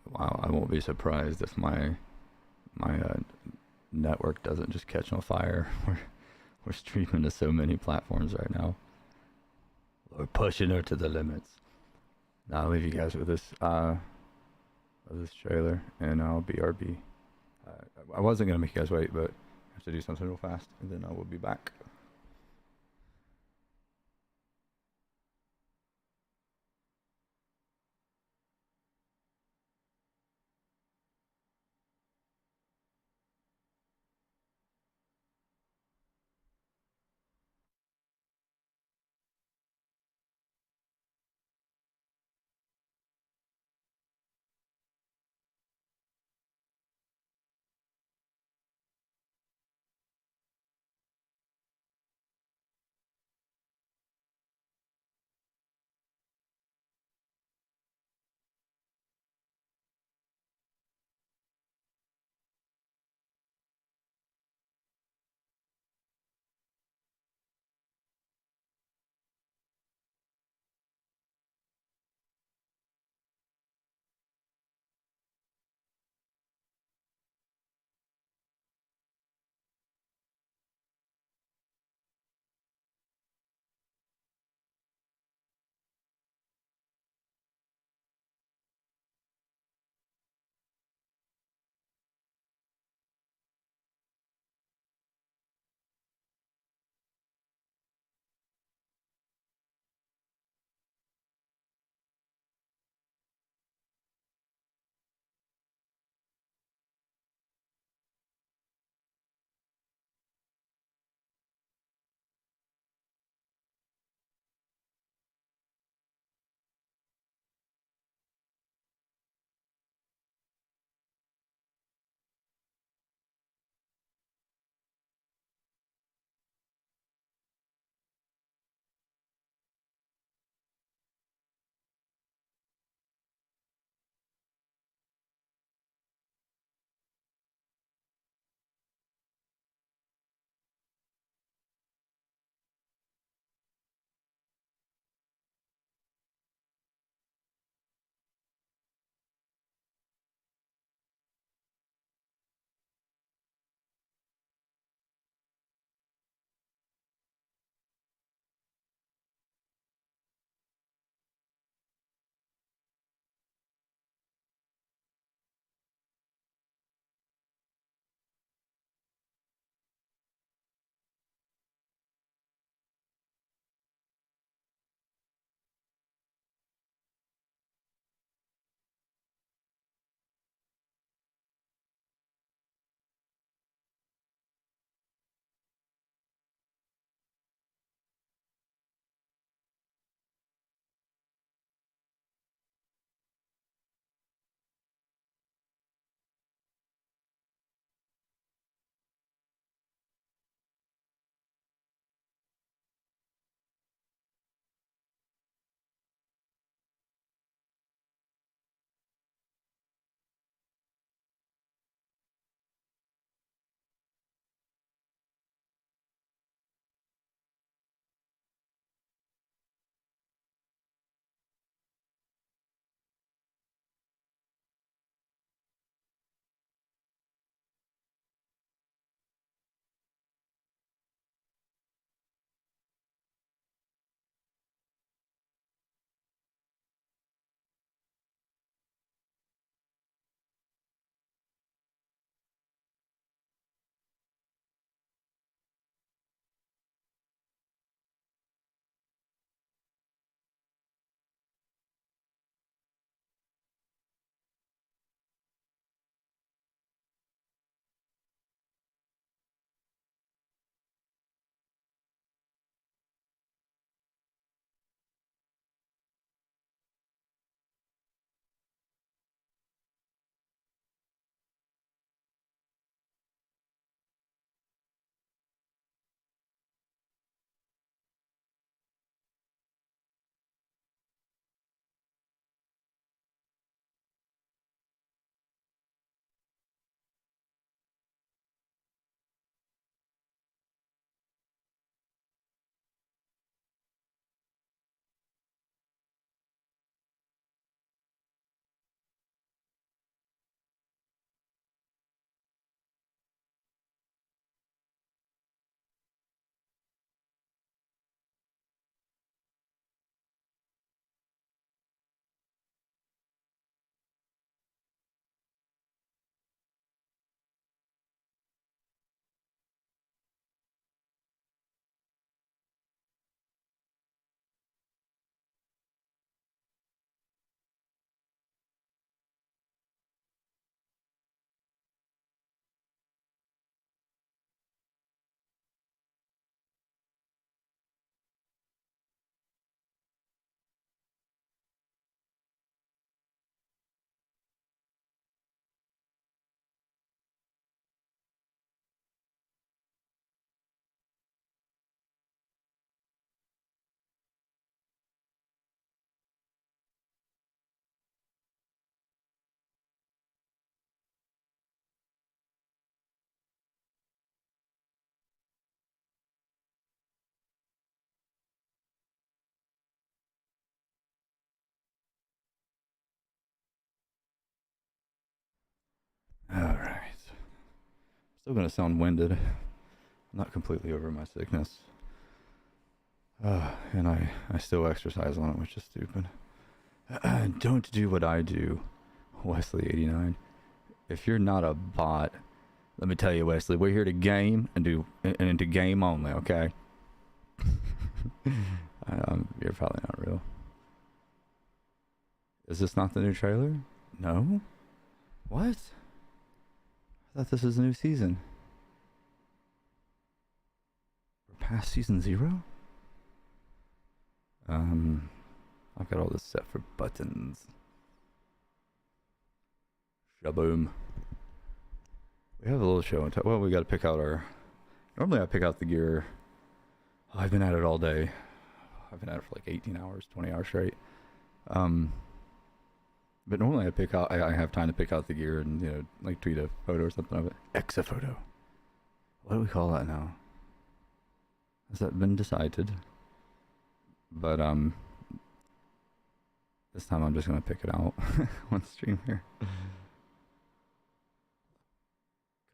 Wow, I won't be surprised if my network doesn't just catch on fire. We're streaming to so many platforms right now. We're pushing her to the limits. Now I'll leave you guys with this trailer, and I'll BRB. I wasn't gonna make you guys wait, but I have to do something real fast, and then I will be back. Still gonna sound winded. I'm not completely over my sickness. And I still exercise on it, which is stupid. Don't do what I do, Wesley89. If you're not a bot, let me tell you, Wesley, we're here to game and to game only, okay? You're probably not real. Is this not the new trailer? No? What? I thought this was a new season. We're past season 0? I've got all this set for buttons. Shaboom. We have a little show. Well, we got to pick out our... Normally I pick out the gear. Oh, I've been at it all day. I've been at it for like 18 hours, 20 hours straight. But normally I have time to pick out the gear and, you know, like tweet a photo or something of it. Exa photo. What do we call that now? Has that been decided? But this time I'm just gonna pick it out on stream here.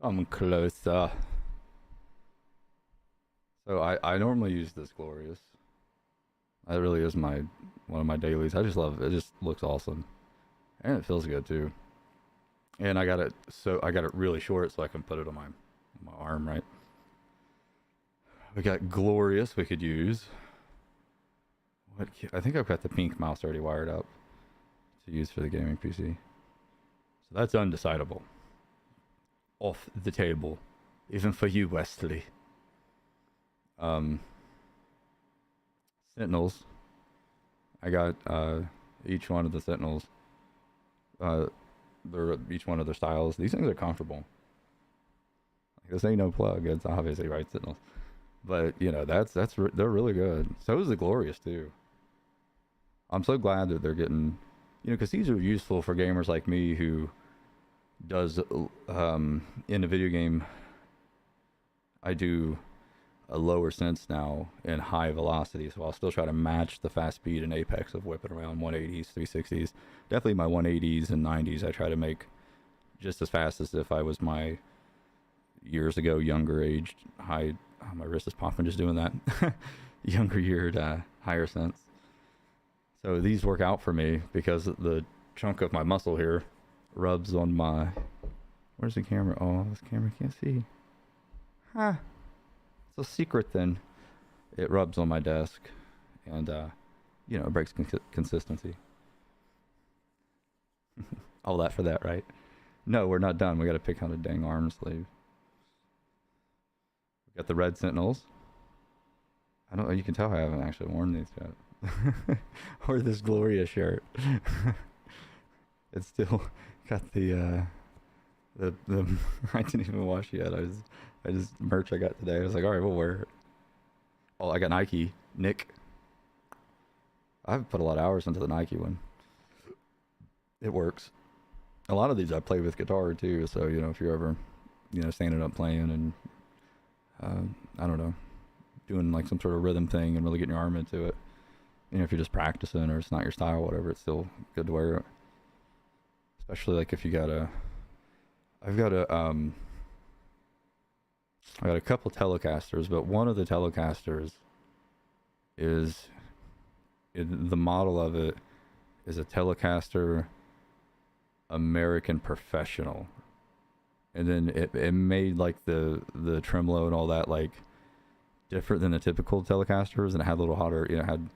Come closer. So I normally use this Glorious. That really is one of my dailies. I just love it. It just looks awesome. And it feels good too. And I got it really short so I can put it on my arm, right? We got Glorious we could use. I think I've got the pink mouse already wired up to use for the gaming PC. So that's undecidable. Off the table. Even for you, Wesley. Sentinels. I got each one of the Sentinels. They're each one of their styles. These things are comfortable. Like, this ain't no plug. It's obviously right Sentinels. But, you know, they're really good. So is the Glorious, too. I'm so glad that they're getting, you know, because these are useful for gamers like me who does, in a video game, I do a lower sense now in high velocity, so I'll still try to match the fast speed in Apex of whipping around 180s, 360s. Definitely my 180s and 90s I try to make just as fast as if I was my years ago younger aged high. Oh, my wrist is popping just doing that. Younger yeared higher sense. So these work out for me because the chunk of my muscle here rubs on my... Where's the camera? Oh, this camera can't see. Huh. It's a secret then. It rubs on my desk and, you know, it breaks consistency. All that for that, right? No, we're not done. We got to pick out a dang arm sleeve. We got the red Sentinels. I don't know. You can tell I haven't actually worn these yet. Or this Glorious shirt. It's still got the I didn't even wash yet. I just merch I got today. I was like, all right, we'll wear it. Oh, I got Nike. Nick. I've put a lot of hours into the Nike one. It works. A lot of these I play with guitar too. So, you know, if you're ever, you know, standing up playing and, I don't know, doing like some sort of rhythm thing and really getting your arm into it. You know, if you're just practicing or it's not your style, whatever, it's still good to wear it. Especially like if you got I've got a couple Telecasters, but one of the Telecasters is, the model of it is a Telecaster American Professional. And then it made like the tremolo and all that like different than the typical Telecasters, and it had a little hotter, you know, it had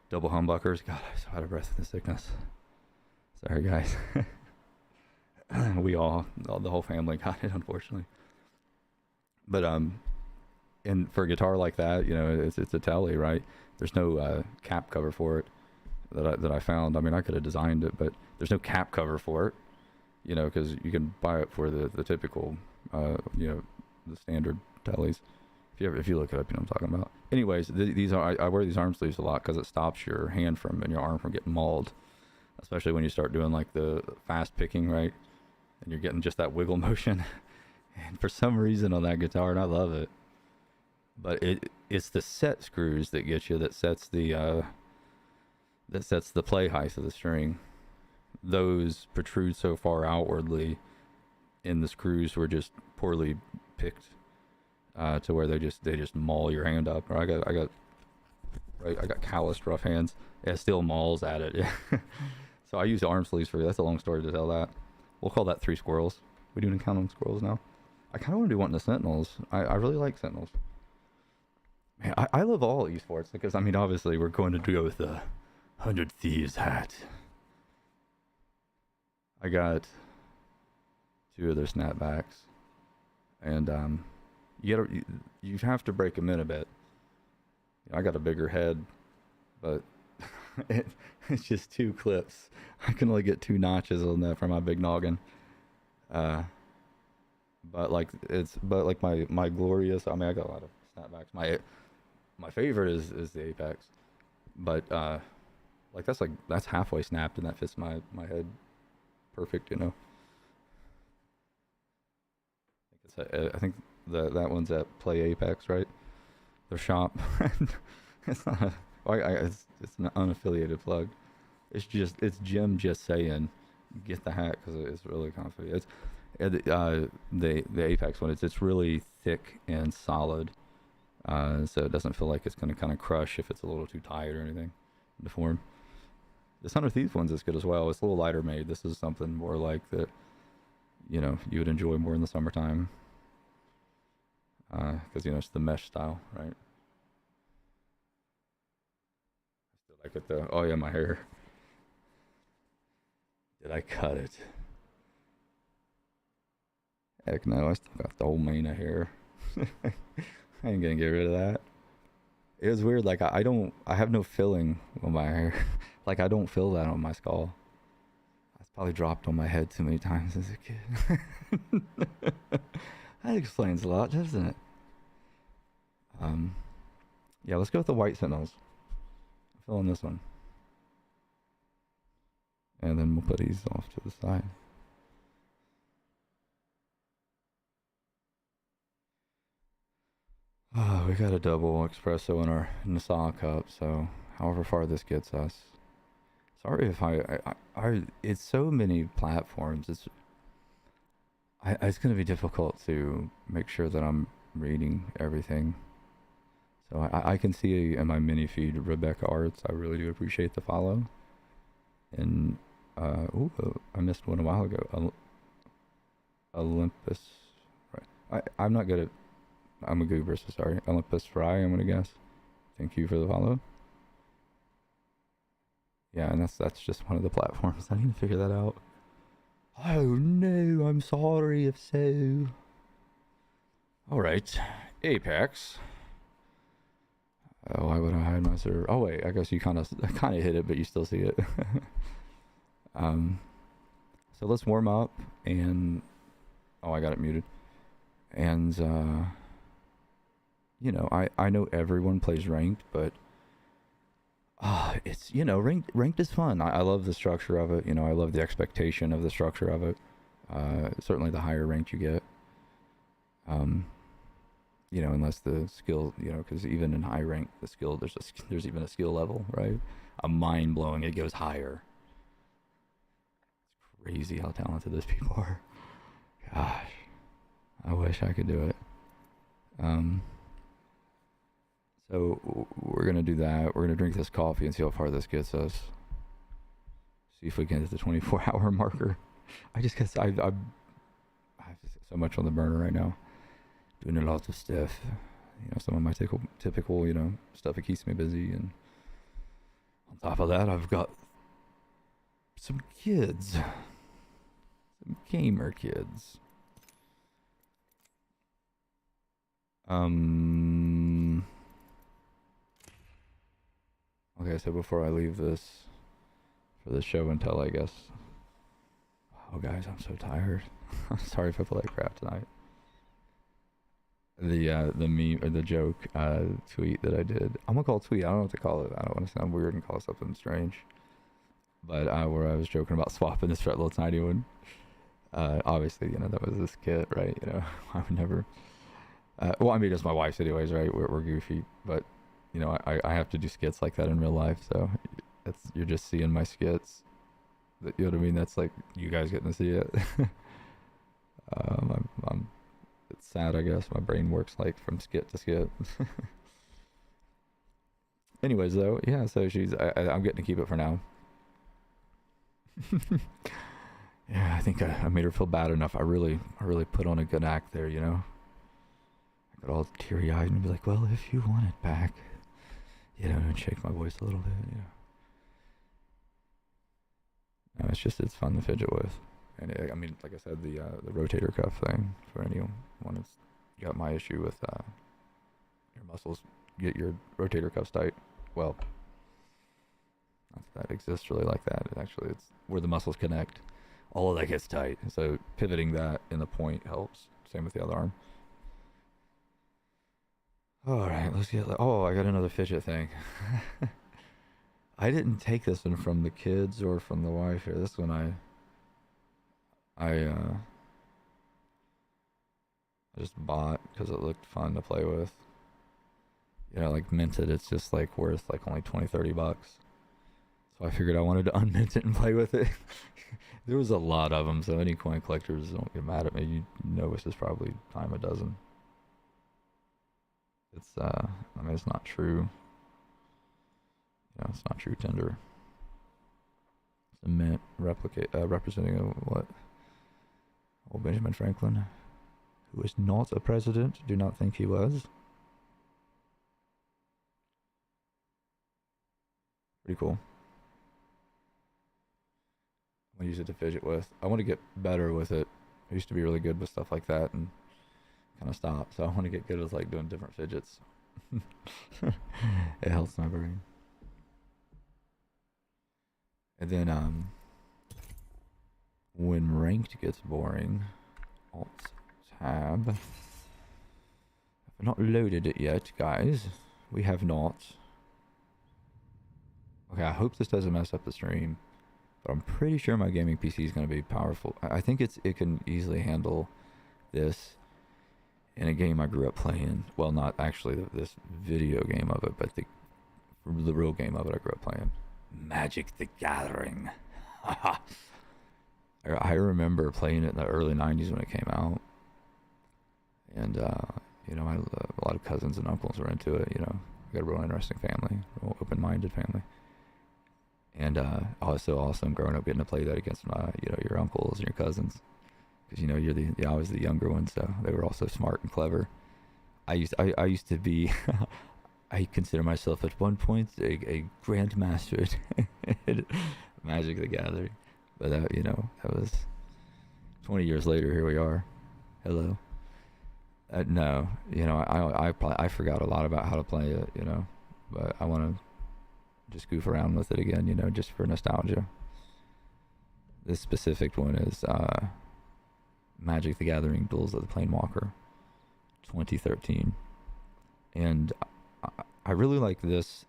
double humbuckers. God, I'm so out of breath with the sickness. Sorry, guys. We the whole family got it, unfortunately. But and for a guitar like that, you know, it's a Tele, right? There's no cap cover for it that I found. I mean, I could have designed it, but there's no cap cover for it, you know, because you can buy it for the typical, you know, the standard Teles. If you look it up, you know what I'm talking about. Anyways, these are I wear these arm sleeves a lot because it stops your hand and your arm from getting mauled, especially when you start doing like the fast picking, right? And you're getting just that wiggle motion. And for some reason on that guitar, and I love it, but it's the set screws that get you, that sets the play height of the string. Those protrude so far outwardly, and the screws were just poorly picked to where they just maul your hand up. Or I got calloused rough hands. It still mauls at it. Yeah. So I use arm sleeves for that's a long story to tell that. We'll call that 3 squirrels. We doing count on squirrels now? I kind of want to do one of the sentinels. I really like sentinels. Man, I love all esports because I mean obviously we're going to go with the 100 Thieves hat. I got 2 of their snapbacks, and you have to break them in a bit. I got a bigger head, but it's just 2 clips. I can only get 2 notches on that for my big noggin. But like my glorious. I mean, I got a lot of snapbacks. My favorite is the Apex, but like that's halfway snapped, and that fits my head perfect. I think that one's at Play Apex, right? Their shop. It's not it's an unaffiliated plug. It's Jim just saying, get the hat because it's really comfy. It's the Apex one. It's really thick and solid, so it doesn't feel like it's going to kind of crush if it's a little too tight or anything in the form. This 100 Thieves one's is good as well. It's a little lighter made. This is something more like that, you would enjoy more in the summertime. Because it's the mesh style, right? I still like it though. Oh yeah, my hair. Did I cut it? Heck no, I still got the old mane of hair. I ain't gonna get rid of that. It was weird, like I have no filling on my hair. Like I don't feel that on my skull. That's probably dropped on my head too many times as a kid. That explains a lot, doesn't it? Yeah, let's go with the white sentinels. I'm filling this one. And then we'll put these off to the side. Oh, we got a double espresso in the saw cup, so however far this gets us. Sorry if I it's so many platforms. It's going to be difficult to make sure that I'm reading everything. So I can see in my mini feed Rebecca Arts. I really do appreciate the follow. And I missed one a while ago. Olympus. Right. I'm not good at. I'm a goober, so sorry. Olympus Fry. I'm gonna guess. Thank you for the follow. Yeah, and that's just one of the platforms. I need to figure that out. Oh no, I'm sorry if so. Alright, Apex. Oh, why would I hide my server? Oh wait, I guess you kind of hit it, but you still see it. So let's warm up and... Oh, I got it muted. And, I know everyone plays ranked, but... it's, ranked is fun. I love the structure of it. I love the expectation of the structure of it. Certainly the higher ranked you get. Unless the skill, because even in high rank, the skill, there's even a skill level, right? A mind blowing, it goes higher. It's crazy how talented those people are. Gosh, I wish I could do it. So we're gonna do that. We're gonna drink this coffee and see how far this gets us. See if we can hit the 24-hour marker. I just guess I have so much on the burner right now. Doing a lot of stuff. Some of my typical, stuff that keeps me busy. And on top of that, I've got some kids. Some gamer kids. Okay, so before I leave this for the show and tell, I guess. Oh, guys, I'm so tired. I'm sorry if I feel like crap tonight. The meme or the joke tweet that I did. I'm gonna call it tweet. I don't know what to call it. I don't want to sound weird and call it something strange. But where I was joking about swapping this for that little tiny one. Obviously, that was this kit, right? I would never. Well, I mean, it's my wife's anyways, right? We're goofy, but I have to do skits like that in real life, so you're just seeing my skits. You know what I mean? That's like you guys getting to see it. sad, I guess. My brain works like from skit to skit. Anyways, though, yeah. So I'm getting to keep it for now. Yeah, I think I made her feel bad enough. I really put on a good act there, you know. I got all teary eyed and be like, "Well, if you want it back," you know, and shake my voice a little bit, you know. No, it's fun to fidget with, and I mean, like I said, the rotator cuff thing for anyone that's got my issue with your muscles, get your rotator cuffs tight. Well, not that exists really like that. It's where the muscles connect. All of that gets tight, so pivoting that in the point helps. Same with the other arm. All right, let's get. Oh, I got another fidget thing. I didn't take this one from the kids or from the wife here. This one I just bought because it looked fun to play with. You know, like minted, it's just like worth like only 20-30 bucks. So I figured I wanted to unmint it and play with it. There was a lot of them, so any coin collectors, don't get mad at me. You know this is probably time a dozen. It's I mean, it's not true. You know, it's not true Tinder. It's a mint representing what? Old Benjamin Franklin, who was not a president. Do not think he was. Pretty cool. I use it to fidget with. I want to get better with it. I used to be really good with stuff like that and kind of stopped. So I want to get good with like doing different fidgets. It helps my brain. And then when ranked gets boring, Alt Tab. I've not loaded it yet, guys. We have not. Okay, I hope this doesn't mess up the stream, but I'm pretty sure my gaming PC is going to be powerful. I think it can easily handle this in a game I grew up playing. Well, not actually this video game of it, but the real game of it I grew up playing. Magic the Gathering. I remember playing it in the early 90s when it came out. And, you know, a lot of cousins and uncles were into it, you know. I got a real interesting family, real open-minded family. And also awesome growing up getting to play that against your uncles and your cousins, because you know you're always the younger one, so they were also smart and clever. I used to be, I consider myself at one point a grandmaster at Magic the Gathering, but that was 20 years later. Here we are. Hello. No, I forgot a lot about how to play it, but I want to just goof around with it again, just for nostalgia. This specific one is Magic the Gathering Duels of the Planewalker 2013. And I really like this.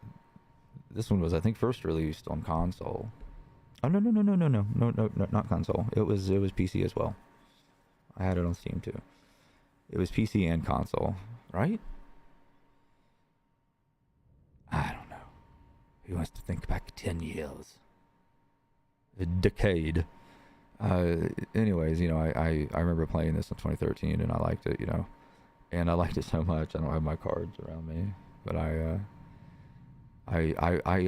This one was, I think, first released on console. Oh, no, not console. It was PC as well. I had it on Steam too. It was PC and console, right? I don't know. Who wants to think back 10 years? A decade. Anyways, I remember playing this in 2013 and I liked it, and I liked it so much. I don't have my cards around me, but I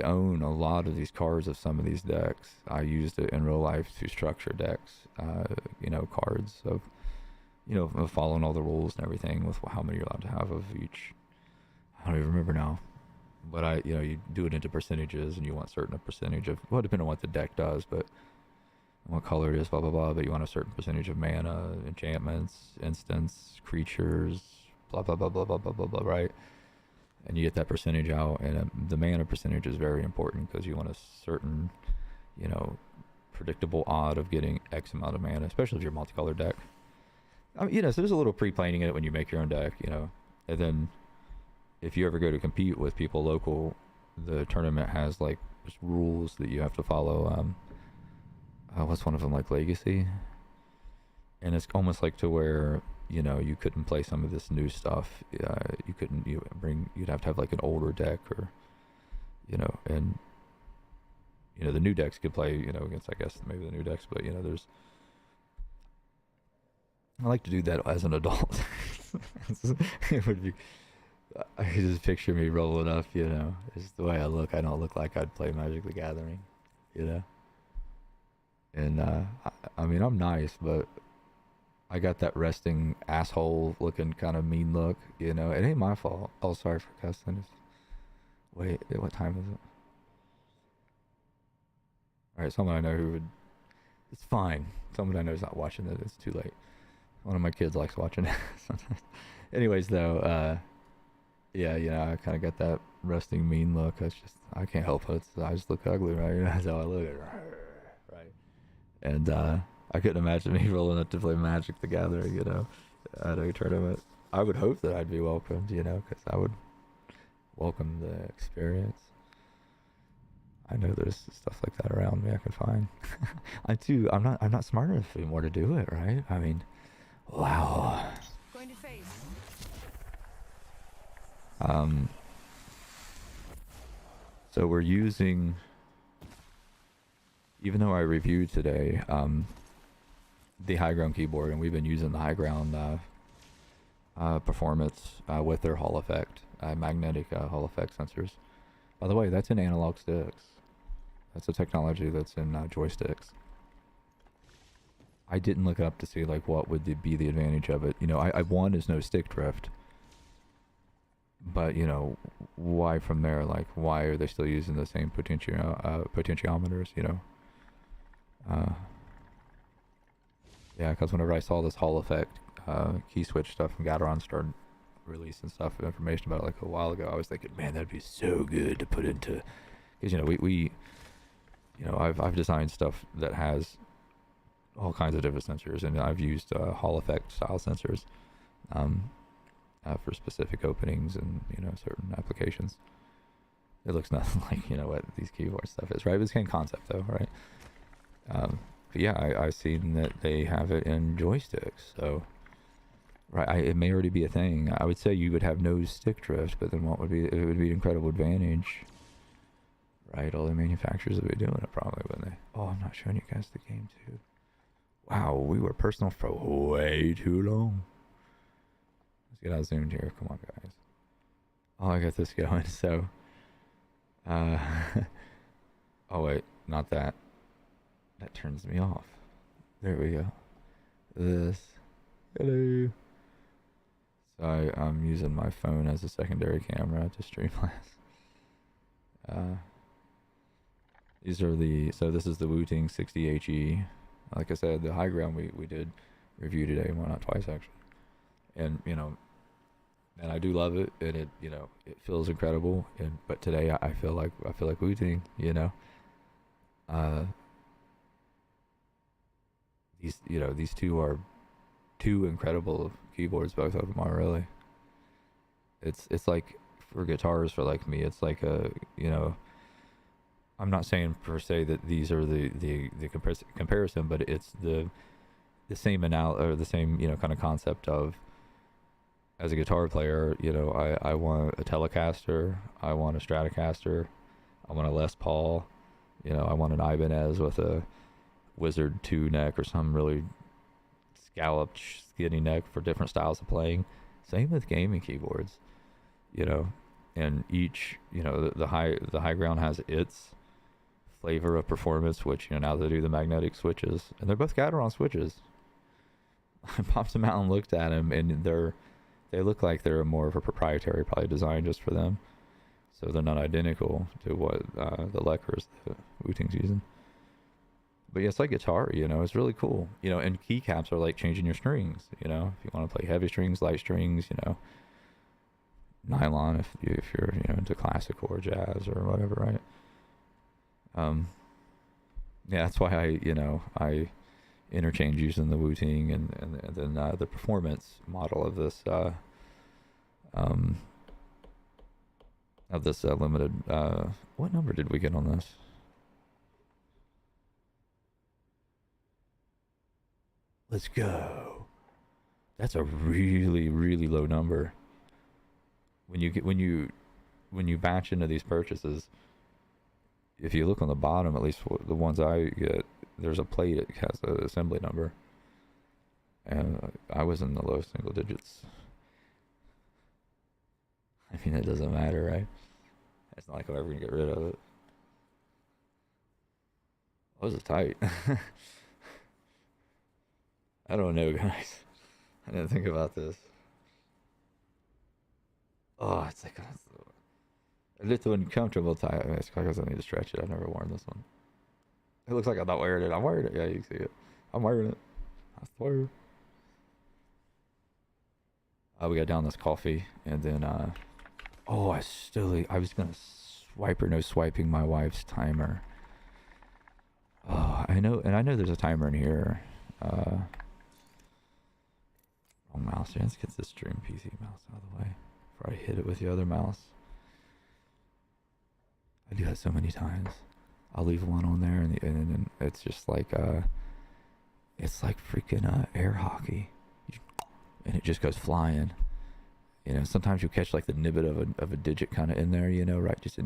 own a lot of these cards of some of these decks. I used it in real life to structure decks, cards of, following all the rules and everything with how many you're allowed to have of each. I don't even remember now. But you do it into percentages, and you want a certain percentage of, well, depending on what the deck does, but what color it is, blah, blah, blah, but you want a certain percentage of mana, enchantments, instants, creatures, blah, blah, blah, blah, blah, blah, blah, blah, right? And you get that percentage out, and the mana percentage is very important because you want a certain, predictable odd of getting X amount of mana, especially if you're a multicolored deck. So there's a little pre-planning in it when you make your own deck, and then if you ever go to compete with people local, the tournament has like rules that you have to follow. What's one of them, like Legacy? And it's almost like to where you couldn't play some of this new stuff. You'd have to have like an older deck, or and the new decks could play against, I guess, maybe the new decks, but there's I like to do that as an adult. It would be. I could just picture me rolling up. Just the way I look. I don't look like I'd play Magic the Gathering. You know. And I mean, I'm nice, but I got that resting asshole looking kind of mean look. It ain't my fault. Oh, sorry for cussing. Wait, what time is it? All right, someone I know who would. It's fine. Someone I know is not watching it. It's too late. One of my kids likes watching it sometimes. Anyways, though, yeah, I kind of got that resting mean look. I can't help it. I just look ugly, right? That's how I look. Right. And I couldn't imagine me rolling up to play Magic the Gathering, at a tournament. I would hope that I'd be welcomed, because I would welcome the experience. I know there's stuff like that around me I could find. I'm not smart enough anymore to do it, right? I mean, wow. Going to face. So we're using, even though I reviewed today, the high ground keyboard, and we've been using the high ground performance with their Hall effect, magnetic Hall effect sensors. By the way, that's in analog sticks. That's a technology that's in joysticks. I didn't look up to see what would be the advantage of it. One is no stick drift. But why from there? Why are they still using the same potentiometers? Yeah, because whenever I saw this Hall effect key switch stuff and Gateron started releasing information about it a while ago, I was thinking, man, that'd be so good to put into, because we I've designed stuff that has all kinds of different sensors, and I've used Hall effect style sensors for specific openings and certain applications. It looks nothing like what these keyboard stuff is, right? It's the same concept though, right? But yeah, I've seen that they have it in joysticks, so right, it may already be a thing. I would say you would have no stick drift, but then it would be an incredible advantage, right? All the manufacturers would be doing it probably, wouldn't they? Oh, I'm not showing you guys the game too. Wow, we were personal for way too long. Let's get out zoomed here. Come on, guys. Oh, I got this going. So, oh wait, not that. That turns me off. There we go. This. Hello. So I'm using my phone as a secondary camera to Streamlabs. These are so this is the Wooting 60HE. Like I said, the high ground we did review today, well, not twice actually. And and I do love it, and it it feels incredible. But today I feel like Wooting, these two are two incredible keyboards. Both of them are really. It's like for guitars for me, it's like a I'm not saying per se that these are the comparison, but it's the same or the same kind of concept of, as a guitar player, I want a Telecaster, I want a Stratocaster, I want a Les Paul, I want an Ibanez with a Wizard 2 neck or some really scalloped skinny neck for different styles of playing. Same with gaming keyboards, and each the high ground has its flavor of performance, which now they do the magnetic switches, and they're both Gateron switches. I popped them out and looked at them, and they look like they're more of a proprietary probably design just for them, so they're not identical to what the Leckers, the Wooting's using. But yeah, it's like guitar, it's really cool, and keycaps are like changing your strings, if you want to play heavy strings, light strings, nylon if you're into classical or jazz or whatever, right? Yeah, that's why I interchange using the Wooting and then the performance model of this limited. What number did we get on this? Let's go. That's a really, really low number. When you batch into these purchases, if you look on the bottom, at least the ones I get, there's a plate that has an assembly number. And I was in the low single digits. I mean, it doesn't matter, right? It's not like I'm ever gonna get rid of it. Oh, this is tight. I don't know, guys. I didn't think about this. Oh, it's like a little uncomfortable tie. I mean, it's because I need to stretch it. I've never worn this one. It looks like I'm not wearing it. I'm wearing it. Yeah, you can see it. I'm wearing it. I swear. We got down this coffee, and then oh, I was gonna swipe or no swiping my wife's timer. Oh, I know, and I know there's a timer in here. Wrong mouse. Let's get this Dream PC mouse out of the way before I hit it with the other mouse. I do that so many times. I'll leave one on there, and then it's just like it's like freaking air hockey, and it just goes flying. You know, sometimes you catch like the nibbit of a digit kind of in there. You know, right? It's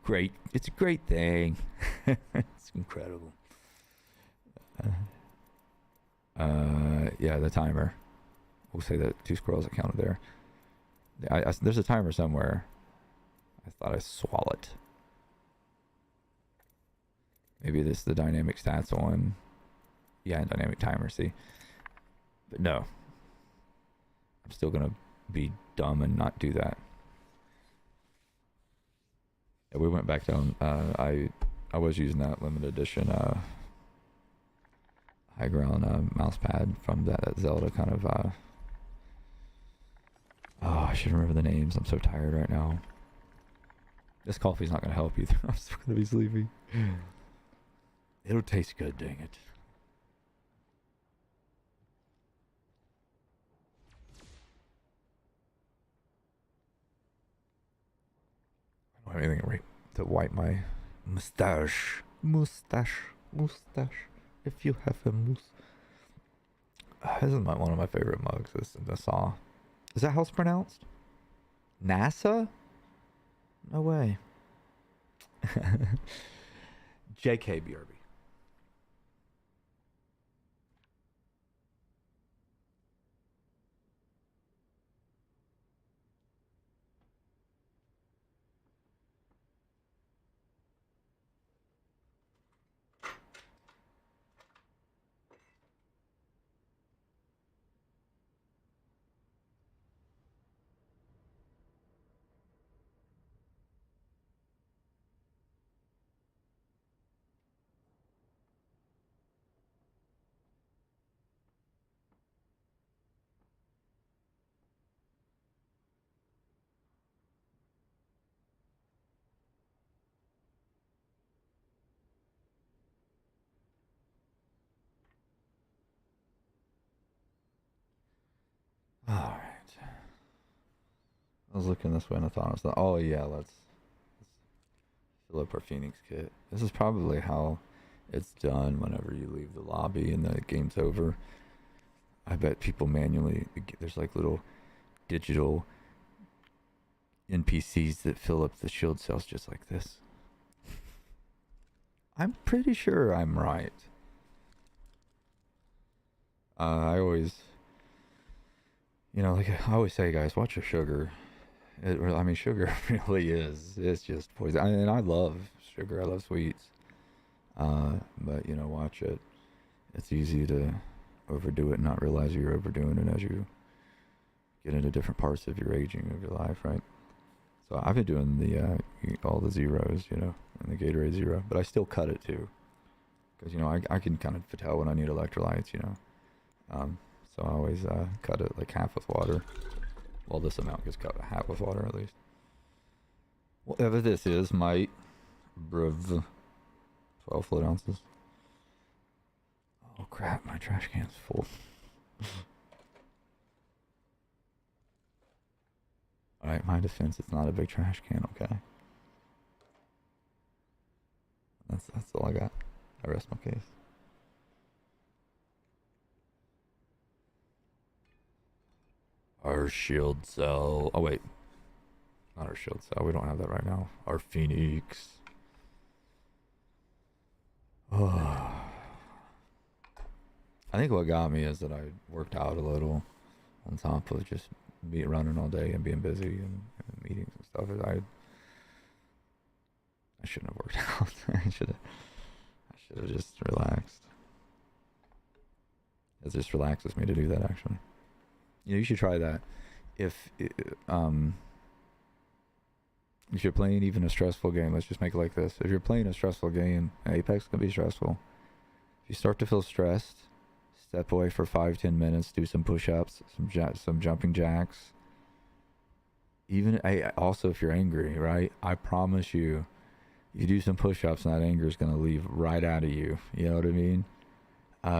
great. It's a great thing. It's incredible. Yeah, the timer. We'll say that 2 squirrels that counted there. There's a timer somewhere. I thought I swallowed it. Maybe this is the dynamic stats one. Yeah, dynamic timer, see? But no. I'm still gonna be dumb and not do that. Yeah, we went back down. I was using that limited edition high ground mouse pad from that Zelda kind of oh, I should remember the names. I'm so tired right now. This coffee's not gonna help either. I'm still gonna be sleepy. It'll taste good, dang it. I don't have anything to wipe my mustache. Mustache. If you have a mousse. This is one of my favorite mugs. This Nassau. Is that how it's pronounced? NASA? No way. JK BRB. Alright. I was looking this way and I thought I was like, oh yeah, let's fill up our Phoenix kit. This is probably how it's done whenever you leave the lobby and the game's over. I bet people manually, there's like little digital NPCs that fill up the shield cells just like this. I'm pretty sure I'm right. I always, like I always say, guys, watch your sugar. Sugar really is. It's just poison. And I love sugar. I love sweets. But, watch it. It's easy to overdo it and not realize you're overdoing it as you get into different parts of your aging of your life, right? So I've been doing the all the zeros, and the Gatorade Zero, but I still cut it too, because I can kind of tell when I need electrolytes, so I always cut it like half with water. Well, this amount gets cut half with water at least. Whatever this is, mate, bruv, 12 fluid ounces. Oh crap, my trash can's full. Alright, my defense, it's not a big trash can, okay? That's all I got. I rest my case. Our shield cell. Oh wait. Not our shield cell, we don't have that right now. Our Phoenix. Oh. I think what got me is that I worked out a little on top of just running all day and being busy and meetings and stuff. I shouldn't have worked out. I should have just relaxed. It just relaxes me to do that, actually. You should try that. If you're playing even a stressful game, let's just make it like this. If you're playing a stressful game, Apex can be stressful. If you start to feel stressed, step away for 5-10 minutes, do some push-ups, some jumping jacks. Even also if you're angry, right? I promise you, you do some push-ups and that anger is going to leave right out of you. You know what I mean?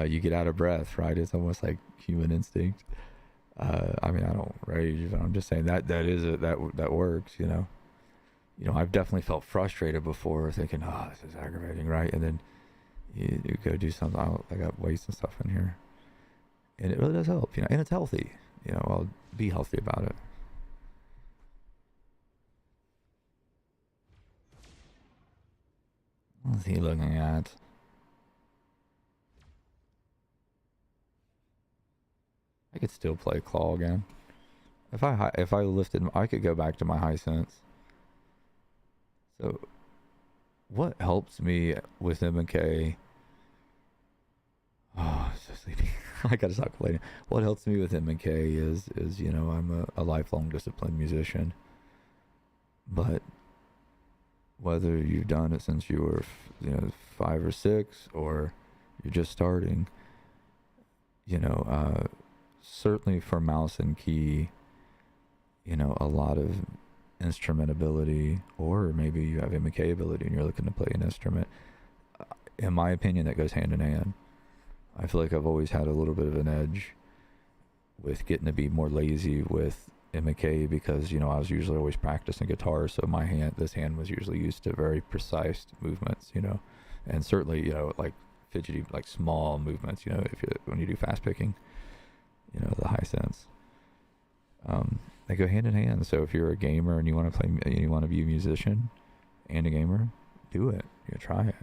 You get out of breath, right? It's almost like human instinct. I mean, I don't rage, but I'm just saying that that works, you know. I've definitely felt frustrated before, thinking, "Oh, this is aggravating," right? And then you go do something. I got weights and stuff in here, and it really does help, and it's healthy. I'll be healthy about it. What's he looking at? I could still play Claw again. If I lifted, I could go back to my high sense. So, what helps me with MnK? Oh, I'm so sleepy. I gotta stop complaining. What helps me with MnK is I'm a lifelong disciplined musician. But whether you've done it since you were 5 or 6, or you're just starting, certainly for mouse and key, a lot of instrument ability, or maybe you have MnK ability and you're looking to play an instrument. In my opinion, that goes hand in hand. I feel like I've always had a little bit of an edge with getting to be more lazy with MnK because, I was usually always practicing guitar, so this hand was usually used to very precise movements, and certainly, like fidgety, like small movements, when you do fast picking, the high sense. They go hand in hand. So if you're a gamer and you want to play, you want to be a musician and a gamer, do it. Try it.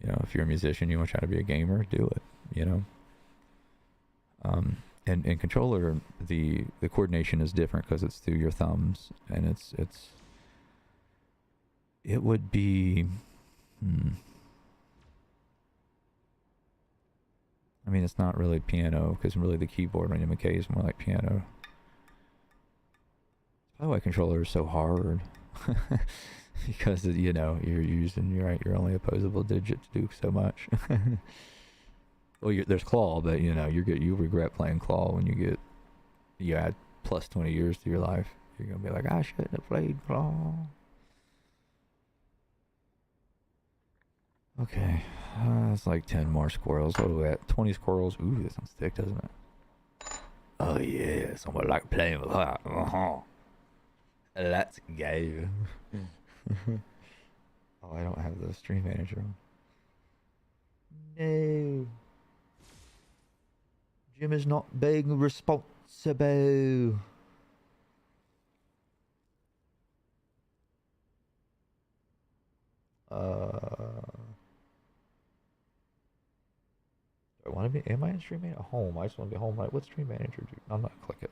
If you're a musician, you want to try to be a gamer, do it. And in controller, the coordination is different because it's through your thumbs, and it would be. I mean, it's not really piano because really the keyboard on MnK is more like piano. That's probably why controller is so hard. Because you're using your only opposable digit to do so much. Well, there's claw, but you regret playing claw when you add plus 20 years to your life. You're gonna be like, I shouldn't have played claw. Okay, it's like 10 more squirrels. What are we at? 20 squirrels. Ooh, this sounds thick, doesn't it? Oh yeah, someone like playing with that. Let's go. Oh, I don't have the stream manager on. No. Jim is not being responsible. Do I want to be? Am I in stream manager? Home. I just want to be home. Right? What stream manager do? I'm not gonna click it.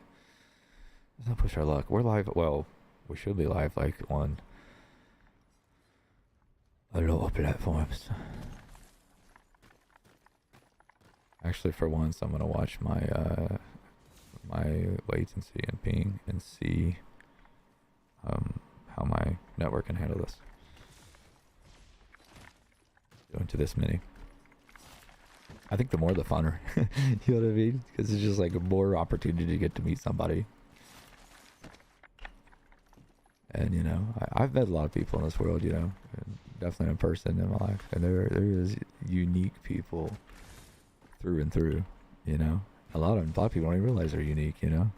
Let's not push our luck. We're live. Well, we should be live like on a lot of platforms. Actually, for once, I'm gonna watch my latency and ping and see how my network can handle this. Go into this mini. I think the more the funner. You know what I mean? Because it's just like more opportunity to get to meet somebody. And I've met a lot of people in this world, definitely in person in my life, and there is unique people through and through, a lot of people don't even realize they're unique, and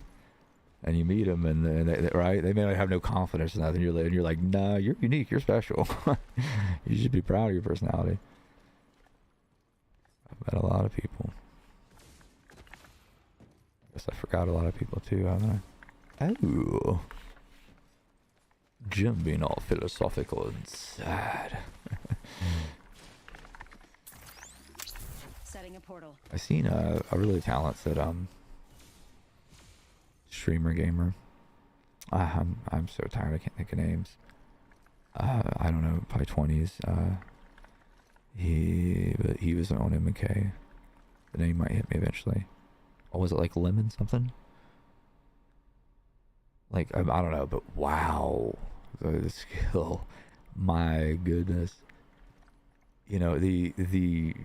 you meet them, and they may not have no confidence in that, and you're like, nah, you're unique, you're special. You should be proud of your personality. I've met a lot of people. Guess I forgot a lot of people too, haven't I? Oh. Jim being all philosophical and sad. Setting a portal. I seen a really talented streamer gamer. I'm so tired. I can't think of names. I don't know, probably 20s. He was on MnK. The name might hit me eventually. Oh, was it like Lemon something? Like I don't know, but wow, the skill, my goodness. You know the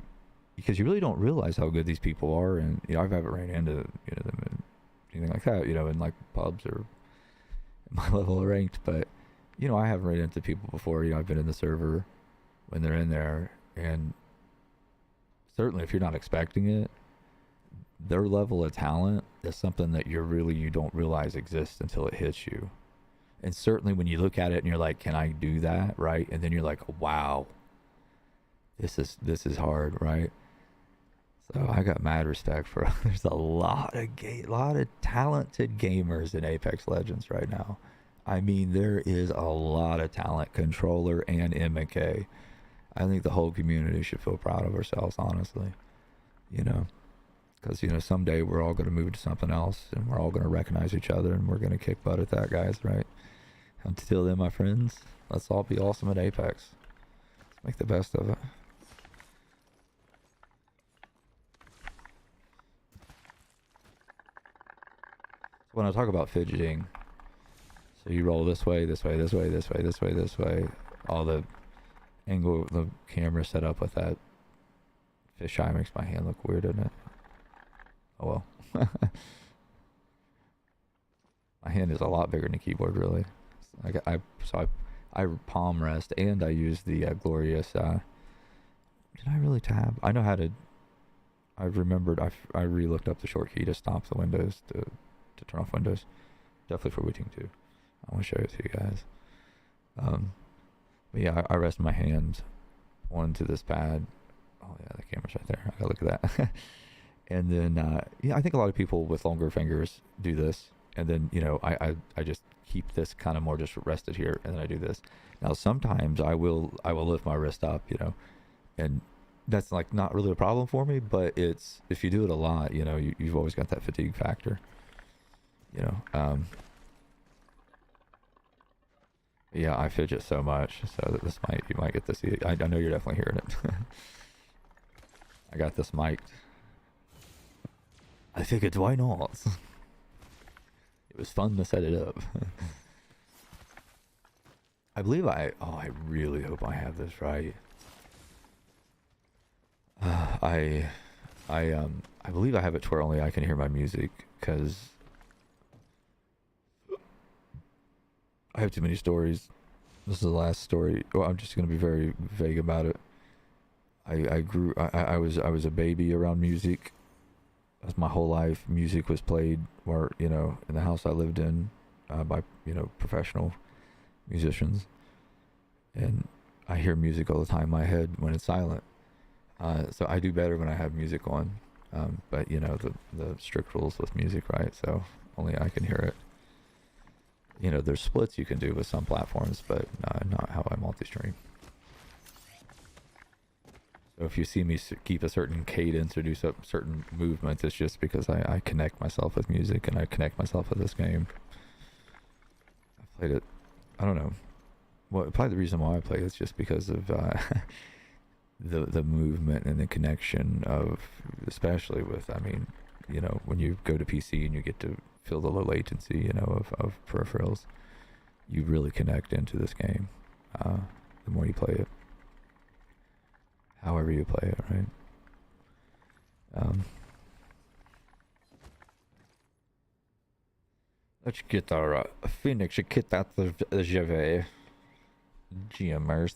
because you really don't realize how good these people are, and you know I haven't ran into them in anything like that, in like pubs or my level of ranked, but I have ran into people before. I've been in the server when they're in there, and certainly if you're not expecting it, their level of talent is something that you don't realize exists until it hits you. And certainly when you look at it and you're like, can I do that, right? And then you're like, wow, this is hard, right? So I got mad respect for there's a lot of talented gamers in Apex Legends right now. I mean, there is a lot of talent, controller and MnK. I think the whole community should feel proud of ourselves, honestly. Because someday we're all going to move to something else, and we're all going to recognize each other, and we're going to kick butt at that, guys, right? Until then, my friends, let's all be awesome at Apex. Let's make the best of it. When I talk about fidgeting, so you roll this way, this way, this way, this way, this way, this way. All the angle the camera set up with that fisheye makes my hand look weird, doesn't it? Oh well. My hand is a lot bigger than the keyboard, really. I palm rest, and I use the glorious. Did I really tab? I know how to. I remembered. I re-looked up the short key to stop the windows to turn off windows. Definitely for waiting too. I want to show it to you guys. But yeah, I rest my hand onto this pad. Oh yeah, the camera's right there. I gotta look at that. And then I think a lot of people with longer fingers do this. And then I just keep this kind of more just rested here, and then I do this. Now sometimes I will lift my wrist up, and that's like not really a problem for me. But it's if you do it a lot, you've always got that fatigue factor. Yeah, I fidget so much, so that you might get to see it. I know you're definitely hearing it. I got this mic'd. I figured why not? It was fun to set it up. I believe I really hope I have this right. I believe I have it to where only I can hear my music, because I have too many stories. This is the last story. Well, I'm just gonna be very vague about it. I was a baby around music. That's my whole life. Music was played, or in the house I lived in, by professional musicians, and I hear music all the time in my head when it's silent. So I do better when I have music on. But the strict rules with music, right? So only I can hear it. There's splits you can do with some platforms, but not how I multi-stream. So if you see me keep a certain cadence or do certain movements, it's just because I connect myself with music, and I connect myself with this game. I played it, I don't know. Well, probably the reason why I play it is just because of the movement and the connection of, especially with, when you go to PC and you get to feel the low latency, of peripherals, you really connect into this game the more you play it. However you play it, right? Let's get our Phoenix kit out the JV. GMers.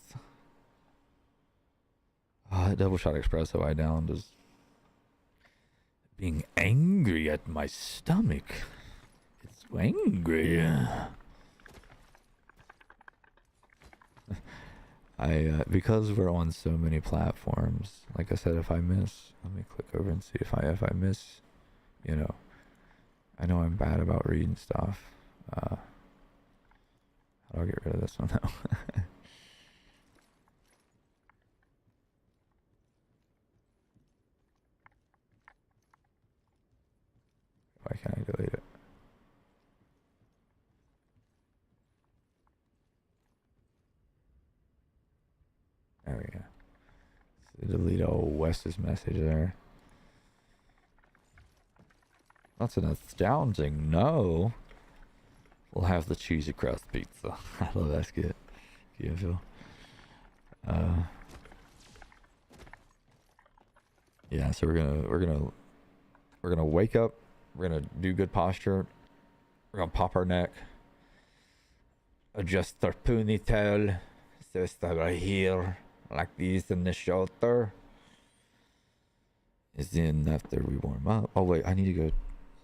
Double Shot Espresso I downed is being angry at my stomach. It's so angry. Because we're on so many platforms, like I said, if I miss, let me click over and see if I miss, I know I'm bad about reading stuff. How do I get rid of this one now? Why can't I delete it? There we go. So delete old Wes's message there. That's an astounding no. We'll have the cheesy crust pizza. I love that skit. Yeah, Phil. Yeah, so we're gonna wake up. We're gonna do good posture. We're gonna pop our neck. Adjust our ponytail. So it's right here, like this in the shoulder. Is then after we warm up. Oh wait, I need to go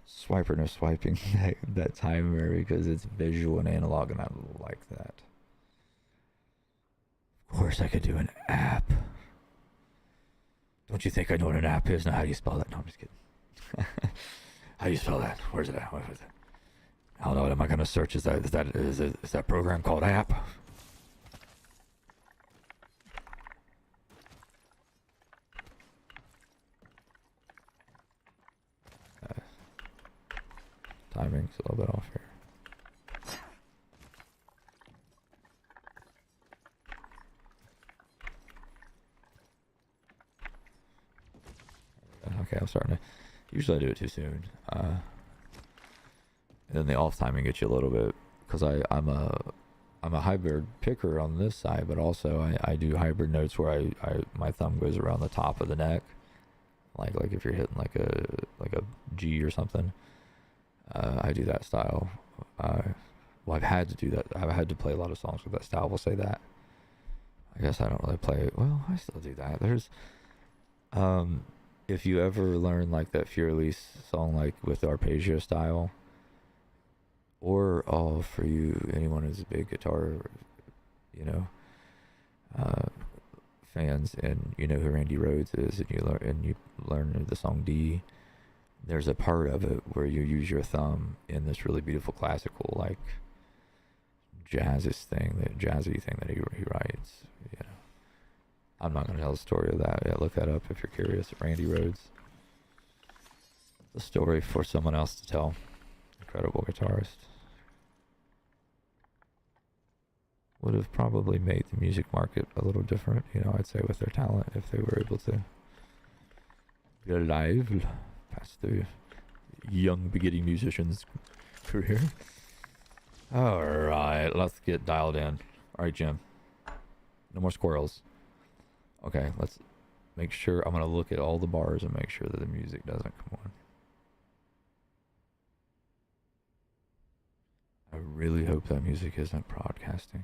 swipe or no swiping that timer because it's visual and analog, and I like that. Of course, I could do an app. Don't you think I know what an app is? Now, how do you spell that? No, I'm just kidding. How do you spell that? Where's it at? What is it? I don't know. What am I going to search? Is that program called app? Timing's a little bit off here. Okay, I'm starting to. Usually I do it too soon. And then the off timing gets you a little bit because I'm a hybrid picker on this side, but also I do hybrid notes where my thumb goes around the top of the neck, like if you're hitting like a G or something. I do that style. Well, I've had to do that. I've had to play a lot of songs with that style. We'll say that. I guess I don't really play it. Well, I still do that. There's, if you ever learn like that Furlise song, like with arpeggio style, or for you, anyone who's a big guitar, fans, and you know who Randy Rhoads is, and you learn the song D. There's a part of it where you use your thumb in this really beautiful classical, like jazzy thing that he writes. I'm not gonna tell the story of that. Yeah, look that up if you're curious. Randy Rhoads. The story for someone else to tell. Incredible guitarist. Would have probably made the music market a little different, I'd say, with their talent if they were able to be alive past the young beginning musician's career. Alright, let's get dialed in. Alright, Jim. No more squirrels. Okay, let's make sure. I'm going to look at all the bars and make sure that the music doesn't come on. I really hope that music isn't broadcasting.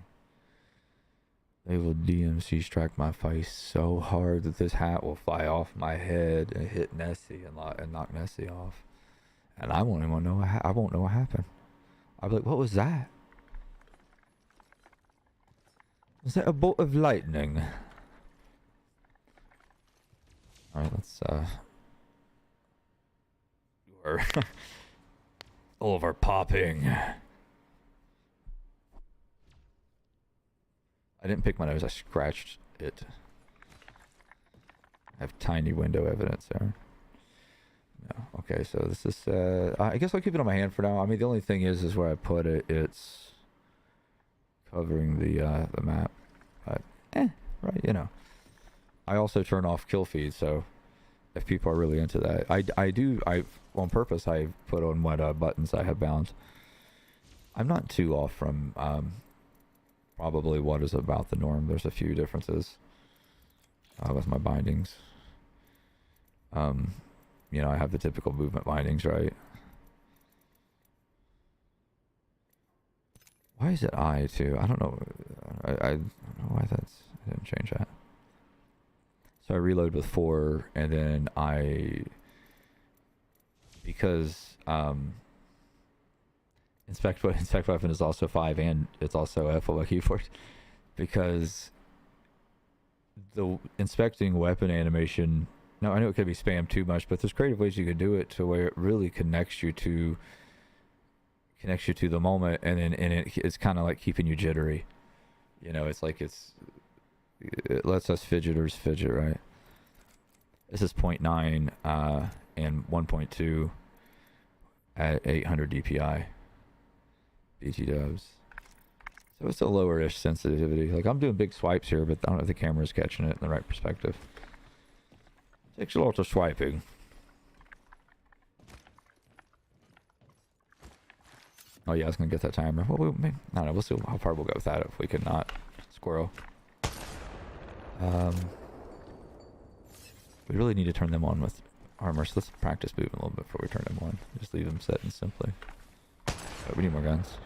They will DMC strike my face so hard that this hat will fly off my head and hit Nessie and knock Nessie off. And I won't even know. I won't know what happened. I'll be like, what was that? Was that a bolt of lightning? Alright, let's over popping. I didn't pick my nose, I scratched it. I have tiny window evidence there. No. Okay, so this is I guess I'll keep it on my hand for now. I mean, the only thing is where I put it, it's covering the map. But right, I also turn off kill feed, so if people are really into that, I on purpose I put on what buttons I have bound. I'm not too off from probably what is about the norm. There's a few differences with my bindings. I have the typical movement bindings, right? Why is it I too? I don't know. I don't know why I didn't change that. So I reload with 4, and then because inspect weapon is also 5, and it's also F on my keyboard, because the inspecting weapon animation. Now I know it could be spammed too much, but there's creative ways you can do it to where it really connects you to the moment, and then it's kind of like keeping you jittery. It's like it lets us fidgeters fidget, right? This is 0.9 and 1.2. at 800 DPI. BT dubs. So it's a lower-ish sensitivity. Like, I'm doing big swipes here, but I don't know if the camera's catching it in the right perspective. Takes a lot of swiping. Oh yeah, I was gonna get that timer. Well, I don't know. We'll see how far we'll go with that if we can not squirrel. We really need to turn them on with armor, so let's practice moving a little bit before we turn them on. Just leave them set and simply. But we need more guns.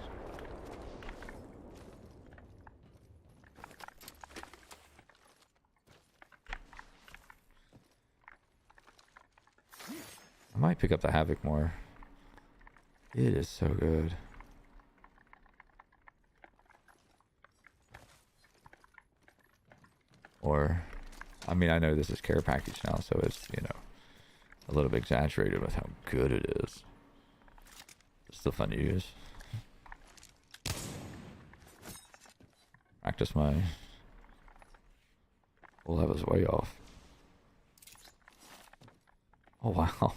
I might pick up the Havoc more. It is so good. Or, I mean, I know this is care package now, so it's, you know, a little bit exaggerated with how good it is. It's still fun to use. Practice my... Well, that was way off. Oh, wow.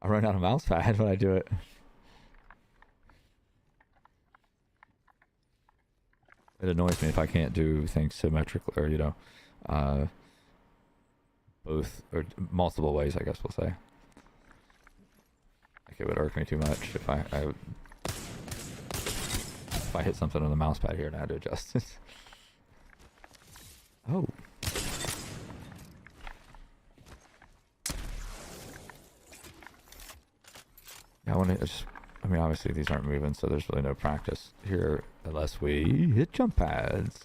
I run out of mouse pad when I do it. It annoys me if I can't do things symmetrically, or, you know, both, or multiple ways, I guess we'll say. Like, it would irk me too much if if I hit something on the mouse pad here and I had to adjust it. Oh. Yeah, I want to just... I mean, obviously these aren't moving, so there's really no practice here unless we hit jump pads.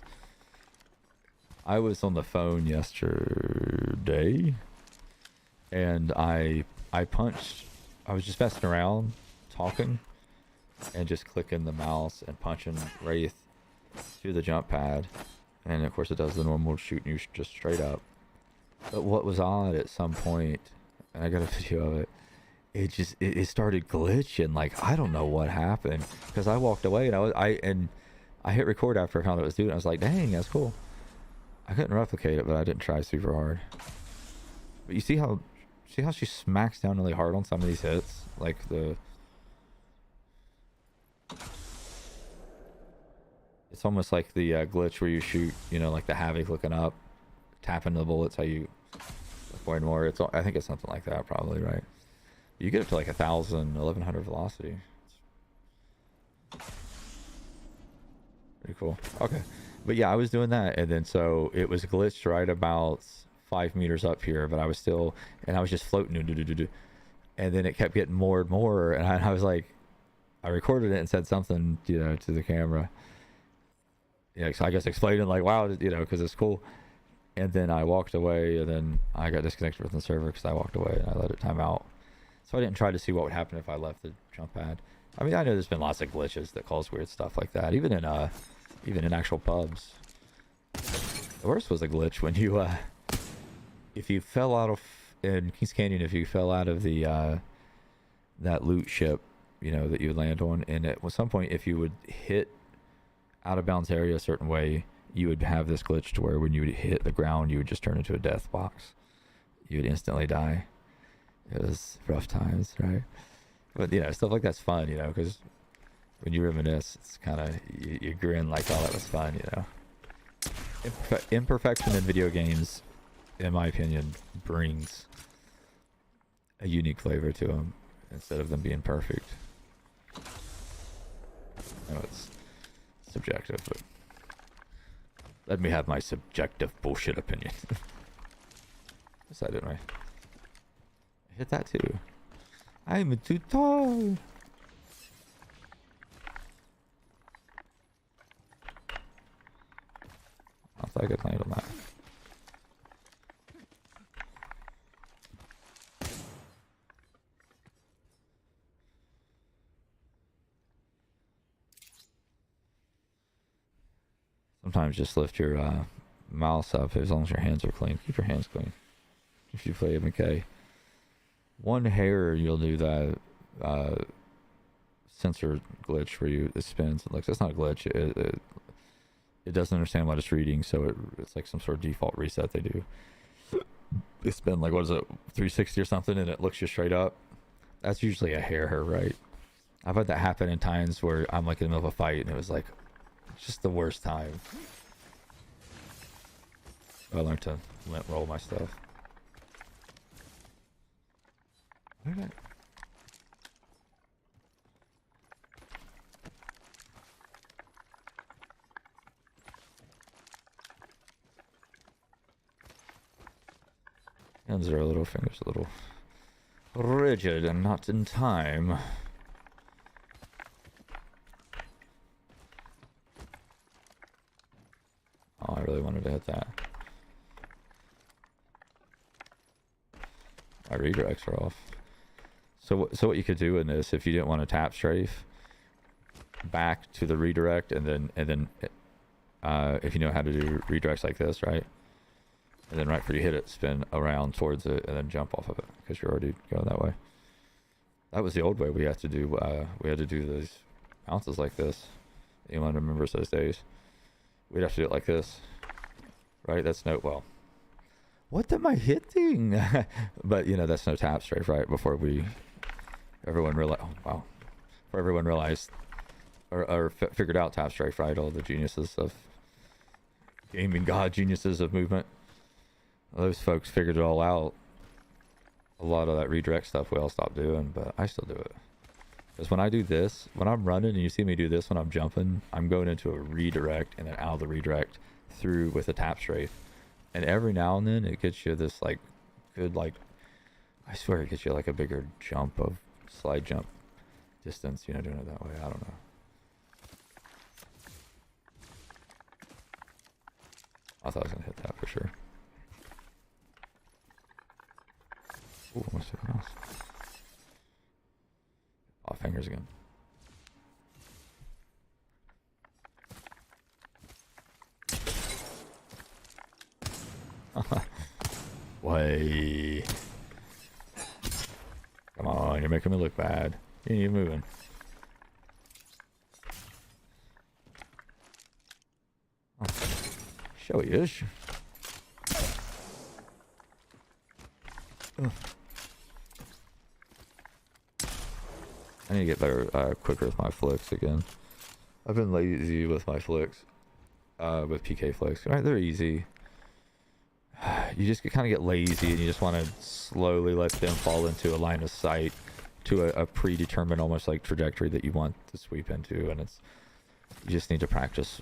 I was on the phone yesterday, and I punched... I was just messing around, talking, and just clicking the mouse and punching Wraith to the jump pad. And of course it does the normal shooting you just straight up. But what was odd at some point, and I got a video of it, it started glitching. Like, I don't know what happened, because I walked away and I hit record after I found out it was doing. I was like, dang, that's cool. I couldn't replicate it, but I didn't try super hard. But you see how she smacks down really hard on some of these hits, like the... It's almost like the glitch where you shoot, you know, like the Havoc looking up, tapping the bullets, how you look more and more. I think it's something like that, probably, right? You get up to like 1,000, 1,100 velocity. Pretty cool. Okay. But yeah, I was doing that, and then so it was glitched right about 5 meters up here, but I was still, and I was just floating, and then it kept getting more and more, and I was like, I recorded it and said something, you know, to the camera. Yeah, so I guess explaining like, wow, you know, because it's cool. And then I walked away, and then I got disconnected from the server because I walked away and I let it time out. So I didn't try to see what would happen if I left the jump pad. I mean, I know there's been lots of glitches that cause weird stuff like that, even in actual pubs. The worst was a glitch when you if you fell out of, in Kings Canyon, if you fell out of the that loot ship, you know, that you would land on, and at some point if you would hit out of bounds area a certain way, you would have this glitch to where when you would hit the ground, you would just turn into a death box. You would instantly die. It was rough times, right? But, you know, stuff like that's fun, you know, because when you reminisce, it's kind of, you grin like, oh, that was fun, you know. Imperfection in video games, in my opinion, brings a unique flavor to them instead of them being perfect. I know it's subjective, but let me have my subjective bullshit opinion. Yes, I did, right? I hit that too. I'm too tall. I thought I could land on that. Sometimes just lift your mouse up as long as your hands are clean. Keep your hands clean. If you play MnK, one hair you'll do that sensor glitch where it spins. It looks, it's not a glitch. It doesn't understand what it's reading, so it's like some sort of default reset they do. They spin like, what is it, 360 or something, and it looks you straight up. that's usually a hair, right? I've had that happen in times where I'm like in the middle of a fight and it was like just the worst time. I learned to lint roll my stuff. Where did I... Hands are a little, fingers a little rigid and not in time. Oh, I really wanted to hit that. My redirects are off. So what you could do in this, if you didn't want to tap strafe, back to the redirect, and then if you know how to do redirects like this, right? And then right before you hit it, spin around towards it, and then jump off of it, because you're already going that way. That was the old way. We had to do these bounces like this. Anyone remembers those days? We'd have to do it like this, right? That's no, well, what am I hitting? But you know, that's no tap strafe, right? Before everyone realized, oh wow, before everyone realized or figured out tap strafe, right? All the geniuses of gaming, geniuses of movement. Those folks figured it all out. A lot of that redirect stuff we all stopped doing, but I still do it. Because when I do this, when I'm running and you see me do this when I'm jumping, I'm going into a redirect and then out of the redirect through with a tap strafe. And every now and then it gets you this like good, like, I swear it gets you like a bigger jump of slide jump distance, you know, doing it that way. I don't know. I thought I was going to hit that for sure. Ooh, almost hit the mouse. Oh, fingers again. Way. Come on, you're making me look bad. You're moving. Oh. Show you. I need to get better, quicker with my flicks again. I've been lazy with my flicks, with PK flicks. Right, they're easy. You just kind of get lazy and you just want to slowly let them fall into a line of sight to a predetermined almost like trajectory that you want to sweep into, and you just need to practice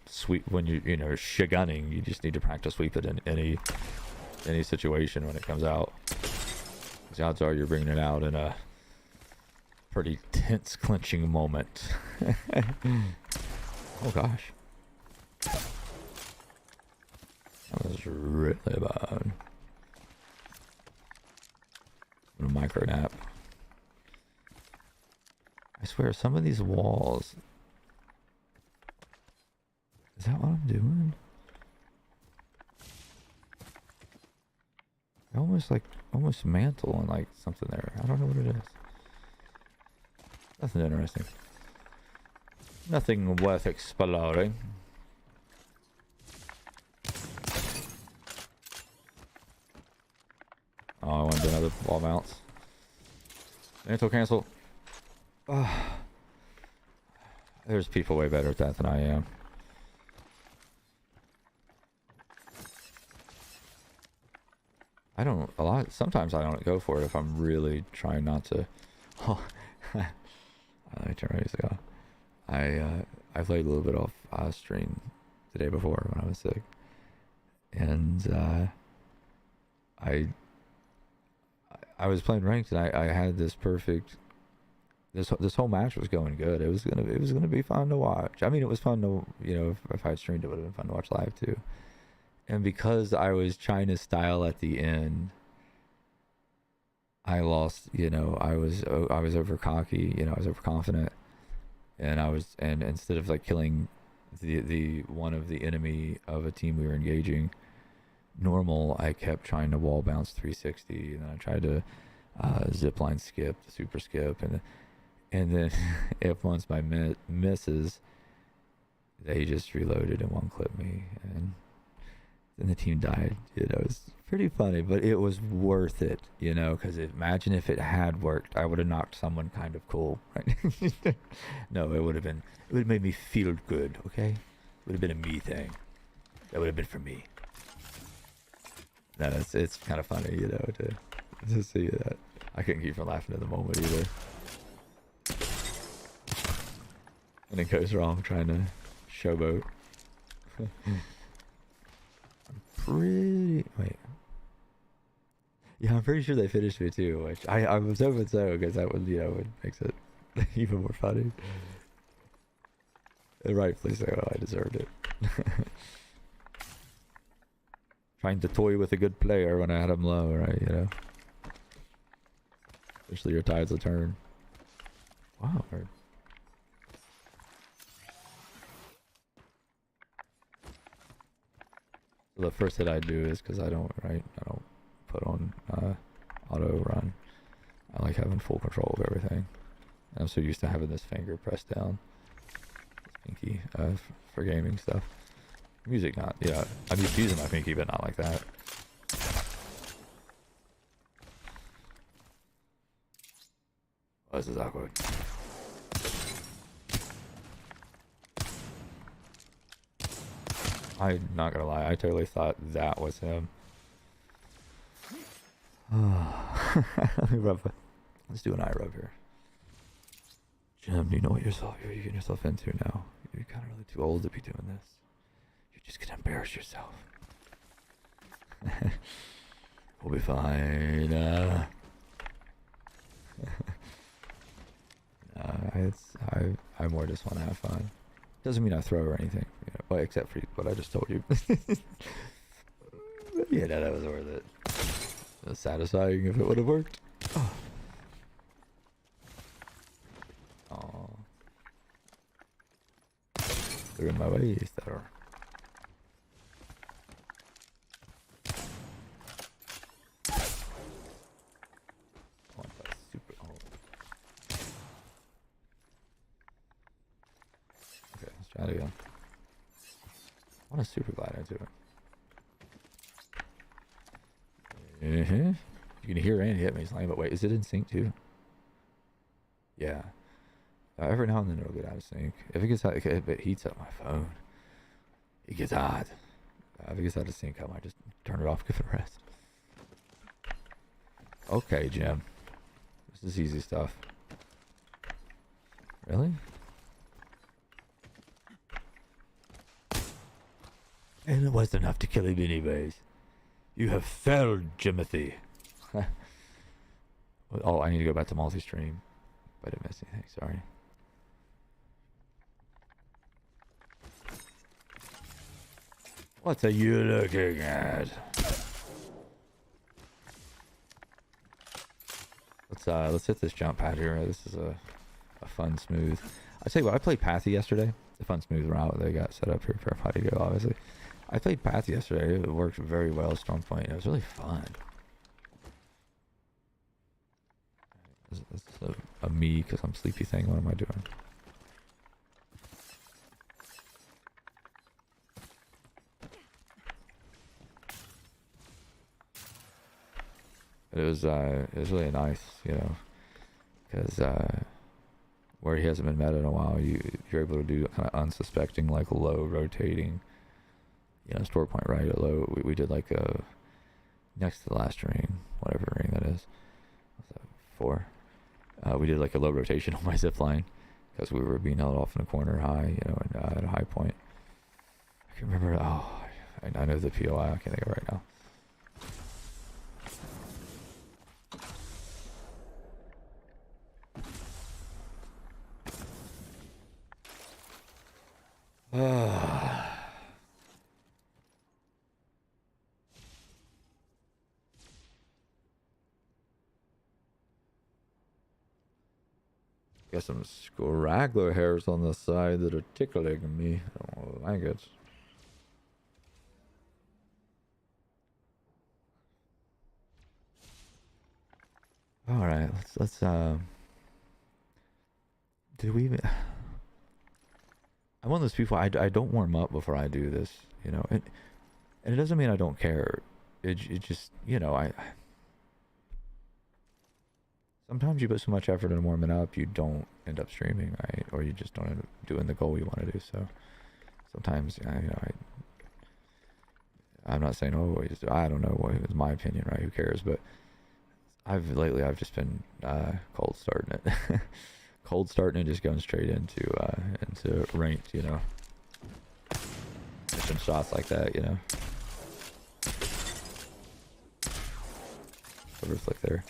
sweep when you know gunning. You just need to practice sweep it in any situation when it comes out. The odds are you're bringing it out in a pretty tense clinching moment. Oh gosh. That was really bad. A micro nap. I swear, some of these walls. Is that what I'm doing? I almost mantle on like something there. I don't know what it is. Nothing interesting. Nothing worth exploring. Oh, I want to do another wall mounts. Mantle cancel. There's people way better at that than I am. Sometimes I don't go for it if I'm really trying not to. Oh, let me turn these off. I played a little bit off stream the day before when I was sick. And I was playing ranked and I had this perfect. This whole match was going good. It was gonna be fun to watch. I mean, it was fun to, you know, if I had streamed it would have been fun to watch live too. And because I was trying to style at the end, I lost. You know, I was over cocky. You know, I was overconfident, and instead of like killing the one of the enemy of a team we were engaging normal, I kept trying to wall bounce 360, and then I tried to zipline skip, super skip, and then if once my misses, they just reloaded and one clipped me, and then the team died. Dude, I was pretty funny, but it was worth it, you know, because imagine if it had worked, I would have knocked someone kind of cool, right? No, it would have made me feel good, okay? It would have been a me thing. That would have been for me. No, it's kind of funny, you know, to see that. I couldn't keep from laughing at the moment either. And it goes wrong trying to showboat. Wait. Yeah, I'm pretty sure they finished me too, which I was hoping so, because that would, you know, would makes it even more funny. And rightfully so, I deserved it. Trying to toy with a good player when I had him low, right, you know? Especially your tides will turn. Wow. So the first hit I do is because I don't put on auto run. I like having full control of everything. I'm so used to having this finger pressed down, this pinky, for gaming stuff. Music not, yeah. I'm used to using my pinky, but not like that. Oh, this is awkward. I'm not gonna lie, I totally thought that was him. Let me rub. Let's do an eye rub here. Jim, you know what you're getting yourself into now. You're kind of really too old to be doing this. You're just gonna embarrass yourself. We'll be fine. I more just want to have fun. Doesn't mean I throw or anything, you know, well, except for what I just told you. Yeah, no, that was worth it. It was satisfying if it would have worked. Oh. Aww. They're in my waist, that are. Super. Oh. Okay, let's try it again. I want to super glide into it. You can hear and hit me slang, but wait, is it in sync too? Yeah. Every now and then it'll get out of sync. If it gets out, if it heats up my phone, it gets hot. If it gets out of sync, I might just turn it off, give it a rest. Okay, Jim. This is easy stuff. Really? And it wasn't enough to kill him anyways. You have failed, Jimothy. Oh, I need to go back to multi-stream. But I didn't miss anything, sorry. What are you looking at? Let's hit this jump pad here. This is a fun, smooth. I tell you what, I played Pathy yesterday. It's a fun, smooth route they got set up here for everybody to go, obviously. I played Pathy yesterday. It worked very well, Storm Point. It was really fun. This is a me because I'm sleepy thing. What am I doing? But it was really nice, you know, because where he hasn't been meta in a while, you're able to do kind of unsuspecting, like low rotating, you know, store point right at low. We did like a next to the last ring, whatever ring that is. What's that? 4. We did like a low rotation on my zip line because we were being held off in a corner high, you know, and at a high point. I can remember. Oh, I know the POI. I can't think of it right now. Got some scraggler hairs on the side that are tickling me. I don't like it. All right, let's did we even? I'm one of those people. I don't warm up before I do this, you know, and it doesn't mean I don't care. it just, you know, I sometimes you put so much effort into warming up, you don't end up streaming, right? Or you just don't end up doing the goal you want to do. So sometimes, you know, I'm not saying always. I don't know what is my opinion, right? Who cares? But I've just been cold starting it, cold starting and just going straight into ranked, you know, some shots like that, you know. Over flick there.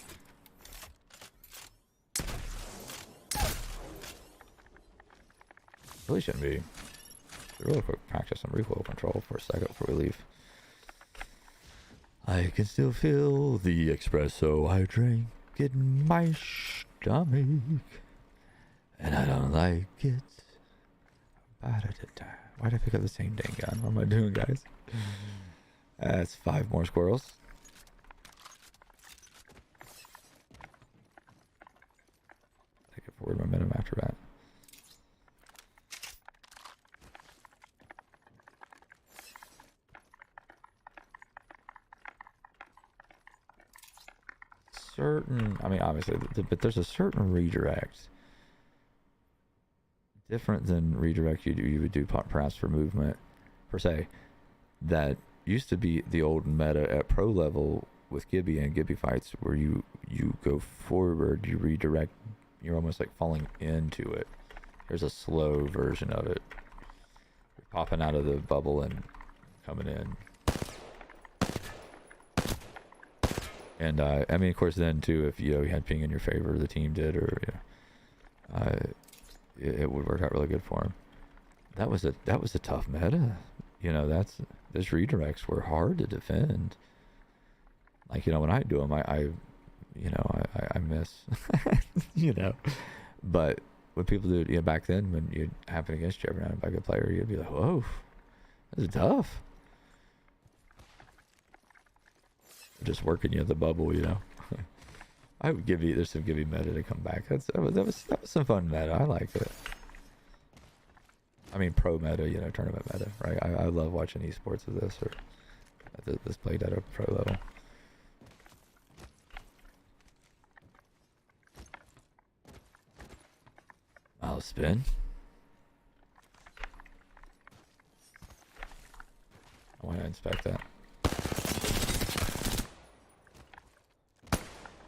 Really shouldn't be. Real quick practice some recoil control for a second before we leave. I can still feel the espresso I drank in my stomach, and I don't like it. Why did I pick up the same dang gun? What am I doing, guys? That's 5 more squirrels. Take it forward momentum after that. I mean, obviously, but there's a certain redirect different than redirect you would do perhaps for movement per se, that used to be the old meta at pro level with Gibby and Gibby fights, where you go forward, you redirect, you're almost like falling into it. There's a slow version of it. You're popping out of the bubble and coming in. And I mean, of course, then too, if you had ping in your favor, the team did, or it would work out really good for him. That was a tough meta. You know, those redirects were hard to defend. Like, you know, when I do them, I miss, you know. But when people do, you know, back then, when you'd happen against you every now and by a good player, you'd be like, whoa, this is tough. Just working you at the bubble, you know. I would there's some Gibby meta to come back. That was some fun meta. I liked it. I mean, pro meta, you know, tournament meta, right? I love watching esports of this, or this played at a pro level. I'll spin. I want to inspect that.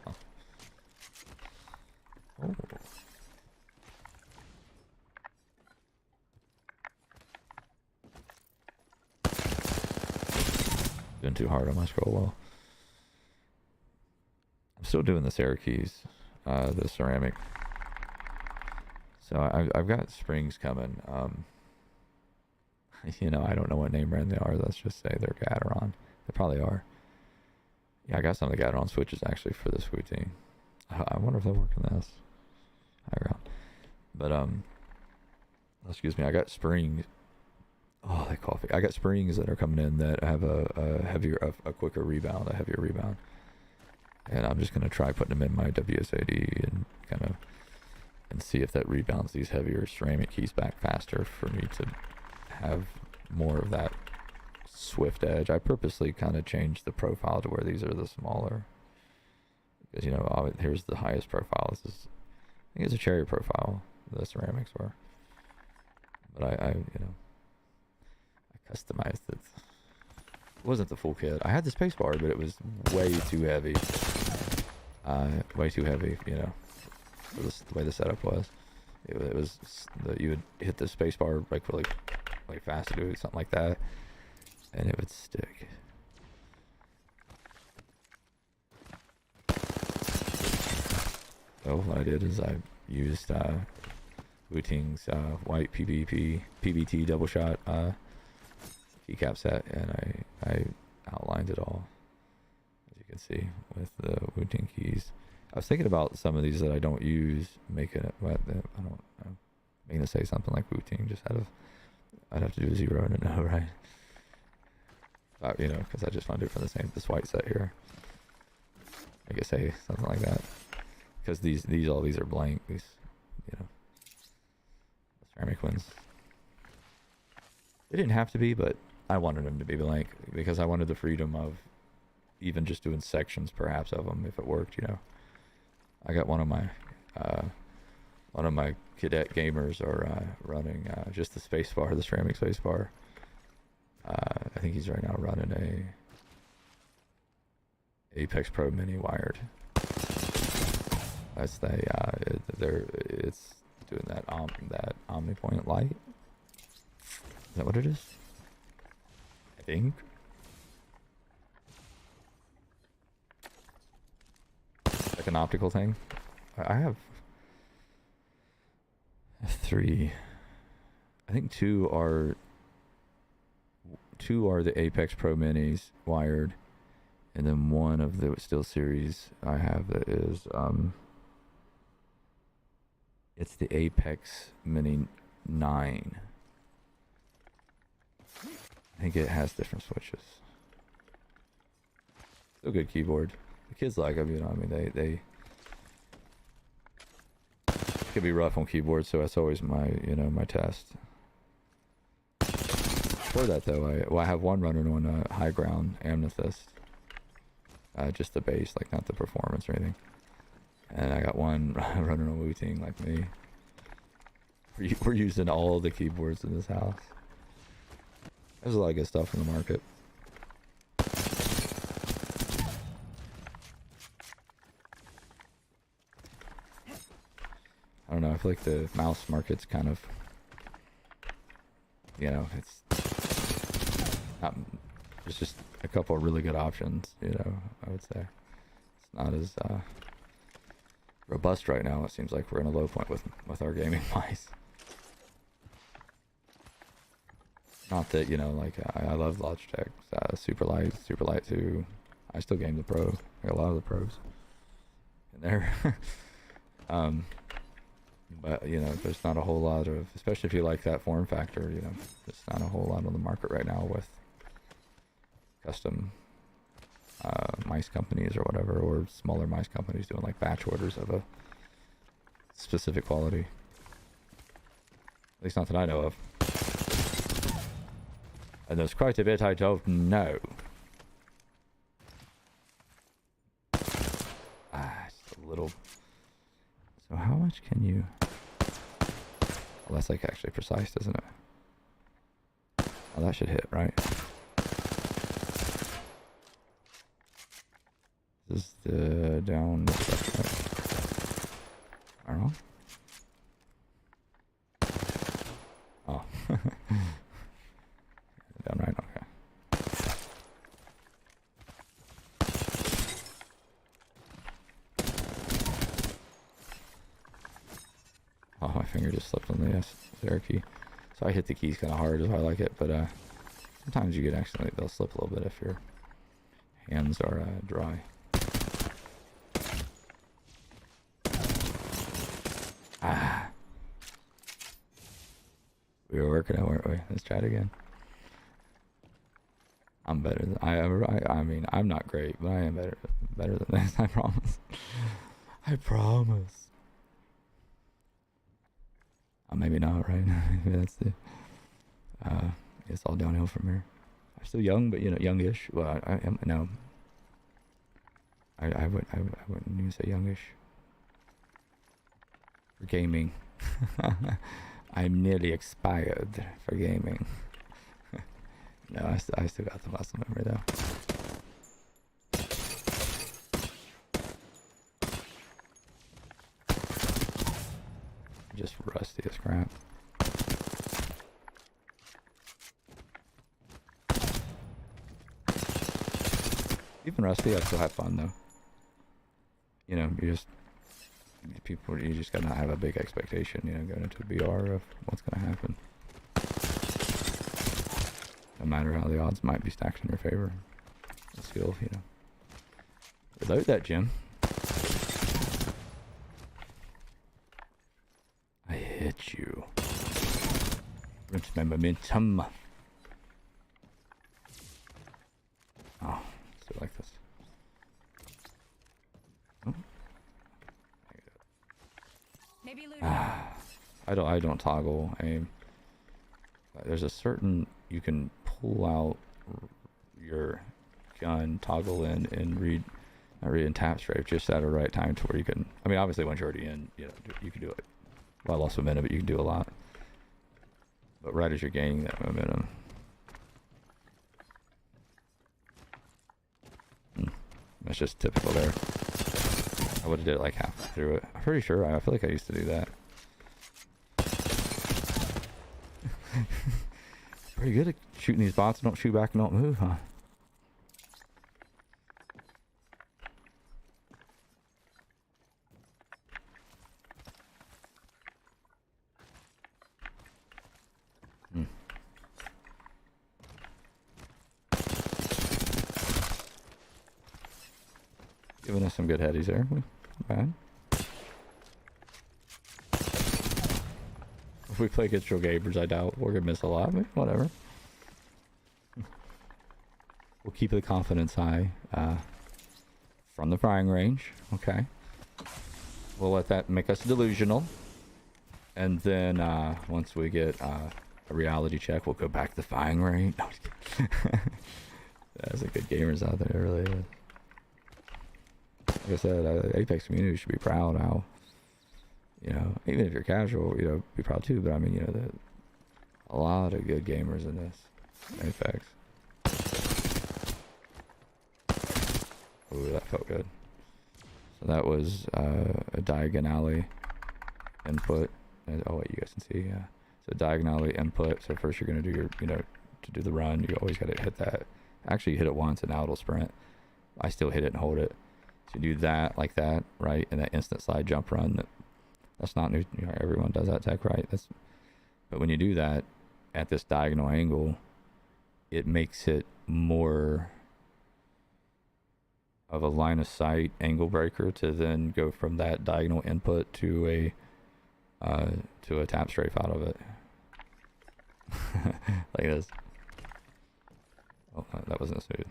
Oh. Doing too hard on my scroll wall. I'm still doing the Syracuse, the ceramic. So I've got springs coming. You know, I don't know what name brand they are. Let's just say they're Gateron. They probably are. Yeah, I got some of the Gateron switches actually for this routine. I wonder if they'll work in this. But excuse me, I got springs. Oh, that coffee. I got springs that are coming in that have a quicker rebound, a heavier rebound. And I'm just gonna try putting them in my WSAD and kind of see if that rebounds these heavier ceramic keys back faster for me to have more of that swift edge. I purposely kind of changed the profile to where these are the smaller, because, you know, here's the highest profile. This is, I think it's a cherry profile, the ceramics were. But I customized it. It wasn't the full kit. I had the space bar, but it was way too heavy. Way too heavy, you know, for the way the setup was. It was that you would hit the space bar like really fast to do something like that, and it would stick. So what I did is I used Wuting's white PBT double shot keycap set, and I outlined it all, as you can see, with the Wuting keys. I was thinking about some of these that I don't use, making it, but I don't know, making it say something like Wuting just I'd have to do a 0 and a no, right? But, you know, because I just want to do it for this white set here. Make it say something like that. Because all these are blank, these, you know, the ceramic ones. They didn't have to be, but I wanted them to be blank because I wanted the freedom of even just doing sections perhaps of them if it worked, you know. I got one of my cadet gamers are running just the spacebar, the ceramic spacebar. I think he's right now running a Apex Pro Mini wired. That's it's doing that that OmniPoint light. Is that what it is? I think. Like an optical thing. I have 3. I think two are the Apex Pro Minis wired, and then one of the Steel Series I have that is it's the Apex Mini 9. I think it has different switches. Still good keyboard. The kids like them, you know. I mean, they it can be rough on keyboard, so that's always my my test. For that though, I have one running on a high ground amethyst, just the bass, like not the performance or anything. And I got one running on Wu-Ting like me. We're using all the keyboards in this house. There's a lot of good stuff in the market. I don't know, I feel like the mouse market's kind of, you know, it's not, there's just a couple of really good options, you know, I would say. It's not as robust right now. It seems like we're in a low point with our gaming mice. Not that, you know, like, I love Logitech, Super Light 2. I still game the Pro. I got a lot of the Pros in there. But, you know, there's not a whole lot of, especially if you like that form factor, you know, there's not a whole lot on the market right now with custom mice companies or whatever, or smaller mice companies doing like batch orders of a specific quality. At least not that I know of. And there's quite a bit I don't know. Just a little. So how much can you... Well, that's like actually precise, isn't it? Oh, that should hit, right? This is the down stuff, right? I don't know. Oh. Down right, okay. Oh, my finger just slipped on the S key. So I hit the keys kind of hard, is why I like it, but sometimes you get accidentally, they'll slip a little bit if your hands are dry. We were working out, weren't we? Let's try it again. I'm better than I mean, I'm not great, but I am better than this. I promise. I promise. Maybe not, right? Maybe that's the. It's all downhill from here. I'm still young, but you know, youngish. Well, I am no. I wouldn't even say youngish. For gaming, I'm nearly expired for gaming. No, I still got the muscle memory though. Just rusty as crap. Even rusty, I still have fun though. You know, you just gotta not have a big expectation, you know, going into a BR of what's gonna happen. No matter how the odds might be stacked in your favor. The skill, you know. Without that, Jim. I hit you. Rinse my momentum. Oh, let's do it like this. Oh. Maybe I don't toggle aim. There's a certain, you can pull out your gun, toggle in, and read, not read and tap strafe just at the right time to where you can. I mean, obviously once you're already in, you know, you can do it. Well, lost momentum, but you can do a lot. But right as you're gaining that momentum. That's just typical there. I would have did it like half through it. I'm pretty sure. I feel like I used to do that. Pretty good at shooting these bots and don't shoot back and don't move, huh? Giving us some good headies there. Bad. If we play against real gamers, I doubt we're gonna miss a lot, but whatever. We'll keep the confidence high from the firing range. Okay. We'll let that make us delusional. And then once we get a reality check, we'll go back to the firing range. No, there's a good gamers out there, really is. Like I said, Apex community should be proud how, you know, even if you're casual, you know, be proud too. But I mean, you know, a lot of good gamers in this Apex. Ooh, that felt good. So that was a diagonally input. Oh wait, you guys can see, yeah. So diagonally input. So first you're gonna do your, you know, to do the run, you always gotta hit that. Actually, you hit it once and now it'll sprint. I still hit it and hold it. So you do that like that, right? And that instant slide jump run. That's not new. You know, everyone does that tech, right? But when you do that at this diagonal angle, it makes it more of a line of sight angle breaker to then go from that diagonal input to a tap strafe out of it. Like this. Oh, that wasn't smooth.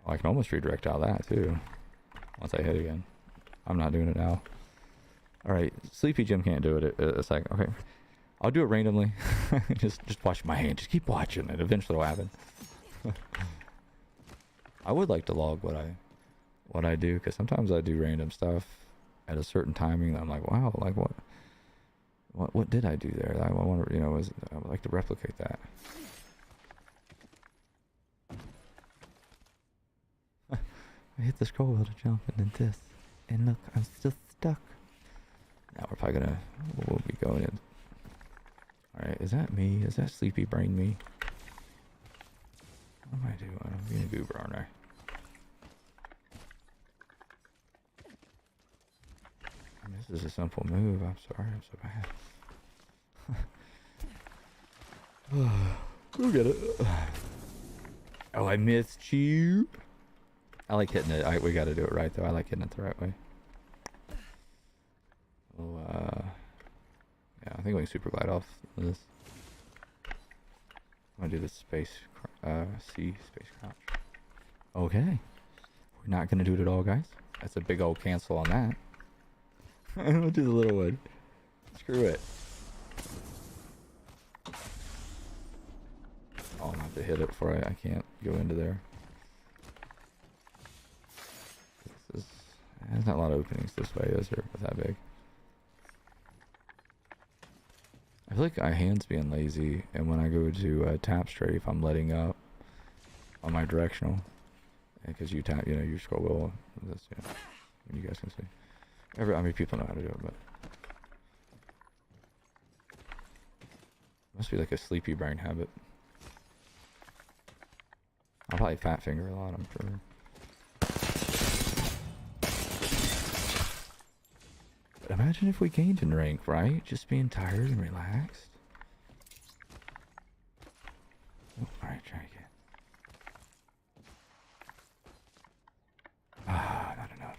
Oh, I can almost redirect out of that too. Once I hit again. I'm not doing it now. Alright, Sleepy Jim can't do it. It's like, okay. I'll do it randomly. just watch my hand. Just keep watching it. Eventually it'll happen. I would like to log what I do, because sometimes I do random stuff at a certain timing that I'm like, wow, like what did I do there? I want to, you know, I would like to replicate that. I hit the scroll wheel to jump and then this. And look, I'm still stuck. Now we're probably gonna, we'll be going in. Alright, is that me? Is that sleepy brain me? What am I doing? I'm being a goober, aren't I? I mean, this is a simple move. I'm sorry, I'm so bad. We'll get it. Oh, I missed you. I like hitting it. We gotta do it right though. I like hitting it the right way. Oh, yeah, I think we can super glide off this. I'm gonna do the space, C, space crouch. Okay. We're not gonna do it at all, guys. That's a big old cancel on that. We'll do the little one. Screw it. Oh, I'm gonna have to hit it before I can't go into there. There's not a lot of openings this way, is there? With that big. I feel like my hand's being lazy, and when I go to tap strafe, I'm letting up on my directional. Because you tap, you know, you scroll wheel this, you know, and you guys can see. I mean, people know how to do it, but must be like a sleepy brain habit. I'll probably fat finger a lot, I'm sure. But imagine if we gained in rank, right? Just being tired and relaxed. Oh, alright, try again. Ah, not enough.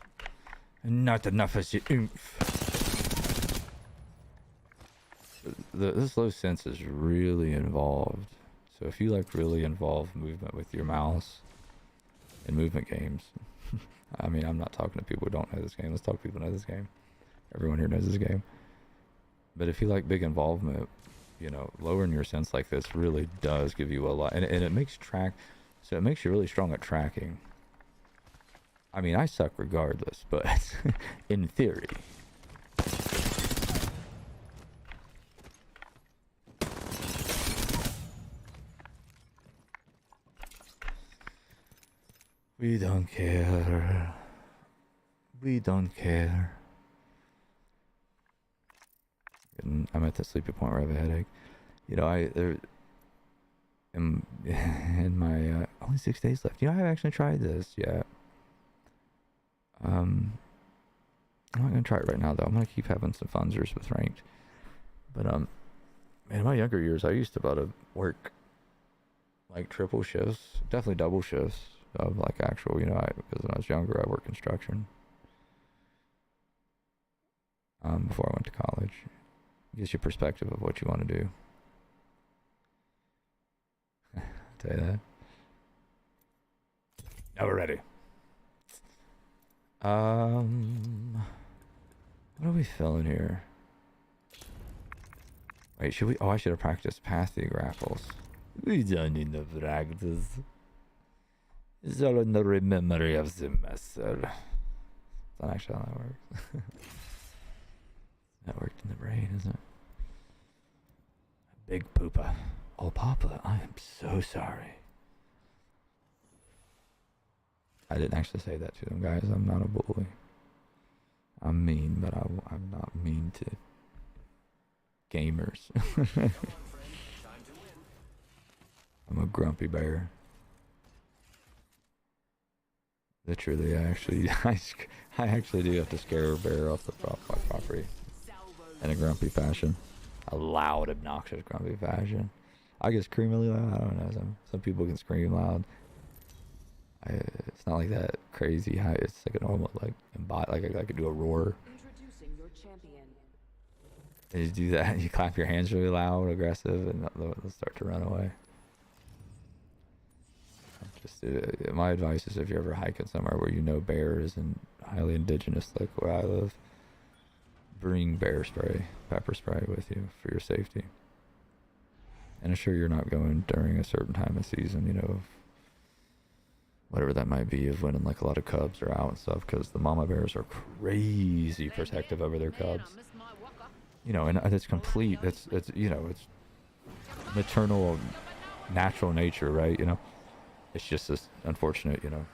Not enough as you oomph. This low sense is really involved. So if you like really involved movement with your mouse in movement games, I mean, I'm not talking to people who don't know this game. Let's talk to people who know this game. Everyone here knows this game. But if you like big involvement, you know, lowering your sense like this really does give you a lot. And it makes track. So it makes you really strong at tracking. I mean, I suck regardless, but in theory. We don't care. We don't care. And I'm at the sleepy point where I have a headache. You know, in my only 6 days left. You know, I haven't actually tried this yet. I'm not gonna try it right now though. I'm gonna keep having some funzers with ranked. But man, in my younger years, I used to about to work like triple shifts, definitely double shifts of like actual. You know, because when I was younger, I worked construction. Before I went to college, gives you perspective of what you want to do. I'll tell you that. Now we're ready. What are we feeling here? Wait, should we? Oh, I should have practiced pathy grapples. We don't need to practice. It's all in the memory of the master. That's not actually how that works. That worked in the brain, isn't it? Big poopa. Oh, Papa, I am so sorry. I didn't actually say that to them, guys. I'm not a bully. I'm mean, but I'm not mean to gamers. I'm a grumpy bear. Literally, I actually do have to scare a bear off my property in a grumpy fashion. A loud, obnoxious, grumpy fashion. I can scream really loud. I don't know. Some people can scream loud. It's not like that crazy high. It's like a normal, like I could do a roar. Introducing your champion. And you do that, you clap your hands really loud, aggressive, and they'll start to run away. Just my advice is if you're ever hiking somewhere where you know bears and highly indigenous, like where I live, bring bear spray, pepper spray with you for your safety. And ensure you're not going during a certain time of season, you know, whatever that might be, of when like a lot of cubs are out and stuff, because the mama bears are crazy protective over their cubs. You know, and it's complete. It's you know, it's maternal, natural nature, right? You know, it's just this unfortunate, you know,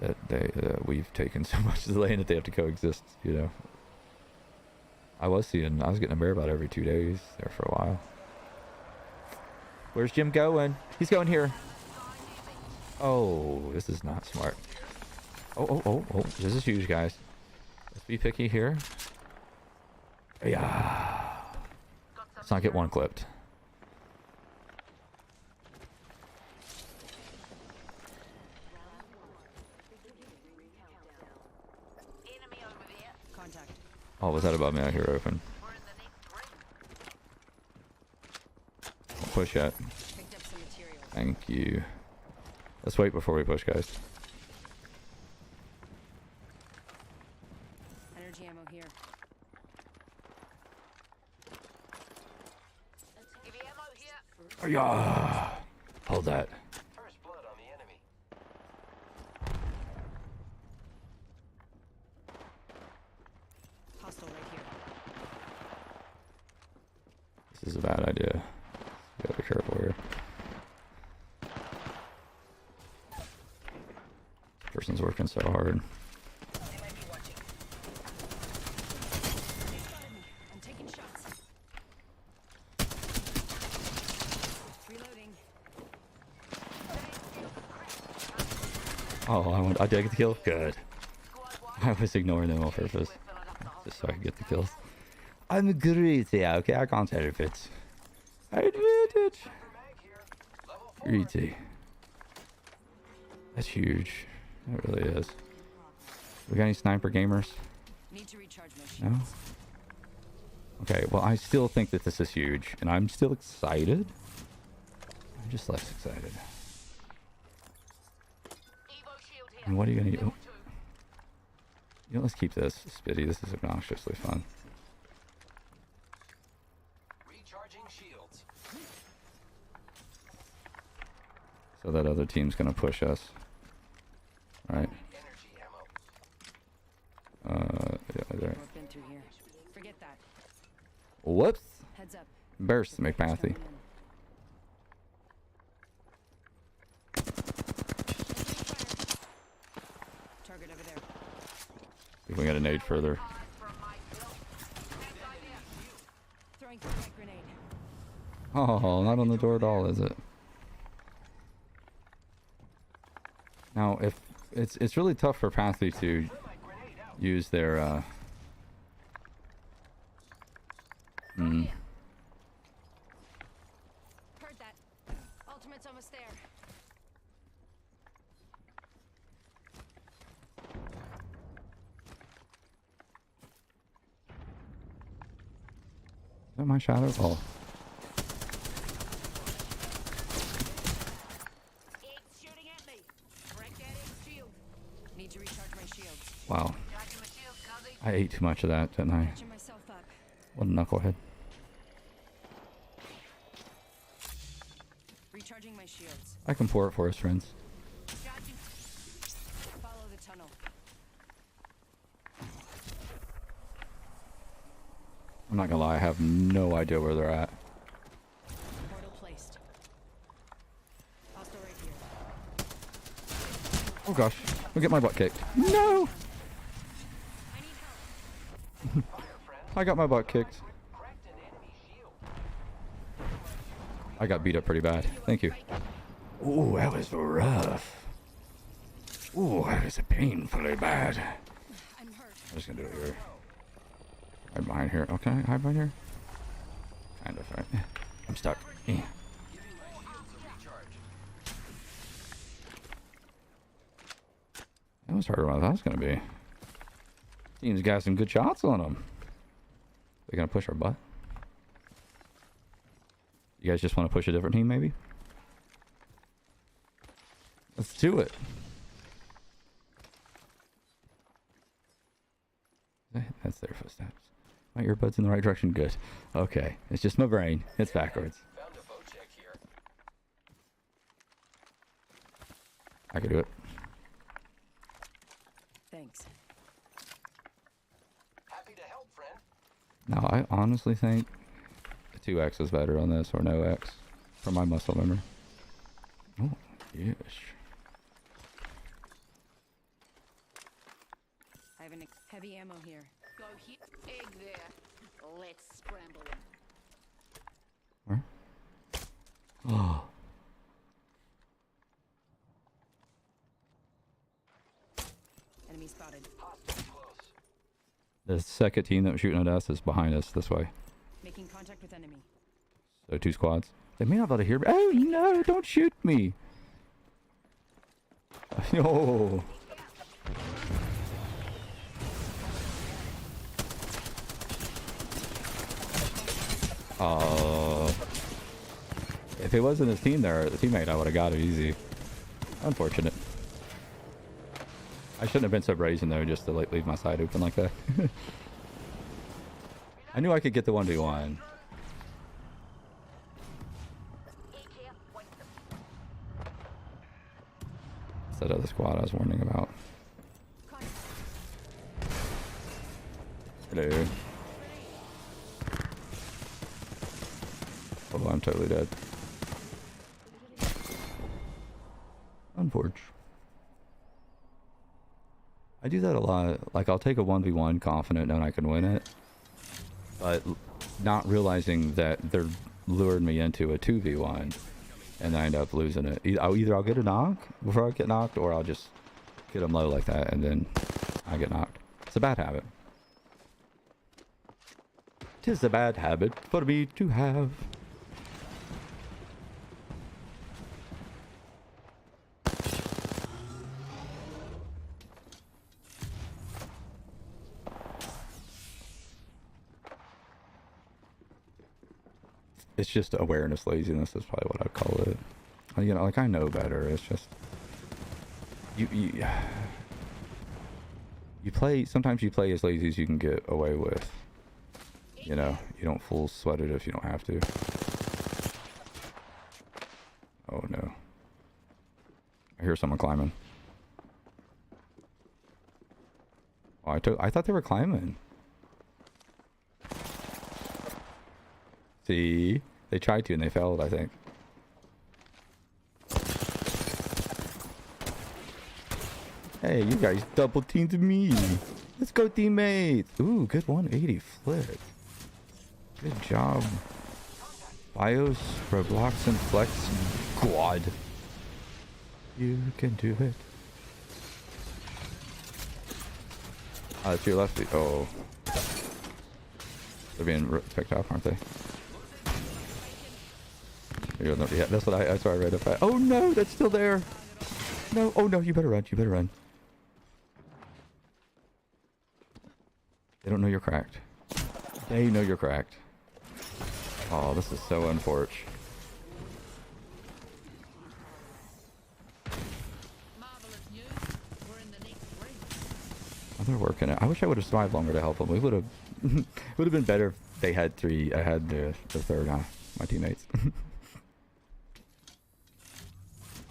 that we've taken so much of the land that they have to coexist. You know, I was getting a bear about every 2 days there for a while. Where's Jim going? He's going here. Oh, this is not smart. Oh. This is huge, guys. Let's be picky here. Yeah. Let's not get one clipped. Oh, was that above me out here open? Don't push yet. Thank you. Let's wait before we push, guys. Energy ammo here. Oh, yeah. Hold that. First blood on the enemy. Hostile right here. This is a bad idea. You gotta be careful here. Person's working so hard. They might be watching. I'm taking shots. Reloading. Oh, did I get the kill? Good. I was ignoring them on purpose, just so I could get the kills. I'm great, yeah, okay, I can't help it. I admit it. Greedy. That's huge. It really is. We got any sniper gamers? Need to recharge my No? shields. Okay, well, I still think that this is huge, and I'm still excited. I'm just less excited. And what are you gonna do? You know, let's keep this. Spitty, this is obnoxiously fun. Recharging shields. So that other team's gonna push us. Right? Energy ammo. Yeah, there. I've been through here. Forget that. Whoops! Heads up. Burst, The package McPathy. coming in. Target over there. I think we got a nade further. Throwing frag grenade. Oh, not on the door at all, is it? Now, if it's really tough for Pathy to use their Heard that. Ultimate's almost there. Is that my shadow? Oh, It's shooting at me. Break that ace shield. Need to recharge my shields. wow. Charging my shield, Cuzzy. I ate too much of that, didn't I? Catching myself up. What a knucklehead. Recharging my shields. I can pour it for us, friends. Charging. Follow the tunnel. I'm not gonna lie, I have no idea where they're at. Portal placed. Hostile right here. Oh gosh, I'll get my butt kicked. No! I need help. I got my butt kicked. Cracked an enemy shield. I got beat up pretty bad. Thank you. Ooh, that was rough. Ooh, that was painfully bad. I'm hurt. I'm just gonna do it here. Hide behind here. Okay, hide behind here. Kind of, right? I'm stuck. Yeah. That was harder than I thought it was gonna be. Team's got some good shots on them. They're gonna push our butt. You guys just want to push a different team, maybe? Let's do it. That's their footsteps. My earbuds in the right direction? Good. Okay. It's just my brain. It's backwards. Found a boat check here. I can do it. Thanks. Happy to help, friend. No, I honestly think a 2X is better on this, or no X, from my muscle memory. Oh, yes. I have an heavy ammo here. Go hit egg there. Let's scramble it. Where? Oh. Enemy spotted. Hostile close. The second team that was shooting at us is behind us this way. Making contact with enemy. So 2 squads. They may not be able to hear me. Oh no, don't shoot me. Oh. If it wasn't his team there, the teammate, I would have got it easy. Unfortunate. I shouldn't have been so brazen though, just to like leave my side open like that. I knew I could get the 1v1. It's that other squad I was warning about. Hello. Oh, I'm totally dead. Unfortunate. I do that a lot. Like, I'll take a 1v1 confident knowing I can win it, but not realizing that they're lured me into a 2v1, and I end up losing it. Either I'll get a knock before I get knocked, or I'll just get them low like that, and then I get knocked. It's a bad habit. 'Tis a bad habit for me to have. It's just awareness laziness is probably what I'd call it. You know, like, I know better. It's just you play. Sometimes you play as lazy as you can get away with. You know, you don't full sweat it if you don't have to. Oh no. hear someone climbing. Oh, I thought they were climbing. See? They tried to and they failed, I think. Hey, you guys double teamed me. Let's go, teammates. Ooh, good 180 flip. Good job. BIOS, Roblox, and Flex Squad. You can do it. It's your left. Oh. They're being picked off, aren't they? Yeah, that's what I read up. Oh no, that's still there. No, oh no, you better run. You better run. They don't know you're cracked. They know you're cracked. Oh, this is so unfortunate. Oh, they're working it. I wish I would have survived longer to help them. We would have would have been better if they had three. I had the third on my teammates.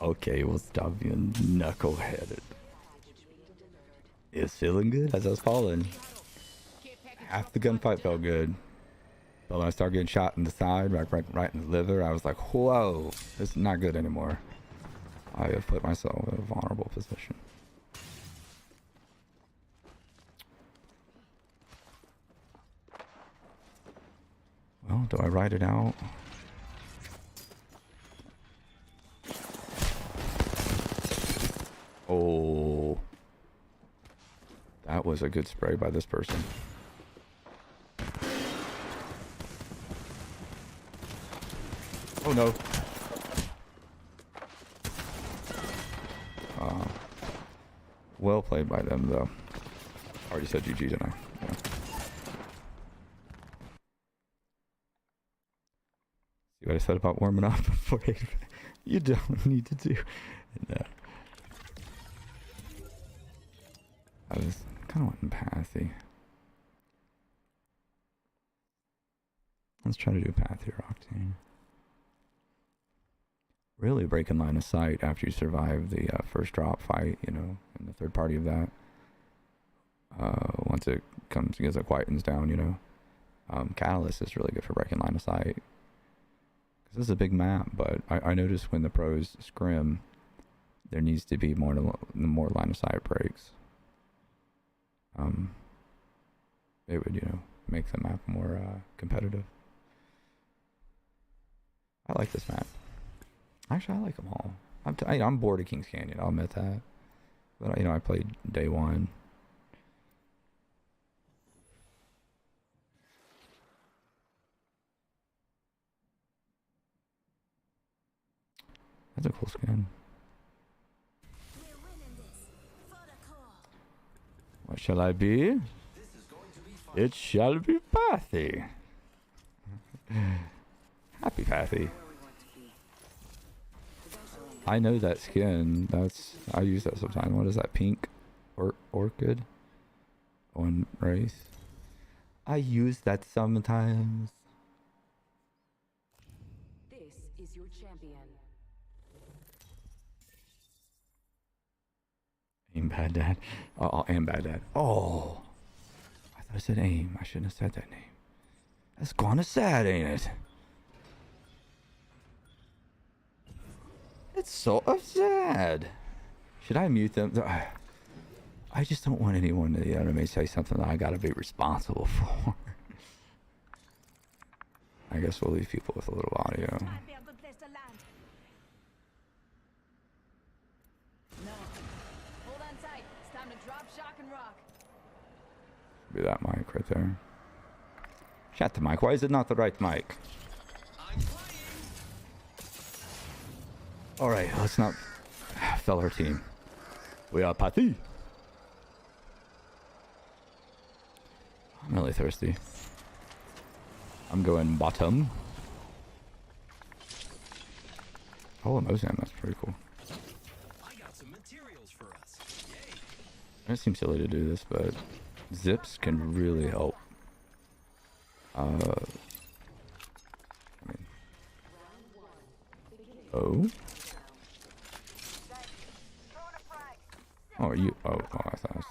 Okay, we'll stop being knuckleheaded. It's feeling good as I was falling. Half the gunfight felt good. But when I started getting shot in the side, right in the liver, I was like, whoa, this is not good anymore. I have put myself in a vulnerable position. Well, do I ride it out? Oh, that was a good spray by this person. Oh no. Well played by them though. Already said GG, didn't I? Yeah. See what I said about warming up before you don't need to do. No. I was kind of wanting pathy. Let's try to do path here, Octane. Really breaking line of sight after you survive the first drop fight, you know, and the third party of that. Once it gets it quietens down, you know. Catalyst is really good for breaking line of sight. Because this is a big map, but I noticed when the pros scrim, there needs to be more line of sight breaks. It would, you know, make the map more competitive. I like this map. Actually, I like them all. I'm bored of Kings Canyon. I'll admit that. But, you know, I played day one. That's a cool skin. What shall I be? It shall be Pathy. Happy Pathy. I know that skin. I use that sometimes. What is that? Pink orchid on race. I use that sometimes. This is your champion. Aim bad dad. Oh, aim bad dad. Oh, I thought I said aim. I shouldn't have said that name. That's kinda sad, ain't it? It's sort of sad. Should I mute them? I just don't want anyone to, you know, may say something that I gotta be responsible for. I guess we'll leave people with a little audio. Might be a good place to land. No. Hold on tight. It's time to drop, shock, and rock. Be that mic right there. Shut the mic. Why is it not the right mic? All right, let's not fail our team. We are Pathy. I'm really thirsty. I'm going bottom. Oh, a Mozam, that's pretty cool. I got some materials for us. Yay. It seems silly to do this, but zips can really help. I mean, oh. Oh, are you? Oh, I thought it was.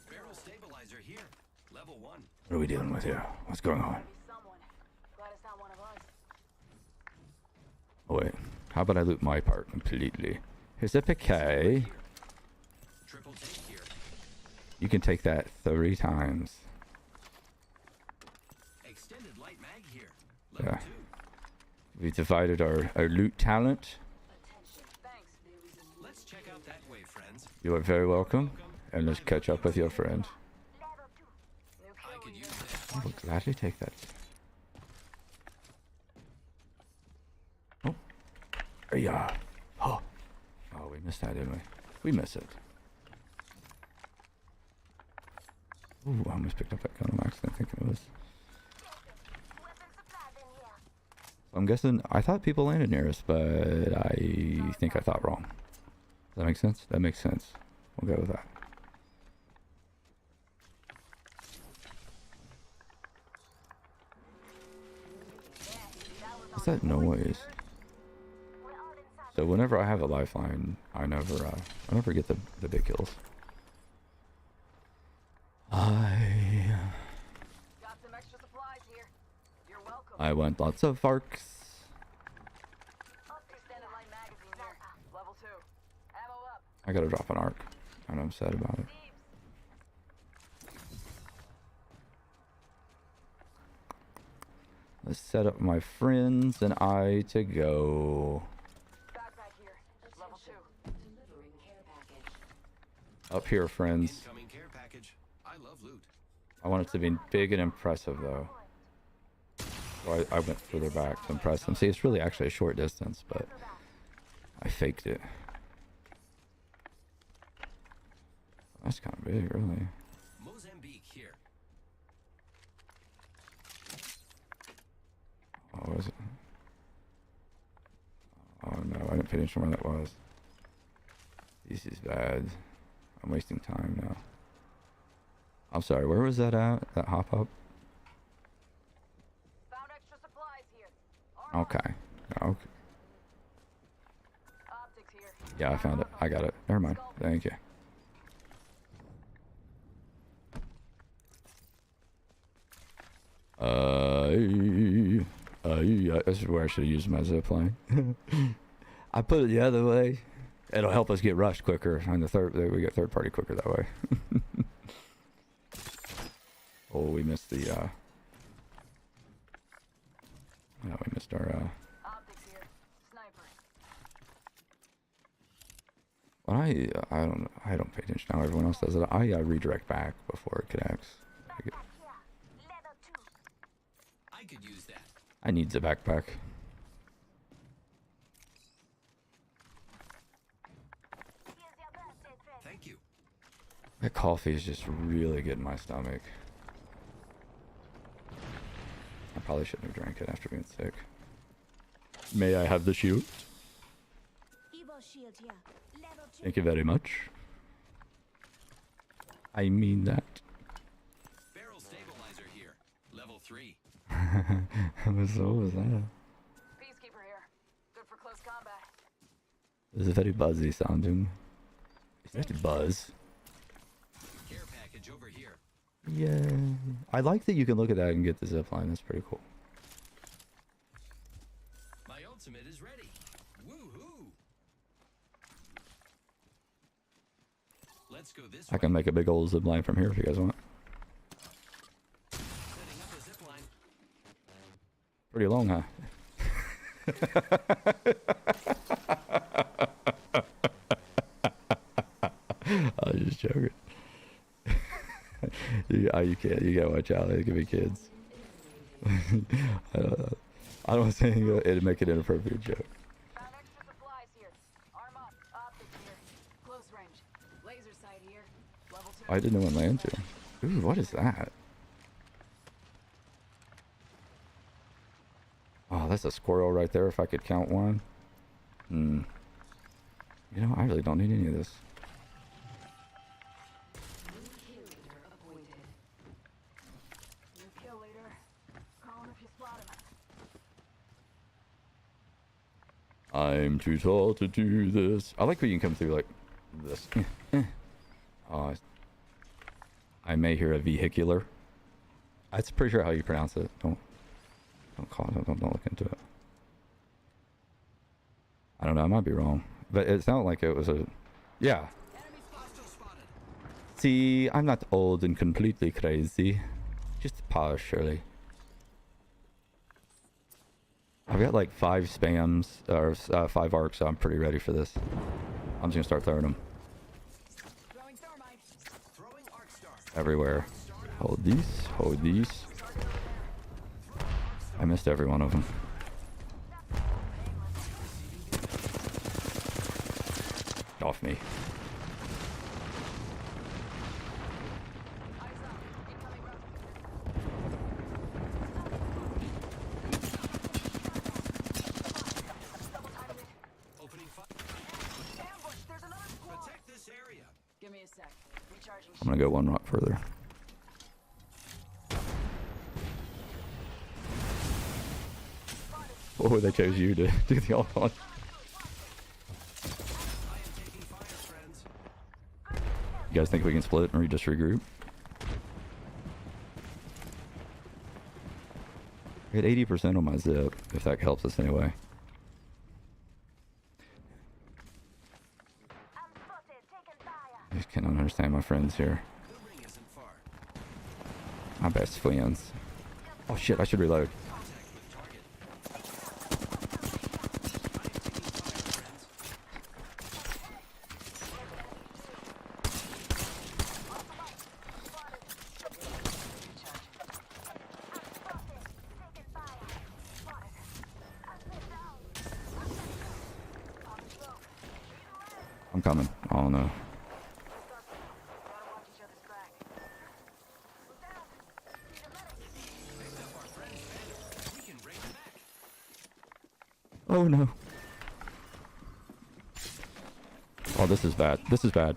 Barrel stabilizer here. Level 1. What are we dealing with here? What's going on? Someone. Glad it's not one of us. Oh wait, how about I loot my part completely? Here's a PK. Triple take here. You can take that 3 times. Extended light mag here. Level Yeah. 2. We divided our loot talent. Thanks. Let's check out that way, friends. You are very welcome. And let's catch up with your friend. I could use that. I will gladly take that. Oh. Yeah. Oh. Oh, we missed that, didn't we? We missed it. Ooh, I almost picked up that gun on accident thinking it was. So I'm guessing, I thought people landed near us, but I think I thought wrong. Does that make sense? That makes sense. We'll go with that. What's that noise? So whenever I have a lifeline, I never get the big kills. Got some extra supplies here. You're welcome. I want lots of arcs. Extended light magazine here. Level 2. Ammo up. I gotta drop an arc. And I'm sad about it. Let's set up my friends and I to go. Backpack here. Level 2. Up here, friends. Incoming care package. I love loot. I want it to be big and impressive, though. So I went further back to impress them. See, it's really actually a short distance, but I faked it. That's kind of big, really. Mozambique here. Oh, was it? Oh no, I didn't pay attention where that was. This is bad. I'm wasting time now. I'm sorry, where was that at? That hop up? Found extra supplies here. Armor. Okay. Okay. Optics here. Yeah, I found it. I got it. Never mind. Thank you. This is where I should have used my zip line. I put it the other way. It'll help us get rushed quicker on the third. We get third party quicker that way. Oh, we missed the. Yeah, we missed our. Optics here. Sniper. When I don't pay attention how everyone else does it. I redirect back before it connects. I could use that. I need the backpack. Thank you. That coffee is just really getting my stomach. I probably shouldn't have drank it after being sick. May I have the shield? Thank you very much. I mean that. Barrel stabilizer here. Level 3. What was that? Peacekeeper here. Good for close combat. This is very buzzy sounding. Is that buzz? Care package over here. Yeah. I like that you can look at that and get the zipline. That's pretty cool. My ultimate is ready. Woohoo! Let's go this I way. can make a big old zipline from here if you guys want. Setting up a zip line. Pretty long, huh? I was just joking. You can't. You gotta watch out. It could be kids. I don't think it'd make it an inappropriate joke. Found extra supplies here. Arm up. Optics here. Close range. Laser sight here. Level 2. I didn't know when land to. Ooh, what is that? Oh, that's a squirrel right there. If I could count one. You know, I really don't need any of this. New kill leader. Call him if you spot him. I'm too tall to do this. I like when you can come through like this. Oh, I may hear a vehicular. That's pretty sure how you pronounce it. Don't look into it. I don't know. I might be wrong, but it sounded like it was a. Yeah. See, I'm not old and completely crazy. Just partially. I've got like 5 spams, or 5 arcs, so I'm pretty ready for this. I'm just gonna start throwing them. Throwing thermite. Throwing arc star. Everywhere. Hold these, hold these. I missed every one of them. Off me. Eyes up. Incoming route. Double timing it. Opening fire. Ambush. There's another squad. Protect this area. Give me a sec. Recharging. I'm gonna go 1 rock further. Oh, they chose you to do the all on. I am taking fire, friends. You guys think we can split and just regroup? I hit 80% on my zip, if that helps us anyway. I just cannot understand my friends here. The ring isn't far. My best friends. Oh shit, I should reload. Contact with target. I am taking fire, friends. I'm coming. Oh no. Gotta watch each other's back. Look down. Need a medic. Picked up our friend's banner. We can bring it back. Oh no. Oh, this is bad. This is bad.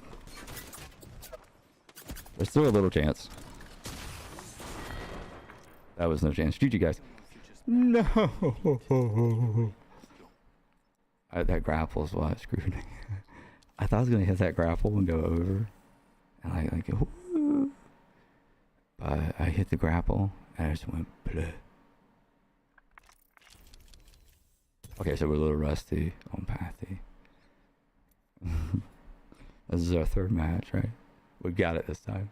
There's still a little chance. That was no chance. GG, guys. No. That grapple is what screwed me. I thought I was gonna hit that grapple and go over, and like whoo. But I hit the grapple and I just went bleh. Okay, so we're a little rusty on Pathy. This is our 3rd match, right? We got it this time.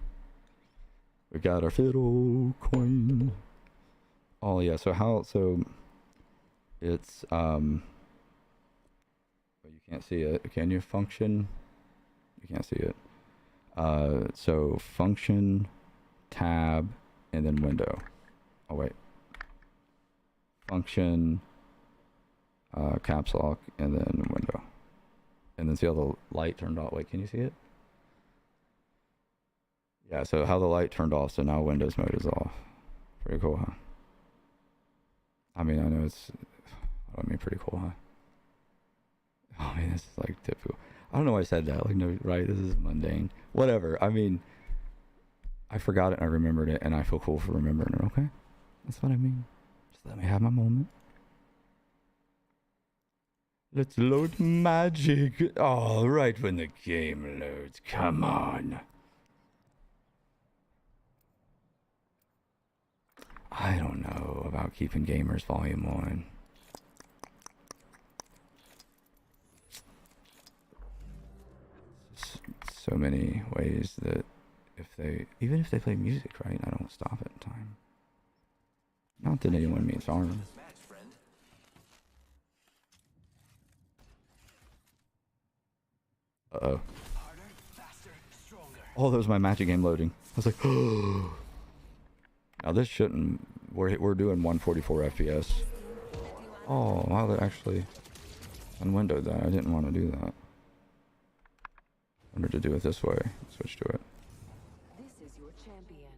We got our fiddle coin. Oh yeah, so it's oh, you can't see it. Can you? Function? You can't see it. So function, tab, and then window. Oh wait. Function, caps lock, and then window. And then see how the light turned off. Wait, can you see it? Yeah, so how the light turned off, so now Windows mode is off. Pretty cool, huh? I mean, I know it's... I mean, pretty cool, huh? I mean, this is like typical. I don't know why I said that. Like, no, right? This is mundane. Whatever. I mean, I forgot it and I remembered it, and I feel cool for remembering it, okay? That's what I mean. Just let me have my moment. Let's load magic. Oh, right when the game loads. Come on. I don't know about keeping gamers volume on. So many ways that even if they play music, right, I don't stop it in time. Not that anyone means harm. This match, friend. Uh-oh. Harder, faster, stronger. Oh, that was my magic game loading. I was like, oh. Now this shouldn't... We're doing 144 FPS. Oh, wow, that actually unwindowed that. I didn't want to do that. I wanted to do it this way. Switch to it. This is your champion.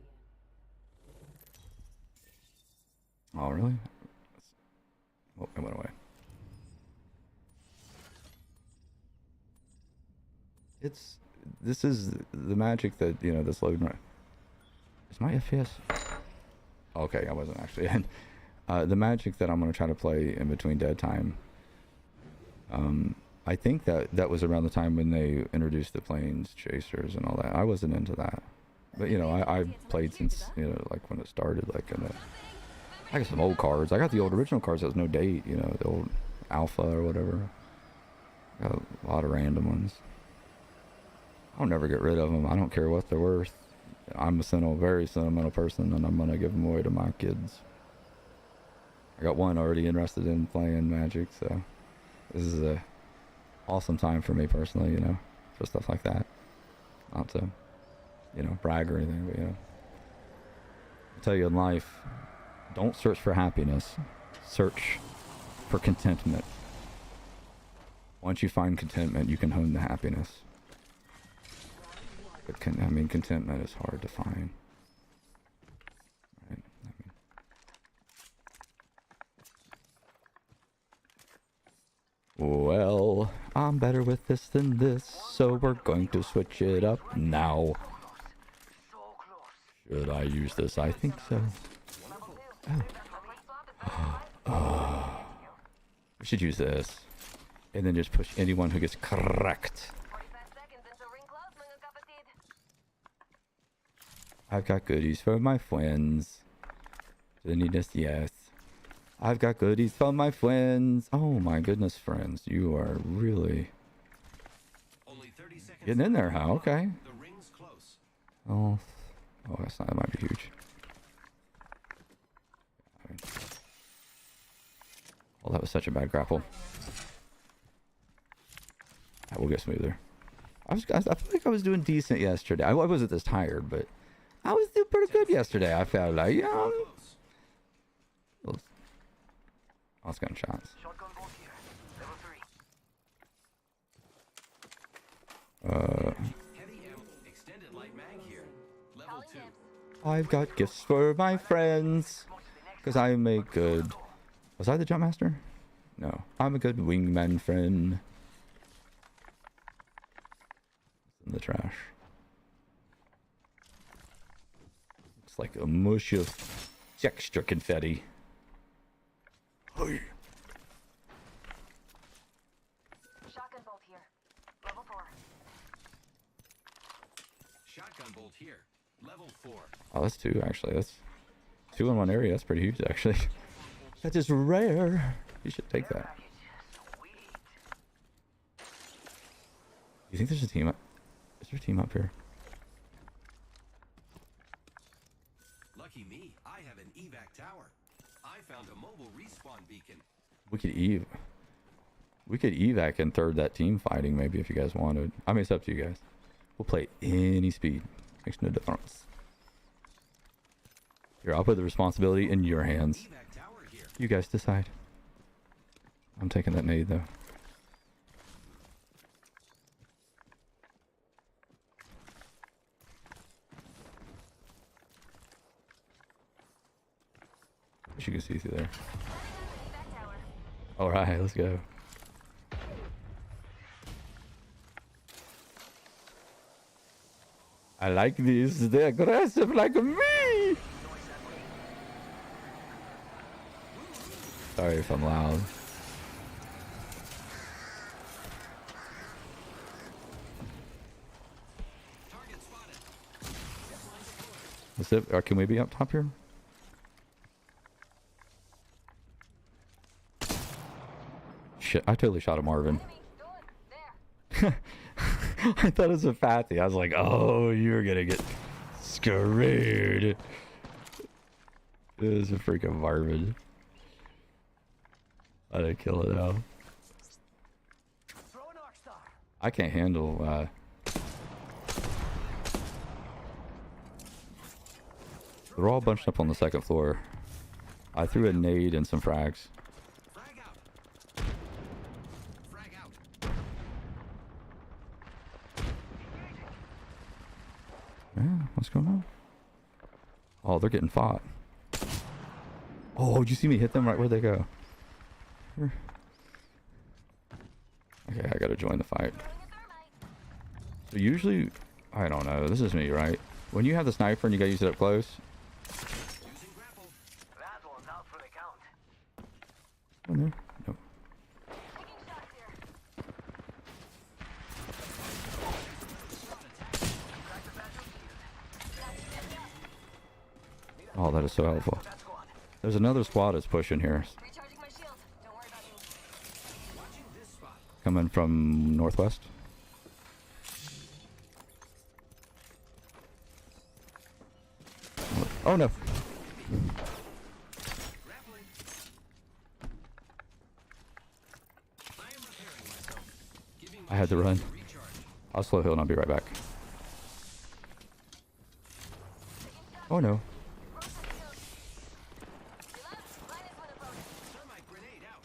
Oh, really? Oh, it went away. This is the magic that, you know, this load right. Is my FPS? Okay, I wasn't actually in. The magic that I'm going to try to play in between dead time I think that was around the time when they introduced the planes chasers and all that. I wasn't into that, but you know, I've played since, you know, like when it started. Like I got some old cards. I got the old original cards that was no date. You know, the old alpha or whatever. Got a lot of random ones. I'll never get rid of them. I don't care what they're worth. I'm a very sentimental person, and I'm gonna give them away to my kids. I got one already interested in playing Magic, so this is a awesome time for me personally, you know, for stuff like that. Not to, you know, brag or anything, but you know, I tell you in life, don't search for happiness, search for contentment. Once you find contentment, you can hone the happiness. But I mean, contentment is hard to find. Right? Well, I'm better with this than this, so we're going to switch it up now. Should I use this? I think so. Oh. We should use this. And then just push anyone who gets correct. I've got goodies for my friends. Yes. I've got goodies for my friends. Oh my goodness, friends. You are really Only 30 seconds getting in there, huh? Okay. The ring's close. Oh, that's not, that might be huge. Well, that was such a bad grapple. That will get smoother. I feel like I was doing decent yesterday. I wasn't this tired, but I was doing pretty good yesterday. I felt like, I was getting shots. Shotgun bolt here. Level 3. Heavy ammo. Extended light mag here. Level 2. I've got gifts for my friends, because I am a good... Was I the jump master? No. I'm a good wingman friend. It's in the trash. It's like a mush of extra confetti. Hey. Shotgun bolt here. Level 4. Shotgun bolt here. Level 4. Oh, that's 2 actually. That's 2 in one area. That's pretty huge actually. That is rare. You should take that. You think there's a team up? Is there a team up here? Lucky me, I have an evac tower. I found a mobile respawn beacon. We could evac and third that team fighting maybe if you guys wanted. I mean, it's up to you guys. We'll play any speed. Makes no difference. Here, I'll put the responsibility in your hands. Evac tower here. You guys decide. I'm taking that nade though. Wish you could see through there. Alright, let's go. I like this. They're aggressive like me. Sorry if I'm loud. Target spotted. What's it? Or can we be up top here? Shit, I totally shot a Marvin. I thought it was a fatty. I was like, oh, you're gonna get screwed. It was a freaking Marvin. I didn't kill it out. I can't handle they're all bunched up on the second floor. I threw a nade and some frags. Frag out. Frag out. Yeah, what's going on? Oh, they're getting fought. Oh, did you see me hit them right where they go? Here. Okay, I gotta join the fight. So usually, I don't know, this is me, right? When you have the sniper and you gotta use it up close. Using grapple. That one's out for the count. Oh, no. Nope. Taking shots here. Oh, that is so helpful. There's another squad that's pushing here. Recharging my shield. Don't worry about me. Watching this spot. Coming from northwest. Oh no. Grappling. I am repairing myself. Giving I had to run. a recharge. I'll slow heal and I'll be right back. Oh no. Thermite grenade out.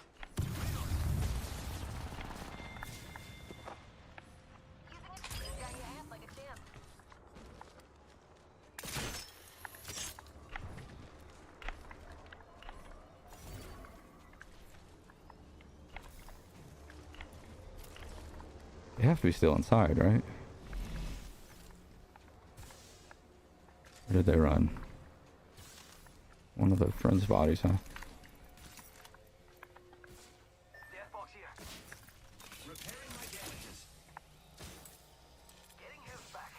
Got your ass like a champ. They have to be still inside, right? Where did they run? One of the friends' bodies, huh? Death box here. Repairing my damages. Getting health back.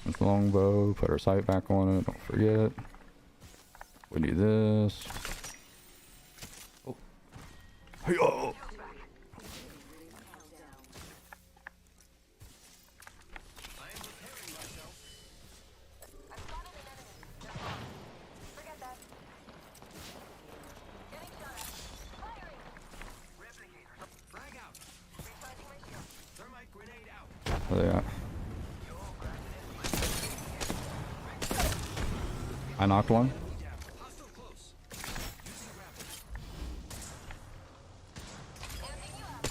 This longbow, put our sight back on it, don't forget. We need this. Oh. Hey, oh. I am repairing myself. I've spotted an enemy. They're gone. Forget that. Getting shot at. Firing. Replicator. Frag out. Recharging my shield. Thermite grenade out. Where they at? I knocked one. Down. Hostile close. Using grapple. Amping you up.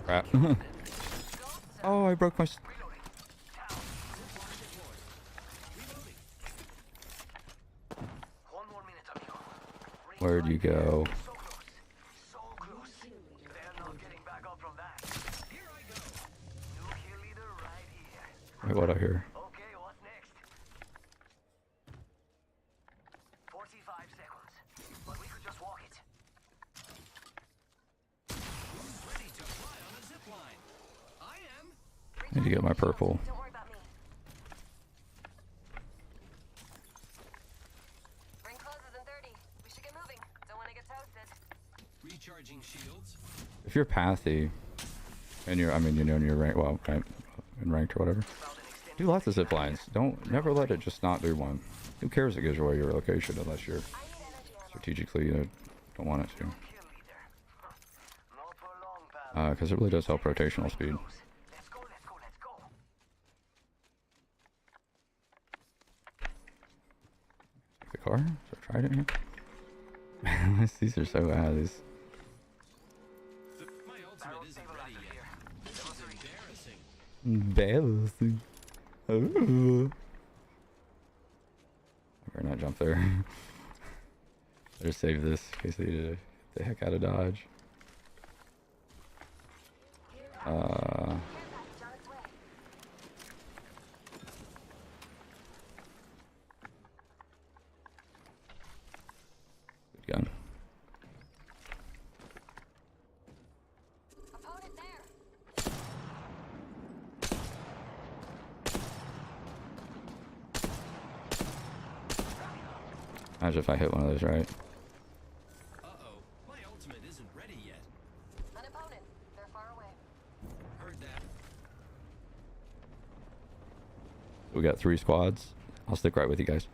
Crap. Oh, I broke my. One more minute, amigo. Where'd you go? So close. So close. They're not getting back up from that. Here I go. New kill leader right here. Wait, what I hear? Okay, what's next? 45 seconds. But we could just walk it. Who's ready to fly on a zip line? I am. Need to get my purple. Don't worry about me. Ring closes in 30. We should get moving. Don't want to get toasted. Recharging shields. If you're pathy, and you're, I mean, you know, in your rank, well, right, in ranked or whatever, do lots of zip lines. Never let it just not do one. Who cares if it gives away your location unless you're I need energy ammo. strategically, don't want it to. Kill leader. Not for long, pal. Because it really does help rotational speed. Let's go, let's go, let's go. The car? So I tried it here. These are so bad. These. My ultimate isn't ready yet. This is embarrassing. Embarrassing. Oh. I better not jump there. Better save this in case they need to get the heck out of Dodge. Care package on its way. Good gun. Opponent there. Imagine if I hit one of those right. Uh-oh. My ultimate isn't ready yet. An opponent. They're far away. Heard that. We got 3 squads. I'll stick right with you guys.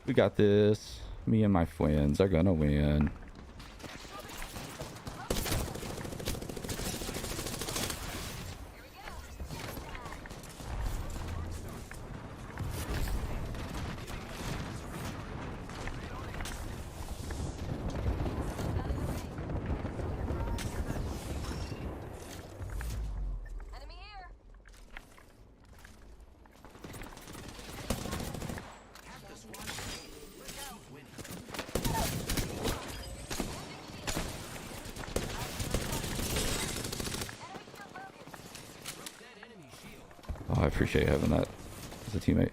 We got this. Me and my friends are gonna win. Here we go. Enemy here. Half the squad is ready. Let's keep winning. I appreciate having that as a teammate.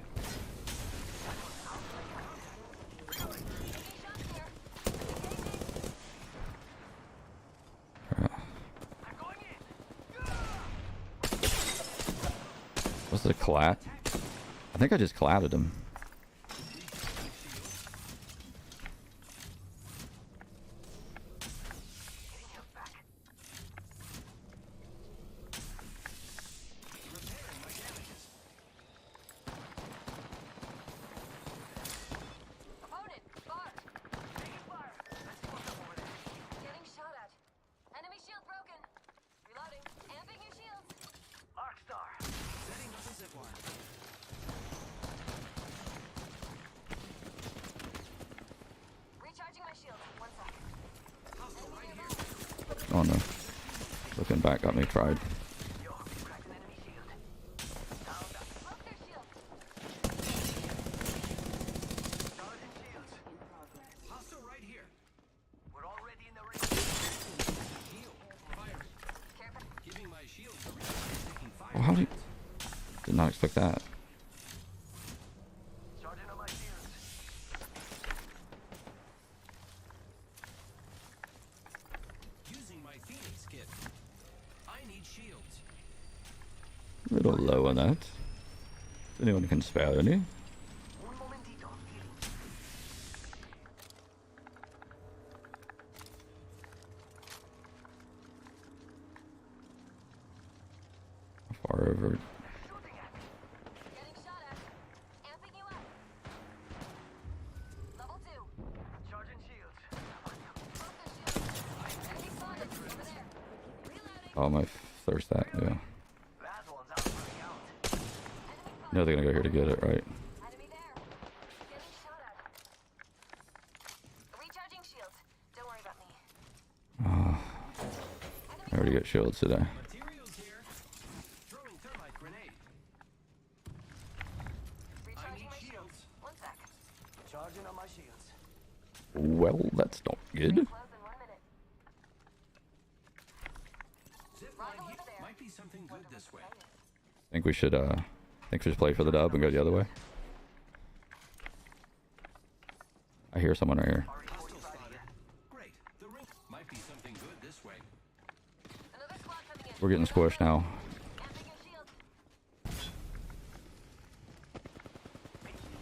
Was it a collat? I think I just collatted him. Opponent, far. Taking fire. Let's see what's up over there. Getting shot at. Enemy shield broken. Reloading. Amping your shields. Arc Star. Setting up a zip line. Recharging my shield. 1 sec. Hostile right here. Oh no. Looking back got me fried. Yo, cracked an enemy shield. Down that. Broke their shield. Charging shields. Hostile right here. We're already in the ring. Shield. Firing. Careful. Giving my shield a recharge. Taking fire. Well, how do you... Did not expect that. Charging on my shields. Using my Phoenix kit. I need shields. A little low on that. If anyone can spare any. Un momentito. Healing. Far over. Shooting at me. Getting shot at. Amping you up. Level 2. Charging shields. Broke their shield. Enemy spotted. Over there. Reloading. Oh, my thirst that, yeah. That one's out running out. Enemy No, they're gonna go here to get it, right? Enemy there. Getting shot at. Recharging shields. Don't worry about me. I already got shields today. Materials here. Throwing thermite grenade. I Recharging need my shields. shields. 1 sec. Charging on my shields. Well, that's not good. Close in 1 minute. Zip Right line over here. there. Might be something good this way. Think we should play for the dub and go the other way. I hear someone right here. Hostile spotted. Great. The ring might be something good this way. Another squad coming in. We're getting squished now. Amping your shield.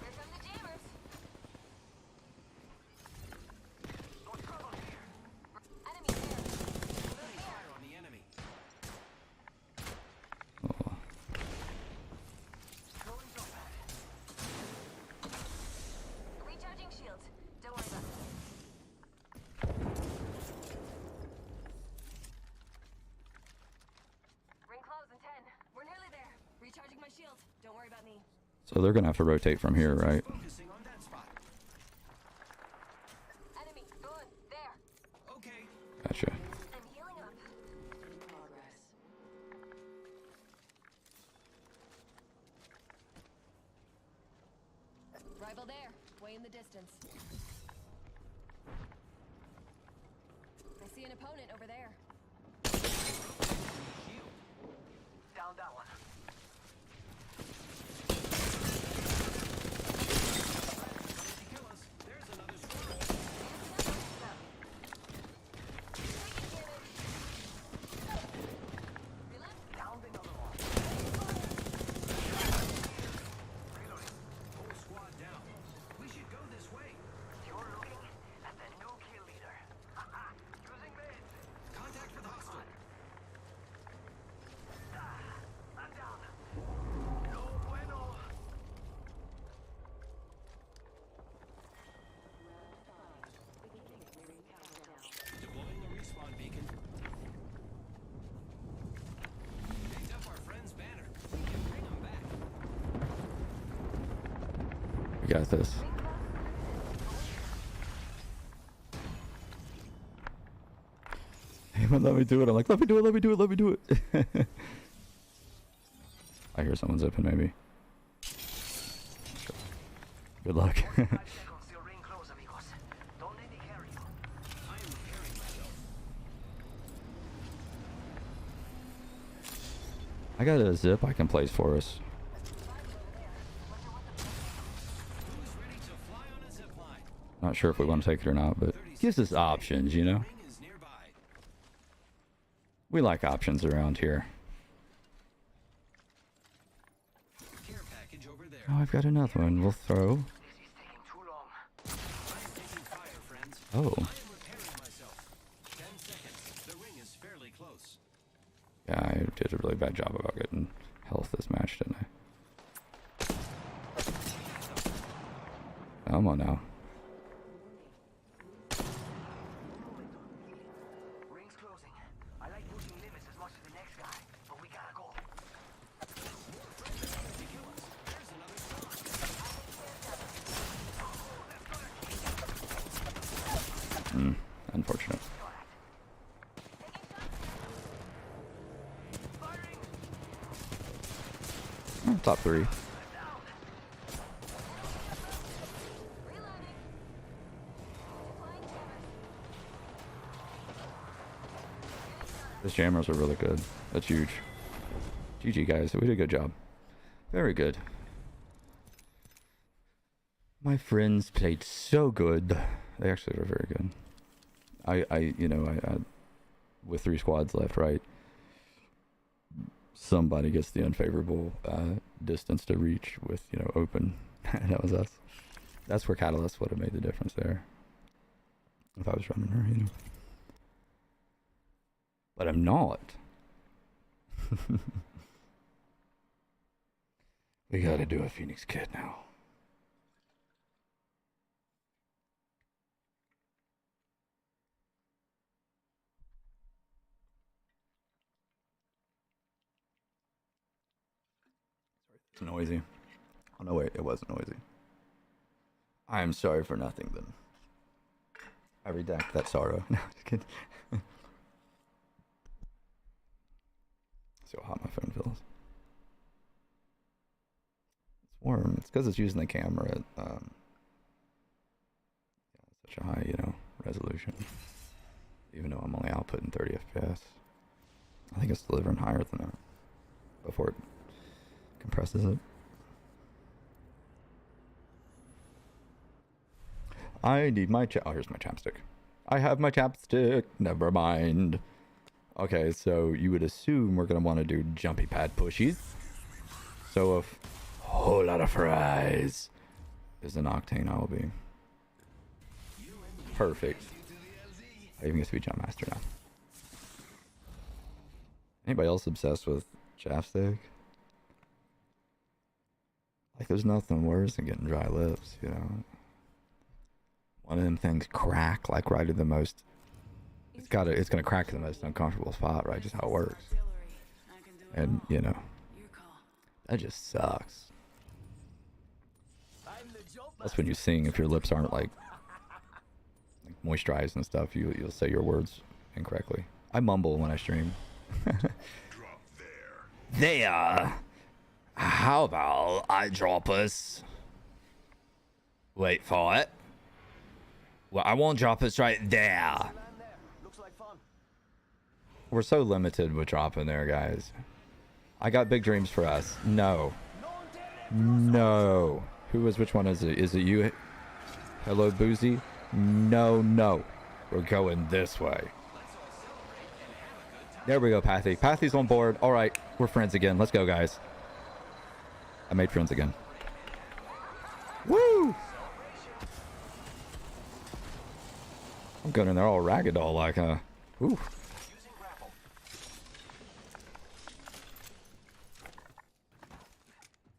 Here come the jammers. Enemy there. Opening fire on the enemy. Oh, Recharging shields. Don't worry about me. Ring close in 10. We're nearly there. Recharging my shield. Don't worry about me. so they're gonna have to rotate from here, right? Focusing on that spot. Enemy. Good. There. Okay. Gotcha. I'm healing up. Progress. Rival there. Way in the distance. I see an opponent over there. Shield. Down that one. Coming to kill us. There's another squad. Taking damage. Reload. Down another one. Whole squad down. We should go this way. You're looking at the new kill leader. Using meds. Contact with hostile. I'm down. No bueno. Deploying a respawn beacon. Picked up our friend's banner. We can bring them back. We got this. He wouldn't let me do it. I'm like, let me do it, let me do it, let me do it. I hear someone zipping, maybe. Good luck. 5 seconds till ring close, amigos. Don't let me carry you. I am repairing myself. I got a zip I can place for us. Not sure if we want to take it or not, but it gives us options, you know? Ring is nearby. We like options around here. Care package over there. Oh, I've got another one. We'll throw. This is taking too long. I am taking fire, friends. Oh. I am repairing myself. 10 seconds. The ring is fairly close. Yeah, I did a really bad job about getting health this match, didn't I? Come on now. Ring's closing. I like pushing limits as much as the next guy, but we gotta go. There's another song. Unfortunate. Top 3. Reloading. Deploying jammers. Those jammers are really good. That's huge. GG guys, we did a good job. Very good. My friends played so good. They actually were very good. I with 3 squads left, right? Somebody gets the unfavorable distance to reach with, open. That was us. That's where Catalyst would have made the difference there. If I was running her, But I'm not. We gotta do a Phoenix kit now. It's noisy. Oh no, wait, it wasn't noisy. I am sorry for nothing then. I redact that sorrow. No, just kidding. See how hot my phone feels. It's warm. It's because it's using the camera at such a high, resolution. Even though I'm only outputting 30 FPS. I think it's delivering higher than that before it compresses it. I need my oh, here's my chapstick. I have my chapstick. Never mind. Okay, so you would assume we're going to want to do jumpy pad pushies. So if a whole lot of fries is an octane, I'll be perfect. I even get to be jump master now. Anybody else obsessed with chapstick? Like, there's nothing worse than getting dry lips, One of them things crack, like right at the most. It's gonna crack in the most uncomfortable spot, right? Just how it works. And that just sucks. That's when you sing. If your lips aren't like moisturized and stuff, you'll say your words incorrectly. I mumble when I stream. There. How about I drop us? Wait for it. Well, I won't drop us right there. Looks like fun. We're so limited with dropping there, guys. I got big dreams for us. No. No. Which one is it? Is it you? Hello, Boozy? No. We're going this way. There we go, Pathy. Pathy's on board. All right. We're friends again. Let's go, guys. I made friends again. Woo! I'm going in there all ragdoll like, ooh.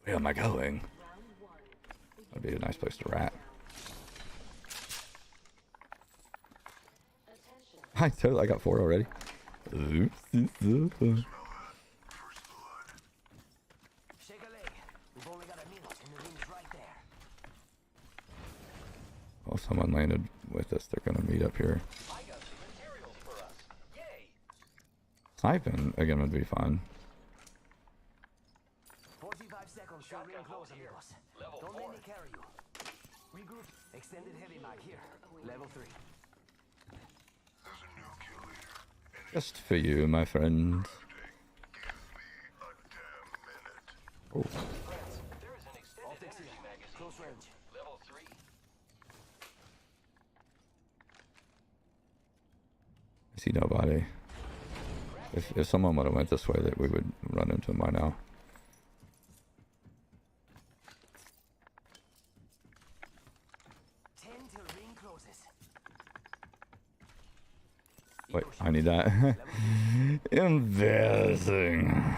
Where am I going? That'd be a nice place to rat. I got 4 already. Shake a leg. We've only got a minute and the ring's right there. Oh, someone landed with us. They're gonna meet up here. I got some materials for us. Yay! Sniping again would be fun. 45 seconds till ring close, amigos. Don't let me carry you. Regroup. Extended heavy mag here. Level 3. Just for you, my friend. Oh. Close range. Level 3. I see nobody. If someone would have went this way, that we would run into them by now. 10 till ring closes. Wait, I need that. Embarrassing.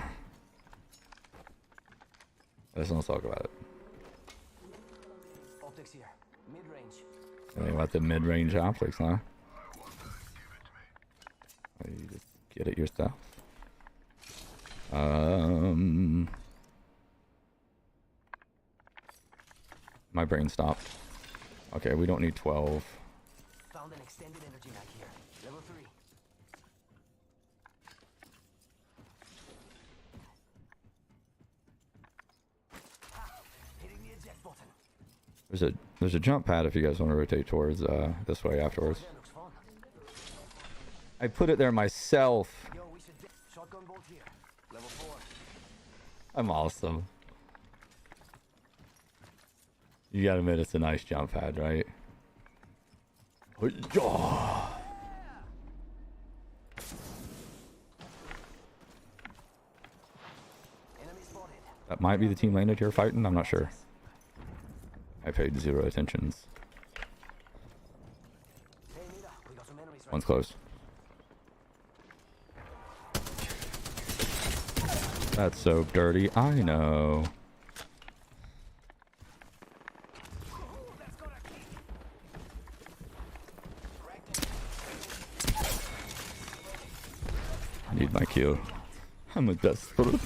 Let's not talk about it. Optics here. Mid-range. They want the mid-range optics, huh? You just get it yourself. My brain stopped. Okay, we don't need 12. Found an extended energy mag here. Level 3. Ha! Hitting the eject button. There's a jump pad if you guys want to rotate towards this way afterwards. That looks fun. I put it there myself. Yo, we should shotgun bolt here. Level 4. I'm awesome. You gotta admit it's a nice jump pad, right? Enemy spotted. That might be the team landed here fighting. I'm not sure. I paid 0 attentions. Hey, Nita, we got some enemies right One's close. That's so dirty. I know. I need my kill. I'm a desperate.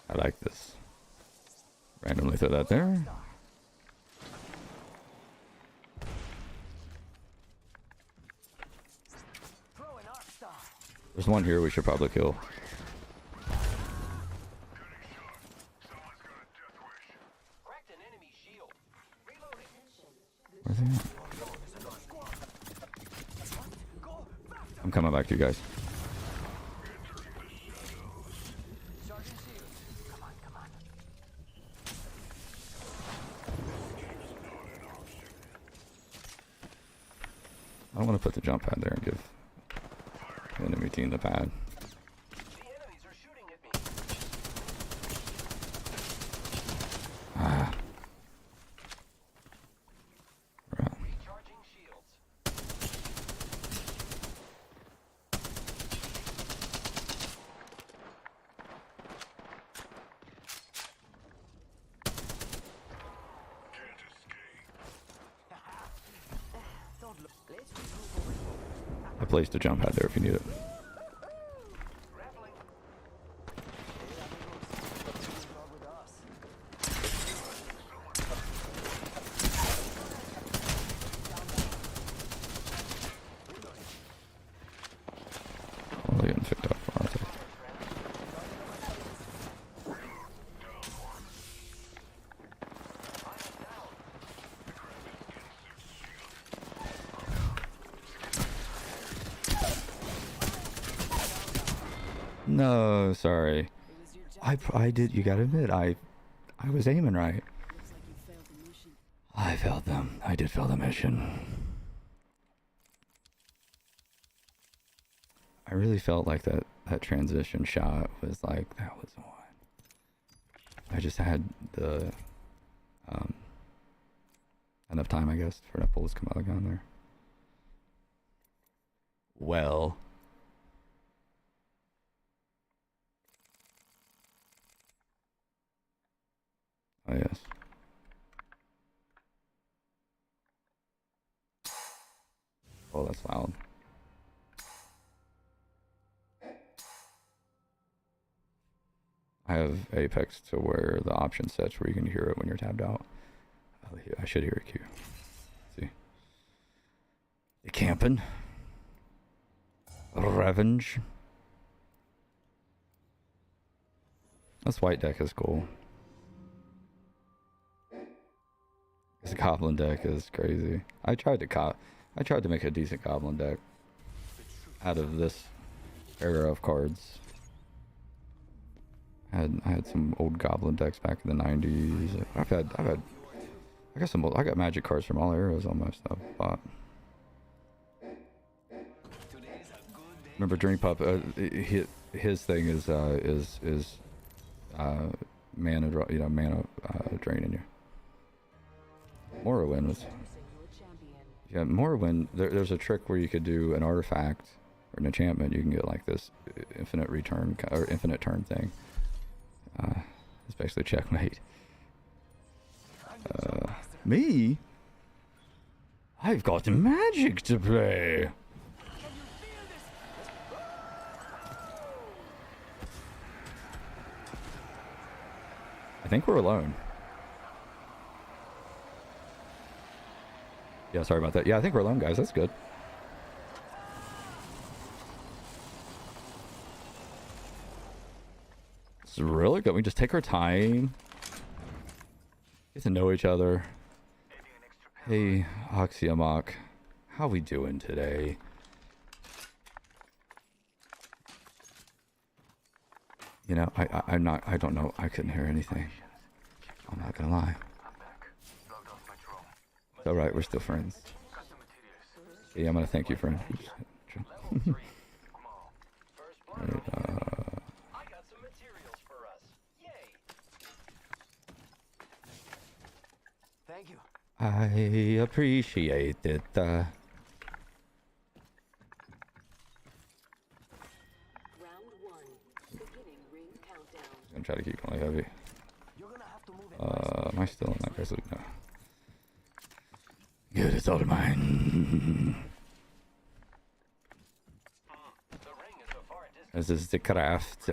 I like this. Randomly throw that there. Throw an arc star. There's one here we should probably kill. Cracked an enemy shield. Reloading. Where's he at? I'm coming back to you guys. Charging shields. Come on, come on. I don't want to put the jump pad there and give the enemy team the pad. The enemies are shooting at me. Ah. Right. Recharging shields. Don't look. Let's regroup over here. I placed a jump pad there if you need it. Grappling. Not with us. Oh, they're getting picked up, aren't they? No, sorry. It was your job. I did. You gotta admit, I was aiming right. Looks like you failed the mission. I failed them. I did fail the mission. I really felt like that transition shot was like, that was the one. I just had the enough time, I guess, for enough bullets to come out of the gun there. Well. Oh, yes. Oh, that's loud. I have Apex to where the option sets where you can hear it when you're tabbed out. I should hear it, Q. See? The camping. Revenge. This white deck is cool. This goblin deck is crazy. I tried to make a decent goblin deck out of this era of cards. I had some old goblin decks back in the 90s. I I got magic cards from all areas almost. I've bought. Remember Dream Pup? His thing is mana draining you. Morrowind was. Yeah, Morrowind. There's a trick where you could do an artifact or an enchantment. You can get like this infinite return or infinite turn thing. It's basically checkmate. Me? I've got magic to play. I think we're alone. Yeah, sorry about that. Yeah, I think we're alone, guys. That's good. It's really good. We just take our time. Get to know each other. Hey, Oxyamok. How we doing today? You know, I don't know. I couldn't hear anything. I'm not gonna lie. It's alright, we're still friends. Yeah, I'm gonna thank you, friend. Right, I got some materials for us. Yay! Thank you. I appreciate it. Round 1. Beginning ring countdown. I'm gonna try to keep going heavy. You're gonna have to move it. Am I still in that guy's loop? No. Good, it's all mine. The ring is a far distance. This is the craft.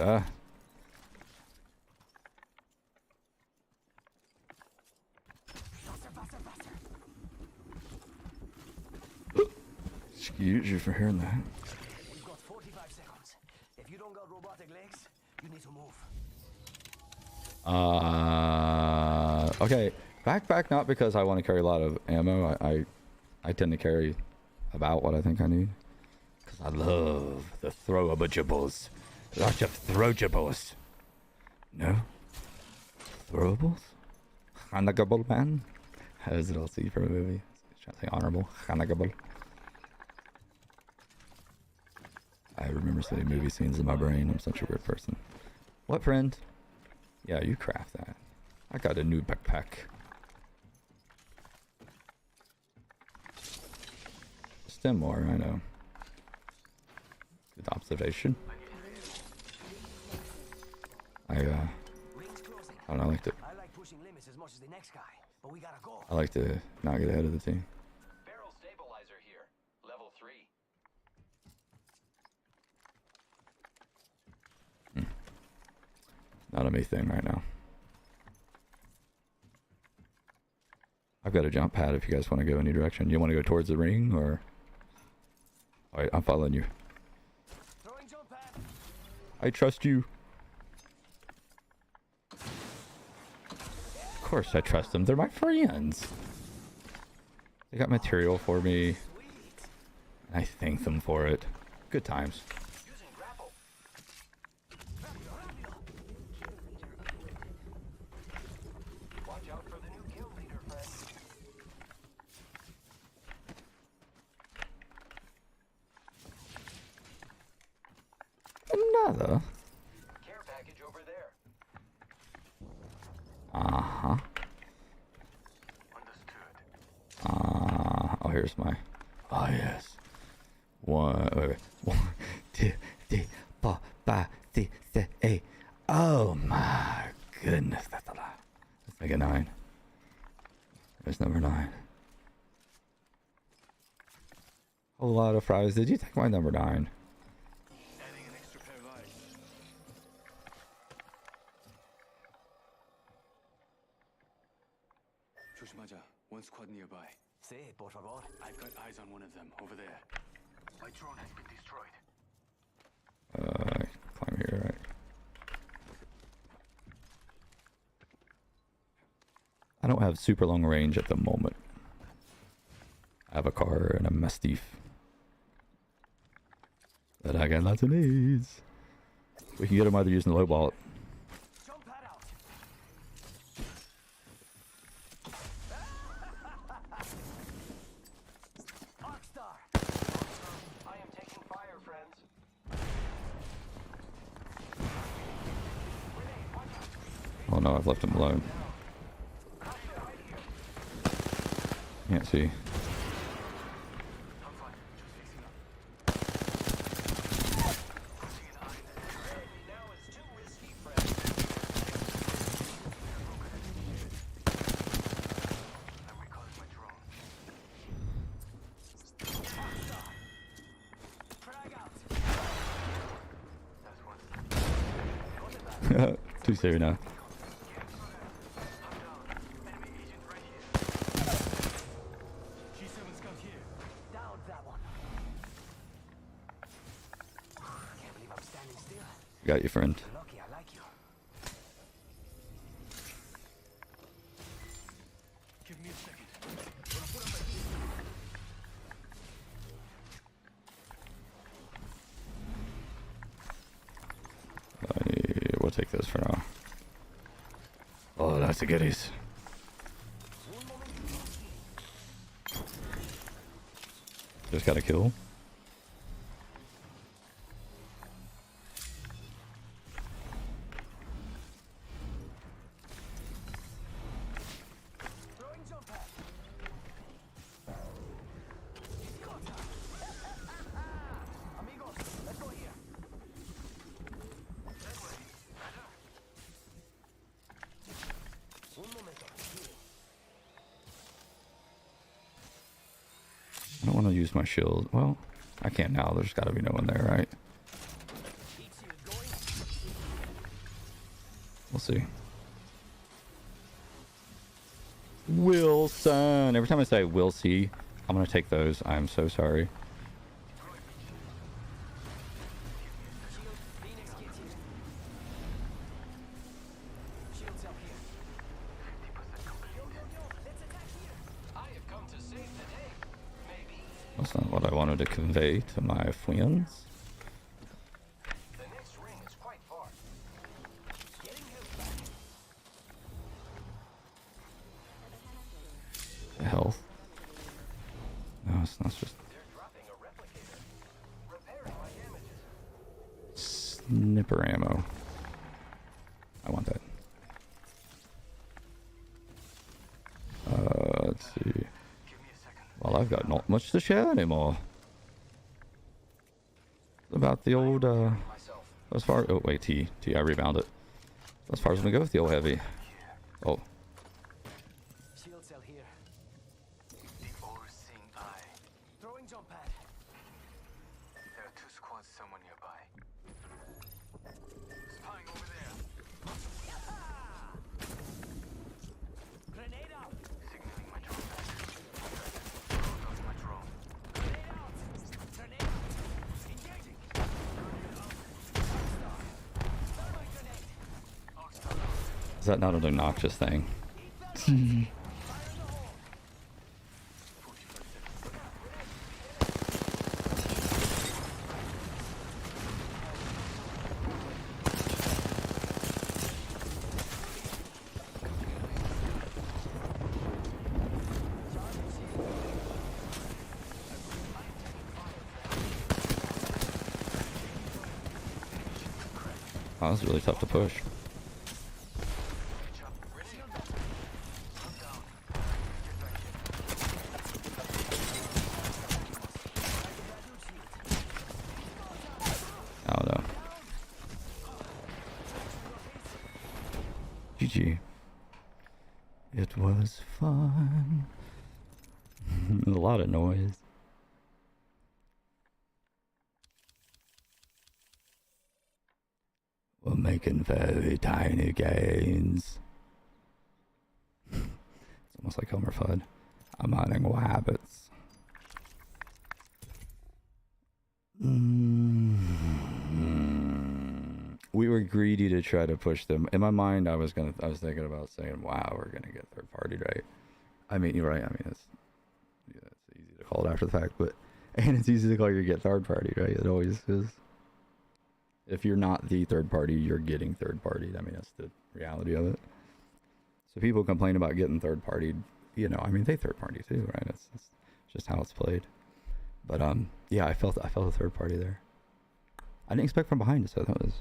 Excuse you for hearing that. We've got 45 seconds. If you don't got robotic legs, you need to move. Okay. Backpack, not because I want to carry a lot of ammo. I tend to carry about what I think I need. Because I love the throwables. Lots of throwables. No? Throwables? Honorable man? How does it all see from a movie? It's trying to say honorable. Honorable. I remember seeing movie scenes in my brain. I'm such a weird person. What, friend? Yeah, you craft that. I got a new backpack. Stem more, I know. Good observation. I don't know, I like to I like pushing limits as much as the next guy, but we gotta go. I like to not get ahead of the team. Barrel stabilizer here. Level 3. Not a me thing right now. I've got a jump pad if you guys want to go any direction. You want to go towards the ring or? Alright, I'm following you. Throwing jump pad. I trust you. Of course I trust them. They're my friends. They got material for me. I thank them for it. Good times. Using grapple. Watch out for the new kill leader, friend. Another. Care package over there. Uh-huh. Understood. Oh, here's my. Oh, yes. Wait. 1, 2, 3, 4, 5, 6, 7, 8. Oh, my goodness. That's a lot. Let's make it 9. There's number 9. A lot of fries. Did you take my number 9? Adding an extra pair of eyes. 조심하자. One squad nearby. Sí, por favor. I've got eyes on one of them over there. My drone has been destroyed. Climb here, right? I don't have super long range at the moment. I have a car and a Mastiff. But I got lots of needs. We can get them either using the low ball. Jump pad out. no, I've left him alone. Can't see. Too safe now. Down that one. Can't believe I'm standing still. Got you, friend. Lucky I like you. Give me a second. We'll take this for now. Oh, that's a goodies. Just got a kill. Throwing jump pad. Amigos, let's go here. Un momento. I don't want to use my shield. Well, I can't now. There's got to be no one there, right? We'll see. Wilson. Every time I say we'll see, I'm going to take those. I'm so sorry. Shields up here. 50% complete. Yo, let's attack here. I have come to save the day. Maybe. That's not what I wanted to convey to my friends. The next ring is quite far. Getting health back. Health. No, it's not just They're dropping a replicator. Repairing my damages. snipper ammo. I want that. Let's see. Give me a second. Well, I've got not much to share anymore. About the old, Myself. as far, oh wait, I rebound it. As far as we go with the old heavy. Oh, Shield cell here. The overseeing eye. Throwing jump pad. There are 2 squads somewhere nearby. Spying over there. Grenade out. Signaling my drone back. There goes my drone. Grenade out. Grenade out. Engaging. Thermite grenade. is that not an obnoxious thing? Fire in the hole. Oh, that's really tough to push. Oh no. GG. It was fun. A lot of noise. We're making very tiny gains. It's almost like Homer Fudd. I'm hunting rabbits. We were greedy to try to push them. In my mind, I was thinking about saying, "Wow, we're gonna get third party, right?" I mean, you're right. I mean, it's easy to call it after the fact, but and it's easy to call your get third party, right? It always is. If you're not the third party, you're getting third partied. I mean, that's the reality of it. So people complain about getting third partied. You know, I mean, they third party too, right? It's just how it's played. But yeah, I felt a third party there. I didn't expect from behind us, so that was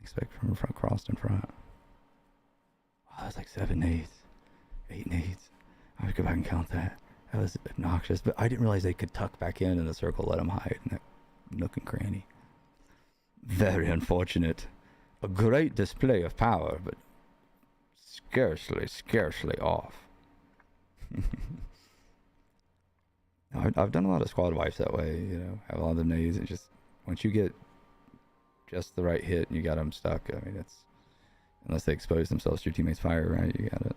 Expect from front, crossed in front. Wow, that's like 7 nades. 8 nades. I have to go back and count that. That was obnoxious, but I didn't realize they could tuck back in the circle, let them hide in that nook and cranny. Very unfortunate. A great display of power, but scarcely off. I've done a lot of squad wipes that way, you know, have a lot of the nades, and just, once you get just the right hit and you got them stuck, I mean, it's, unless they expose themselves to your teammates' fire, right, you got it.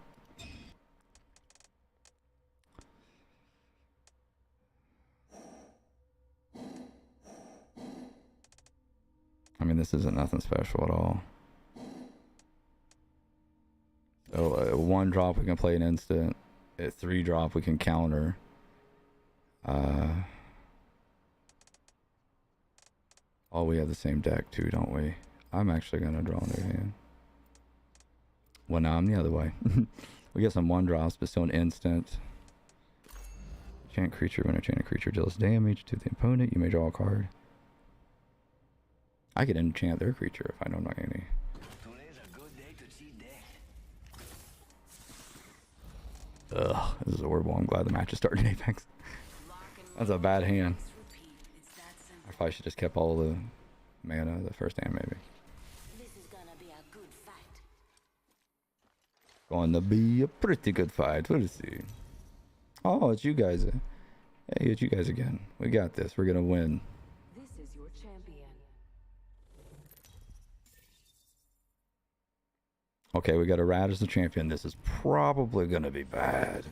I mean, this isn't nothing special at all. So, 1 drop we can play an instant. At 3 drop we can counter. Oh, we have the same deck too, don't we? I'm actually gonna draw a new hand. Well, now I'm the other way. We get some 1 drops, but still an instant. Enchant creature. When enchanted creature deals damage to the opponent, you may draw a card. I could enchant their creature if I know not any. Today's a good day to cheat day. Ugh, this is horrible. I'm glad the match is starting in Apex. That's a bad hand. I probably should just kept all the mana the first hand, maybe. This is gonna be a good fight. Going to be a pretty good fight. We'll see. Oh, it's you guys. Hey, it's you guys again. We got this. We're gonna win. This is your champion. Okay, we got a rat as the champion. This is probably gonna be bad.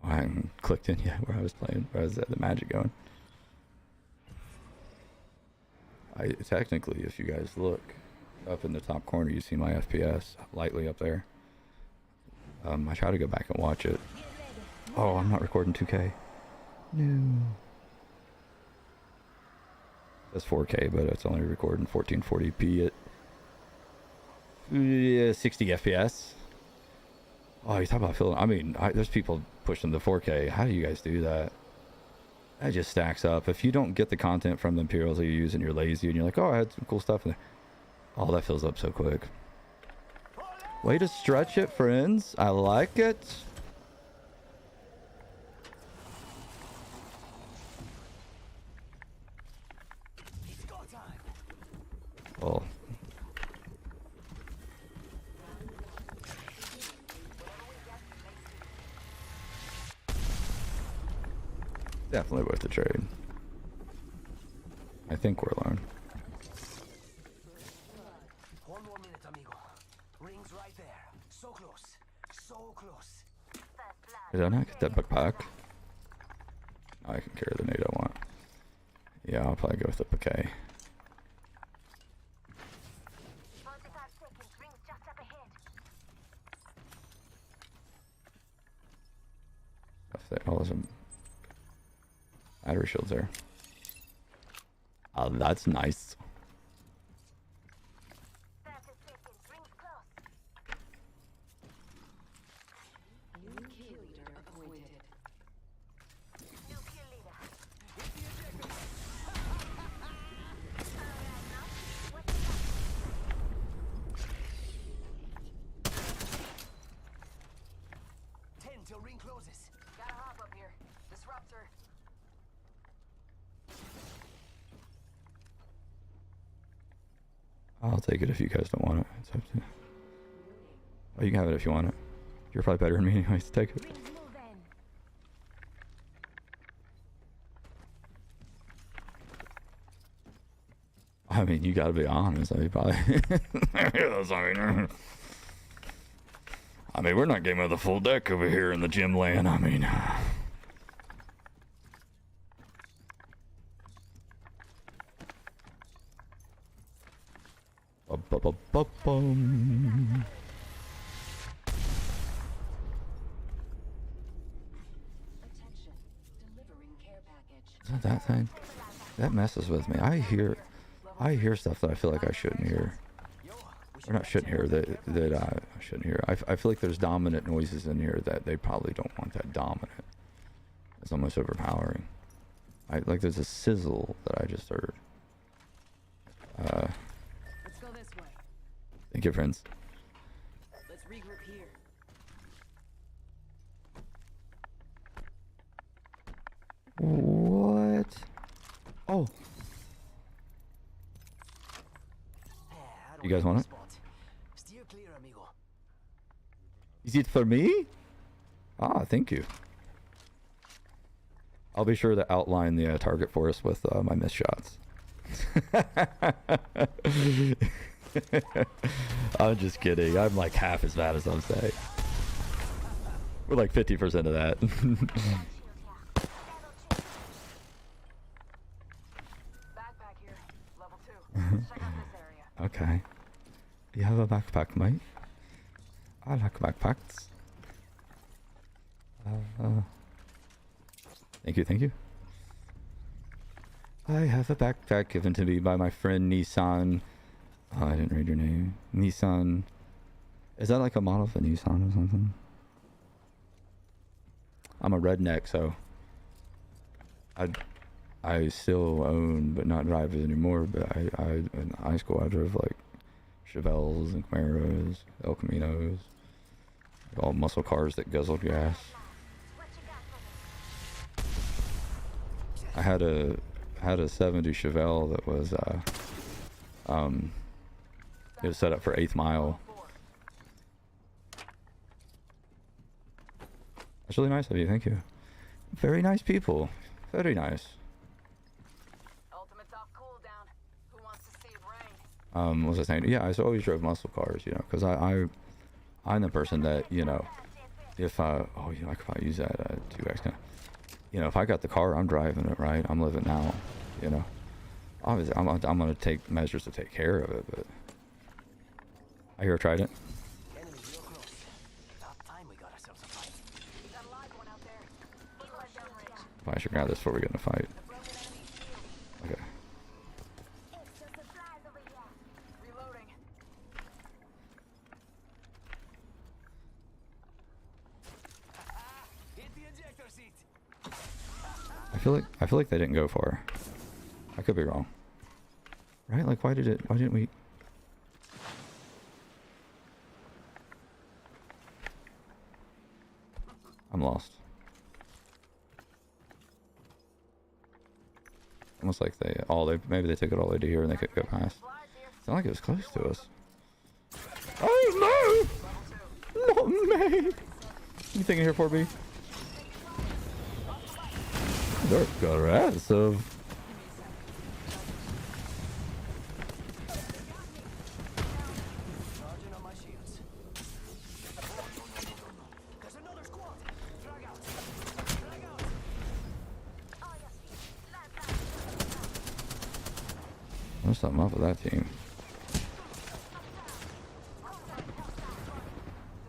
I haven't clicked in yet where I was playing, where I was at the magic going. Technically, if you guys look up in the top corner, you see my FPS lightly up there. I try to go back and watch it. Oh, I'm not recording 2K. No. That's 4K, but it's only recording 1440p at 60 FPS. Oh, you talk about feeling. I mean, there's people pushing the 4K. How do you guys do that? That just stacks up. If you don't get the content from the Imperials that you use and you're lazy and you're like, oh, I had some cool stuff in there. Oh, that fills up so quick. Way to stretch it, friends. I like it. It's go time. Well, definitely worth the trade. I think we're alone. 1 more minute, amigo. Rings right there. So close. So close. Did I not get that backpack? I can carry the nade I want. Yeah, I'll probably go with the bouquet. 45 seconds. Rings just up ahead. Oh, there's some battery shields there. Oh, that's nice. 30 seconds. Rings close. New kill leader appointed. New kill leader. Ten till ring closes. Gotta hop up here. Disruptor. I'll take it if you guys don't want it. It's up to you. Oh, you can have it if you want it. You're probably better than me anyways. Take it. Rings moving. I mean, you gotta be honest. I mean, probably. I mean, we're not getting with the full deck over here in the gym land. I mean. Bum. Attention. Delivering care package. Is that that thing? That messes with me. I hear stuff that I feel like I shouldn't hear. Or not shouldn't hear, that I shouldn't hear. I feel like there's dominant noises in here that they probably don't want that dominant. It's almost overpowering. Like there's a sizzle that I just heard. Let's go this way. Thank you, friends. Let's regroup here. What? Oh, I don't you guys know want the it? spot. Steer clear, amigo. Is it for me? Ah, thank you. I'll be sure to outline the target for us with my missed shots. I'm just kidding. I'm like half as bad as I'm saying. We're like 50% of that. Backpack here. Level 2. Check out this area. Okay. You have a backpack, mate? I like backpacks. Thank you, thank you. I have a backpack given to me by my friend Nissan. Oh, I didn't read your name. Nissan. Is that like a model for Nissan or something? I'm a redneck, so I still own but not drive it anymore. But I in high school I drove like Chevelles and Camaros, El Caminos, like all muscle cars that guzzled gas. I had a 70 Chevelle that was it was set up for 8th mile. That's really nice of you, thank you. Very nice people. Very nice. Ultimate's off cooldown. Who wants to save rain? What was I saying? Yeah, I always drove muscle cars, you know, because I'm the person that, you know, if I could probably use that 2X kind of, you know, if I got the car, I'm driving it, right? I'm living now, you know. Obviously, I'm gonna take measures to take care of it, but I hear I tried it. Enemy real close. About time we got ourselves a fight. We got a live one out there. Eagle's downrange. I should grab this before we get in a fight. A broken enemy shield. Okay. Extra supplies over here. Reloading. Hit the ejector seat. I feel like they didn't go far. I could be wrong. Right? Like why didn't we? I'm lost. Almost like maybe they took it all the way to here and they could go past. It's not like it was close to us. Oh no! Not me! Anything in here for me? They're aggressive. Charging on my shields. There's another squad. Drag out. Drag out. There's something up with that team.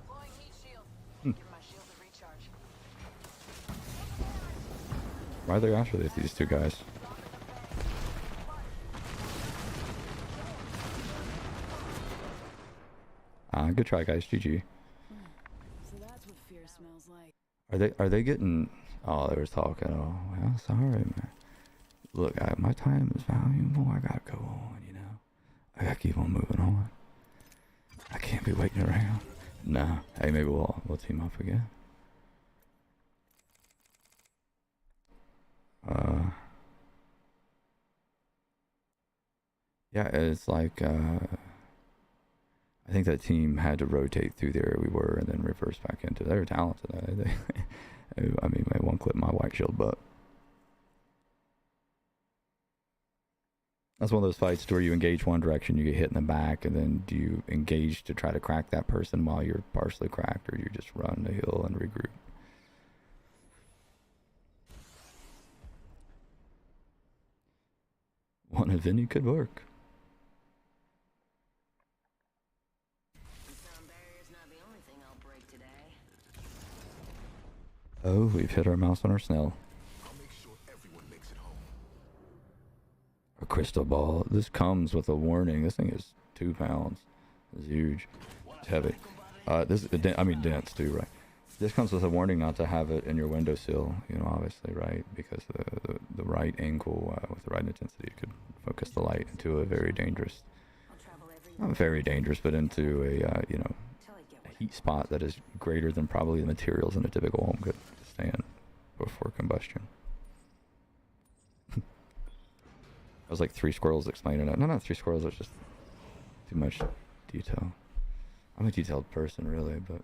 Deploying heat shield. Give my shield a recharge. Why are they after these two guys? Good try, guys. GG. So that's what fear smells like. Are they getting? Oh, they were talking. Oh, well, sorry, man. Look, my time is valuable. I gotta go on. You know, I gotta keep on moving on. I can't be waiting around. Nah. Hey, maybe we'll team up again. Yeah, it's like I think that team had to rotate through there we were and then reverse back into. They were talented. I mean, they one clip my white shield, but that's one of those fights where you engage one direction, you get hit in the back, and then do you engage to try to crack that person while you're partially cracked, or you just run the hill and regroup? One of any could work. Sound barrier's not the only thing I'll break today. Oh, we've hit our mouse on our snail. I'll make sure everyone makes it home. A crystal ball. This comes with a warning. This thing is 2 pounds. It's huge. It's heavy. This is dense too, right? This comes with a warning not to have it in your windowsill, you know, obviously, right? Because the right angle with the right intensity could focus the light into a very dangerous, I'll travel every not very dangerous, but into a, you know, till I get a one. heat spot that is greater than probably the materials in a typical home could stand before combustion. I was like 3 squirrels explaining it. No, not 3 squirrels, it's just too much detail. I'm a detailed person, really, but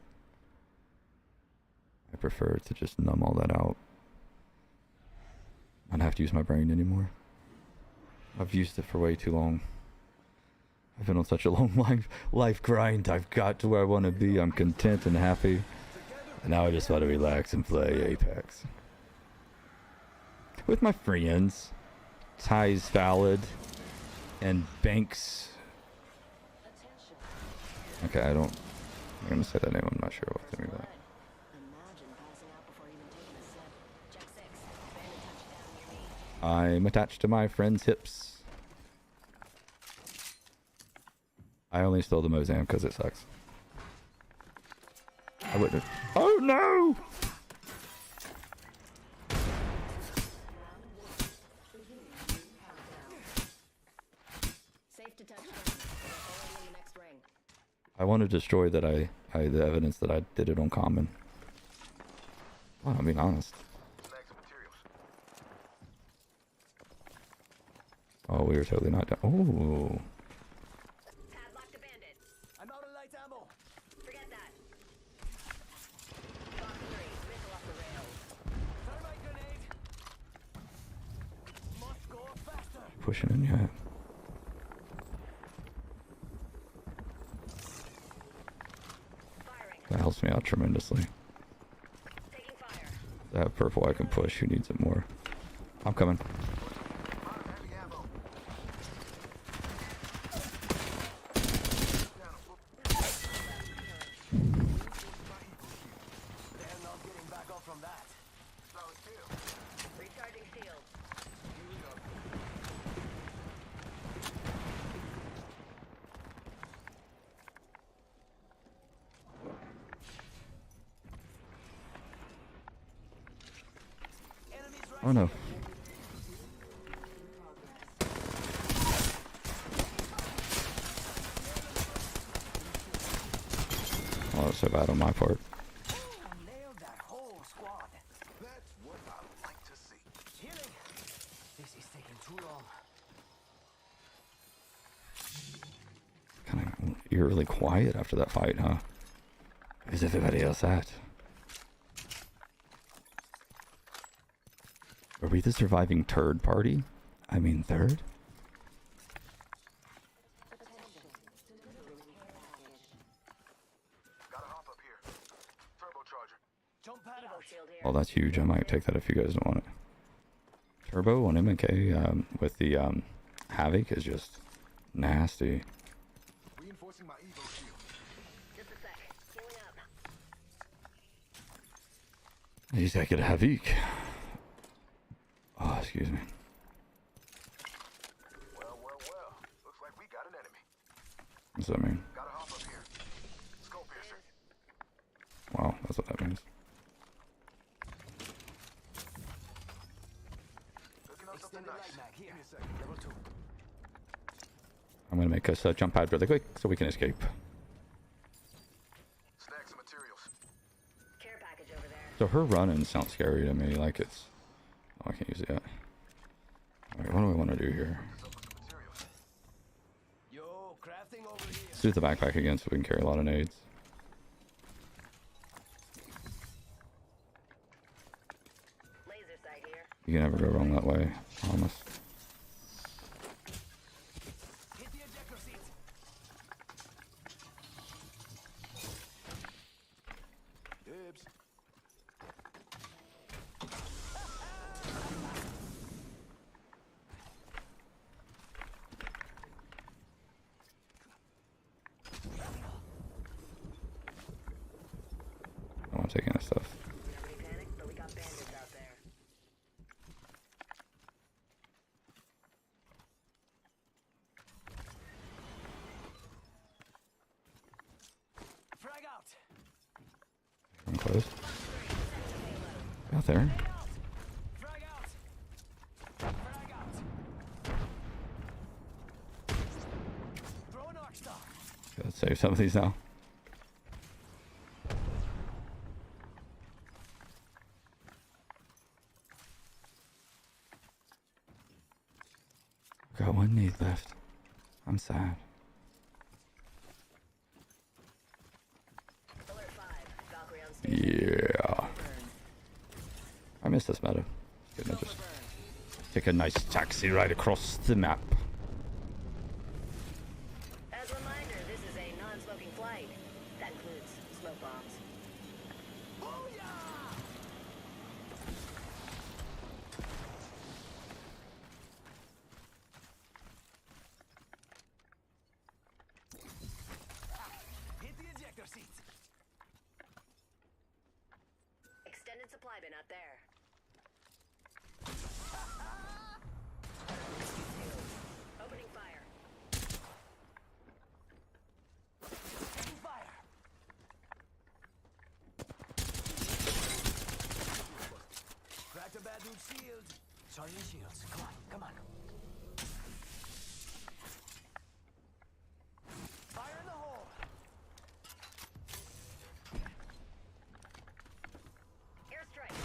I prefer to just numb all that out. Not have to use my brain anymore. I've used it for way too long. I've been on such a long life grind. I've got to where I want to be. I'm content and happy. And now I just want to relax and play Apex. With my friends. Ty's valid. And Banks. Okay, I'm gonna say that name. I'm not sure what to do with that. Imagine passing out before even taking a sip. Check 6. Bandit touchdown near me. I'm attached to my friend's hips. I only stole the Mozam because it sucks. I wouldn't have. Oh no! Safe to touch down. We're already in the next ring. I want to destroy that the evidence that I did it on common. Well, I'm being honest. Snag some materials. Oh, we were totally not done. Oh. Padlock the bandit. I'm out of light ammo. Forget that. Box 3, missile off the rails. Thermite grenade. Must go faster. Pushing in yet. Firing. That helps me out tremendously. Taking fire. I have purple, I can push. Who needs it more? I'm coming. Out of heavy ammo. Down a foot. They're not getting back up from that. Solid kill. Recharging shield. Healing up. Enemies right Oh no. Oh, that's so bad on my part. nailed that whole squad. That's what I like to see. Healing. This is taking too long. Kind of eerily quiet after that fight, huh? Where's everybody else at? Are we the surviving turd party? I mean third? Gotta hop up here. Turbocharger. Jump pad out. Shield here. Oh, that's huge. I might take that if you guys don't want it. Turbo on MnK with the Havoc is just nasty. Reinforcing my Evo shield. Just a sec. Healing up. He's like a Havoc. Oh, excuse me. Well. Looks like we got an enemy. What's that mean? Gotta hop up here. Skull piercer. Wow, that's what that means. Cooking up something Extended nice. light mag here. Give me a second. Level 2. I'm gonna make us jump pad really quick so we can escape. Snag some materials. Care package over there. So her running sounds scary to me, like it's... Oh, I can't use it yet. Alright, what do we want to do here? Up with some materials. Yo, crafting over here. Let's do the backpack again so we can carry a lot of nades. Laser sight here. You can never go wrong that way, I promise. Hit the ejector seat. Dibs. I want to take any stuff. Nobody panic, but we got bandits out there. Frag out. I'm close. Out there. Frag out. Frag out. Throw an arc star. Let's save some of these now. Got one need left. I'm sad. Alert 5. Valkyrie on station. Yeah. I miss this meta. Gonna just take a nice taxi ride across the map. As a reminder, this is a non-smoking flight. That includes smoke bombs. Hit the ejector seat. Extended supply bin out there. Opening fire. Taking fire. Cracked a bad dude's shield. Charging shields. Come on, come on. Fire in the hole. Airstrike.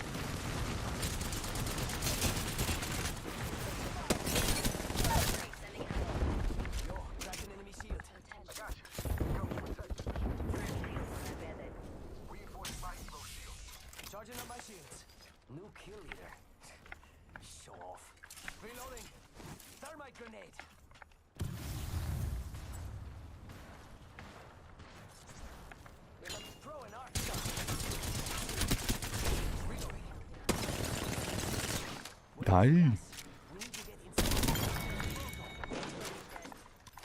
Sending it home. Yo, cracked an enemy shield. I got you. Go, protect. Bandit. Reinforcing my Evo shield. Charging up my shields. New kill leader. Show off. Reloading. Thermite grenade. Throw an arc star. Reloading. Die. We need to get inside.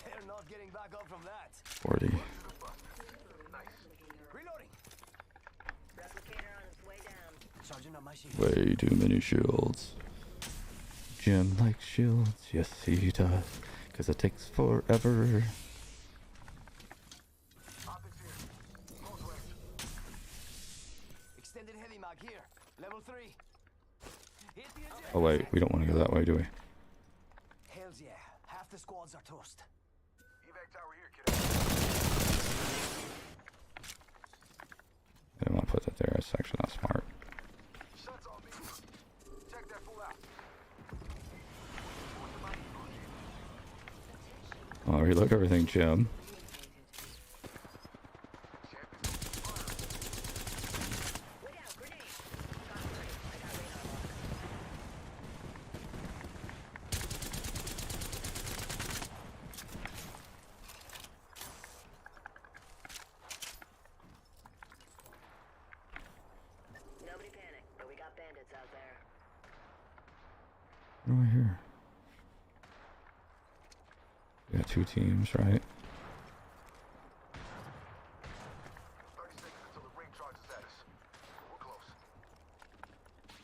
They're not getting back up from that. 40. Reloading. Replicator on its way down. Charging up my shield. Way too many shields. Jim likes shields. Yes, he does. Because it takes forever. Optics here. Close range. Extended heavy mag here. Level 3. Hit the ejector. Oh, wait. We don't want to go that way, do we? Hells yeah. Half the squads are toast. Evac tower here, kiddo. I don't want to put that there. It's actually not smart. Shots on me. Check that fool out. Oh, reload everything, Jim. Way out. Grenade. Concentrate. I got radar. Nobody panic, but we got bandits out there. What do I hear? We got two teams, right? 30 seconds until the ring charges at us. We're close.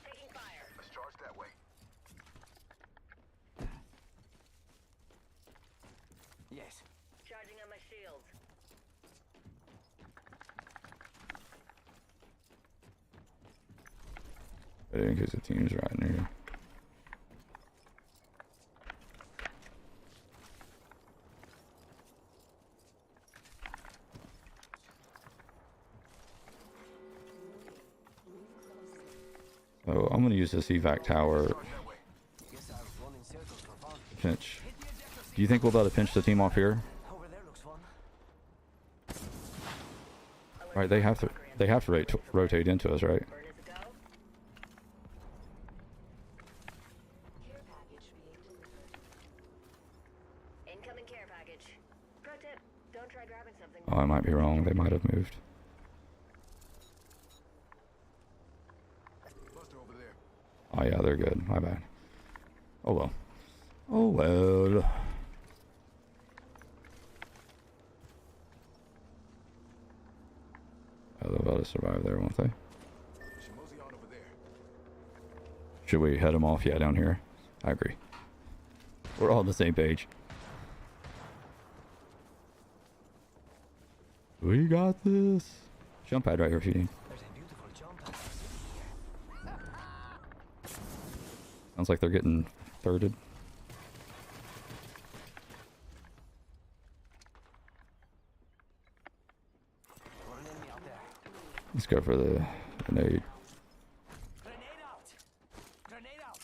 Taking fire. Let's charge that way. Yes. Charging on my shields. But in case the team's right in here. So I'm going to use this evac tower Charge that way. Guess I'll run in circles for fun. pinch. Hit the ejector seat. Do you think we'll be able to pinch the team off here? Over there looks fun. All right, they have to rotate into us, right? Burn is a go. Incoming care package. Pro tip, don't try grabbing something. Oh, I might be wrong. They might have moved. Buster over there. Oh yeah, they're good. My bad. Oh well. Oh well. Oh, they'll be able to survive there, won't they? Should mosey on over there. Should we head them off? Yeah, down here. I agree. We're all on the same page. We got this. Jump pad right here if you need. There's a beautiful jump pad sitting here. Sounds like they're getting thirded. Got an enemy out there. Let's go for the grenade. Grenade out! Grenade out!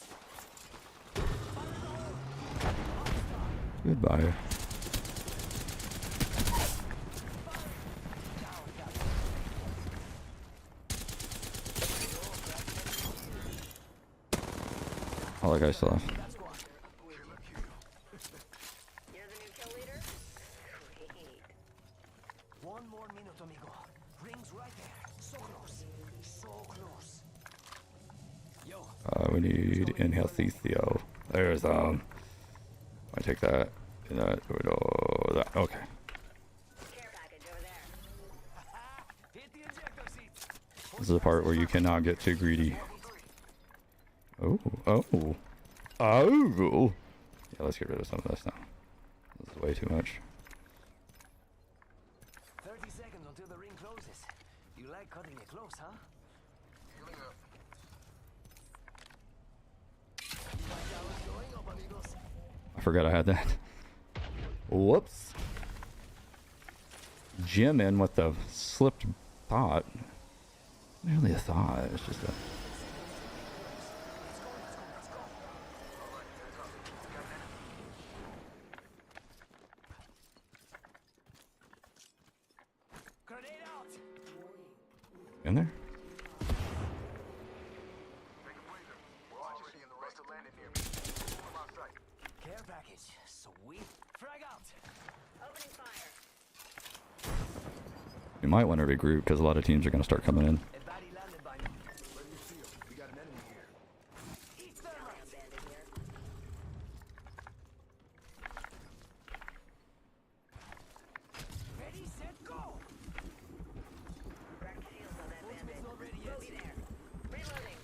Goodbye. Oh, that guy's still off. You're the new kill leader? Great. One more minute, amigo. Rings right there. So close. So close. Yo, We need inhale Theo. There's I take that. And that. That. Okay. Care package over there. hit the ejector seat. This is the part where you cannot get too greedy. Oh. Oh. Oh. Yeah, let's get rid of some of this now. This is way too much. 30 seconds until the ring closes. You like cutting it close, huh? Healing up. You like how it's going up, amigos? I forgot I had that. Whoops. Jim in with the slipped thought. Not really a thought. It's just a. Grenade out! In there? Take a breather. We're already in the rest of landing near me. From my sight. Care package. Sweet. Frag out! Opening fire. You might want to regroup because a lot of teams are going to start coming in. A baddie landed by me. Where do you feel? We got an enemy here. Eat thermite! Bandit here. Ready, set, go! Cracked shields on that bandit. Ultimate's not ready yet. Bogey there. Reloading.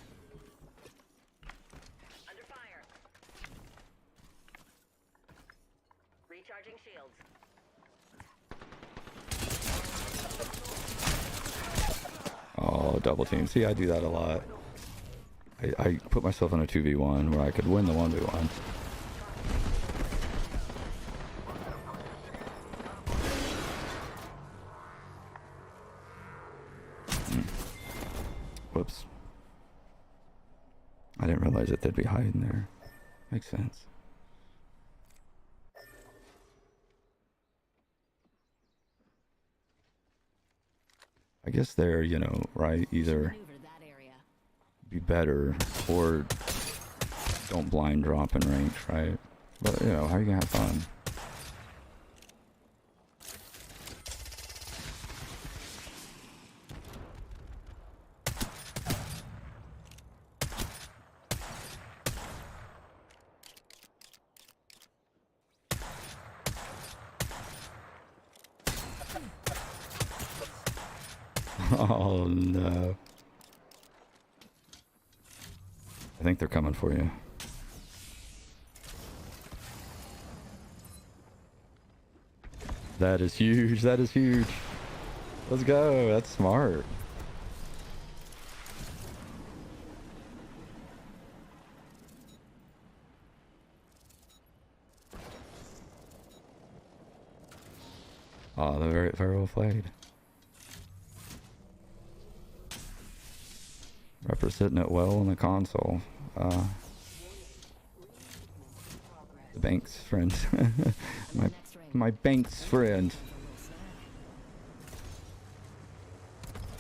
Under fire. Recharging shields. Oh, double team. See, I do that a lot. I put myself in a 2v1 where I could win the 1v1. Whoops. I didn't realize that they'd be hiding there. Makes sense. I guess they're, you know, right? Either Maneuver that area. be better or don't blind drop in range, right? But, you know, how you gonna have fun? Oh no. I think they're coming for you. That is huge. That is huge. Let's go. That's smart. Oh, they're very, very well played. Representing it well in the console. The Banks friend. my Banks friend.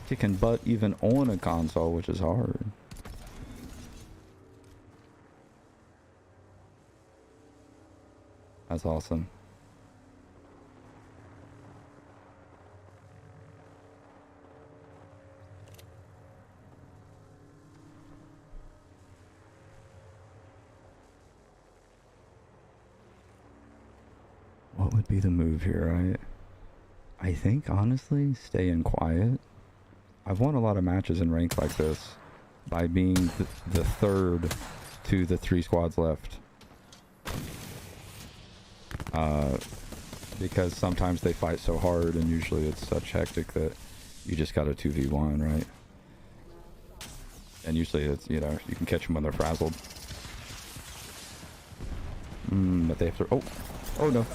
Kicking butt even on a console, which is hard. That's awesome. What would be the move here? I think, honestly, staying quiet. I've won a lot of matches in rank like this by being the third to the 3 squads left. Because sometimes they fight so hard and usually it's such hectic that you just got a 2v1, right? And usually it's, you know, you can catch them when they're frazzled. But they have to. Oh, oh no.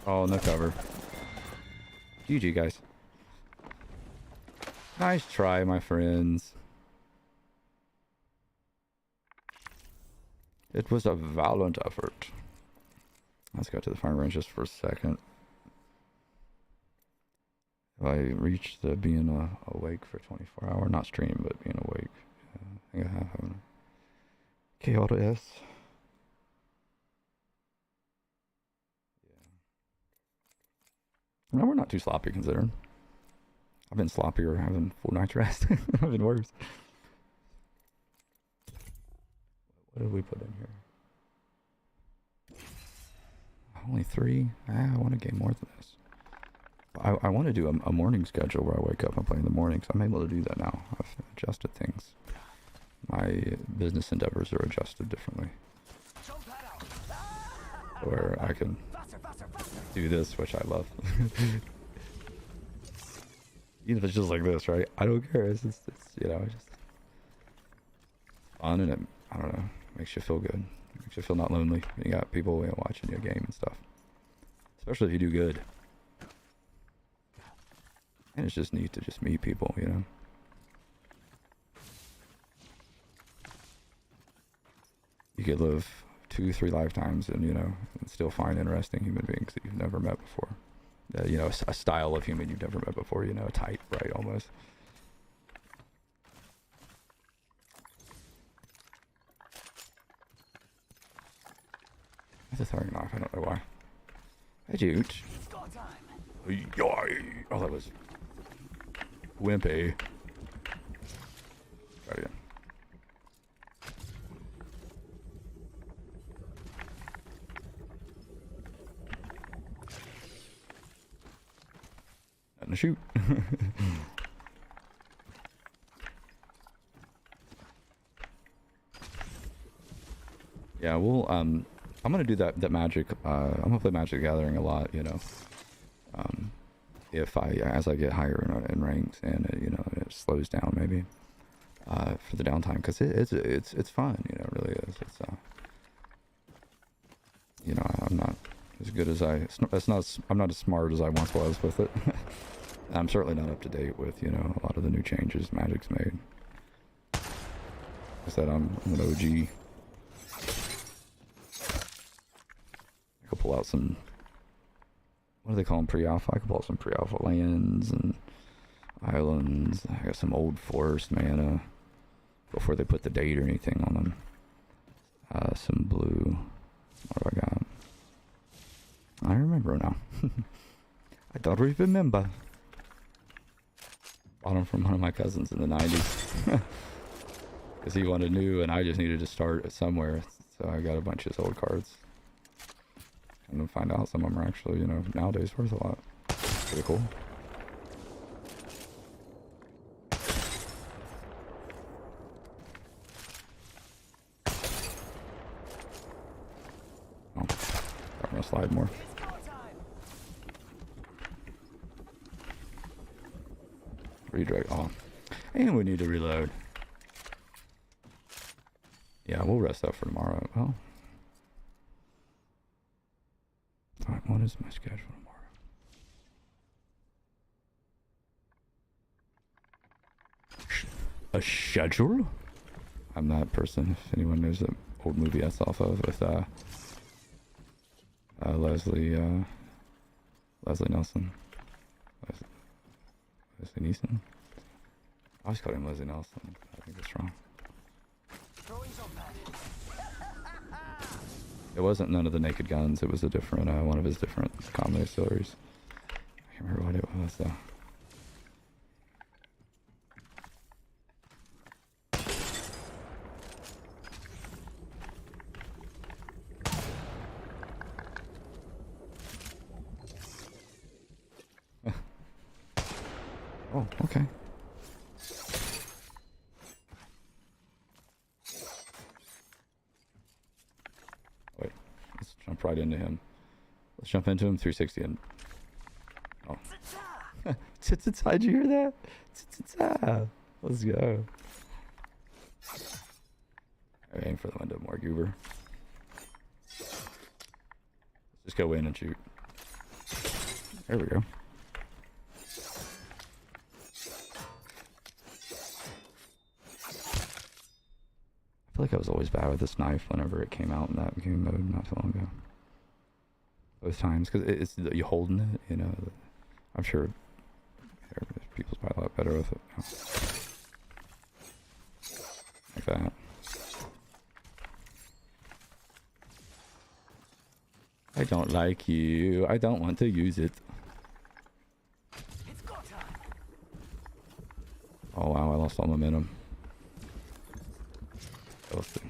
Oh, no cover. GG, guys. Nice try, my friends. It was a valiant effort. Let's go to the firing range just for a second. If I reach the being awake for 24 hour, not stream, but being awake. I think I have K auto S. No, we're not too sloppy considering. I've been sloppier having full night's rest. I've been worse. What did we put in here? Only 3? I want to gain more than this. I want to do a morning schedule where I wake up and play in the morning, so I'm able to do that now. I've adjusted things. My business endeavors are adjusted differently. Where I can do this, which I love. Even if it's just like this, right? I don't care. It's you know, it's just fun, and it, I don't know, makes you feel good. Makes you feel not lonely. You got people, you know, watching your game and stuff. Especially if you do good. And it's just neat to just meet people, you know. You could live 2-3 lifetimes and, you know, and still find interesting human beings that you've never met before. You know, a style of human you've never met before, you know, a type, right, almost. That's a throwing knife, I don't know why. Hey, dude. Oh, that was wimpy. Try again. Nothing to shoot. Yeah, we'll I'm gonna do that magic. I'm gonna play Magic the Gathering a lot, you know. If as I get higher in ranks and you know, it slows down maybe for the downtime, because it's fun, you know, it really is. It's you know, I'm not as good as I'm not as smart as I once was with it. I'm certainly not up to date with, you know, a lot of the new changes Magic's made. Like I said, I'm an OG. I could pull out some, what do they call them, pre-alpha? I could pull out some pre-alpha lands and islands. I got some old forest mana before they put the date or anything on them. Some blue. What do I got? I remember now. I don't remember. Bought them from one of my cousins in the 90s. Because he wanted new and I just needed to start somewhere. So I got a bunch of his old cards. And then find out some of them are actually, you know, nowadays worth a lot. Pretty cool. Oh, I'm gonna slide more. Redirect. Oh, and we need to reload. Yeah, we'll rest up for tomorrow. Oh. Alright, what is my schedule tomorrow? A schedule? I'm that person, if anyone knows the old movie that's off of with Leslie Nelson. Leslie Neeson? I always called him Leslie Nelson. I think that's wrong. It wasn't none of the Naked Guns. It was a different, one of his different comedy series. I can't remember what it was though. Oh, okay. Wait, let's jump right into him. Let's jump into him, 360 and... Oh. Tsa-tsa-tsa, did you hear that? Tsa-tsa-tsa. Let's go. I aim for the window more, goober. Just go in and shoot. There we go. I feel like I was always bad with this knife whenever it came out in that game mode not too long ago. Both times, because it's you holding it, you know. I'm sure people's probably a lot better with it now. Like that. I don't like you. I don't want to use it. It's go time. Oh wow, I lost all momentum. Let's see.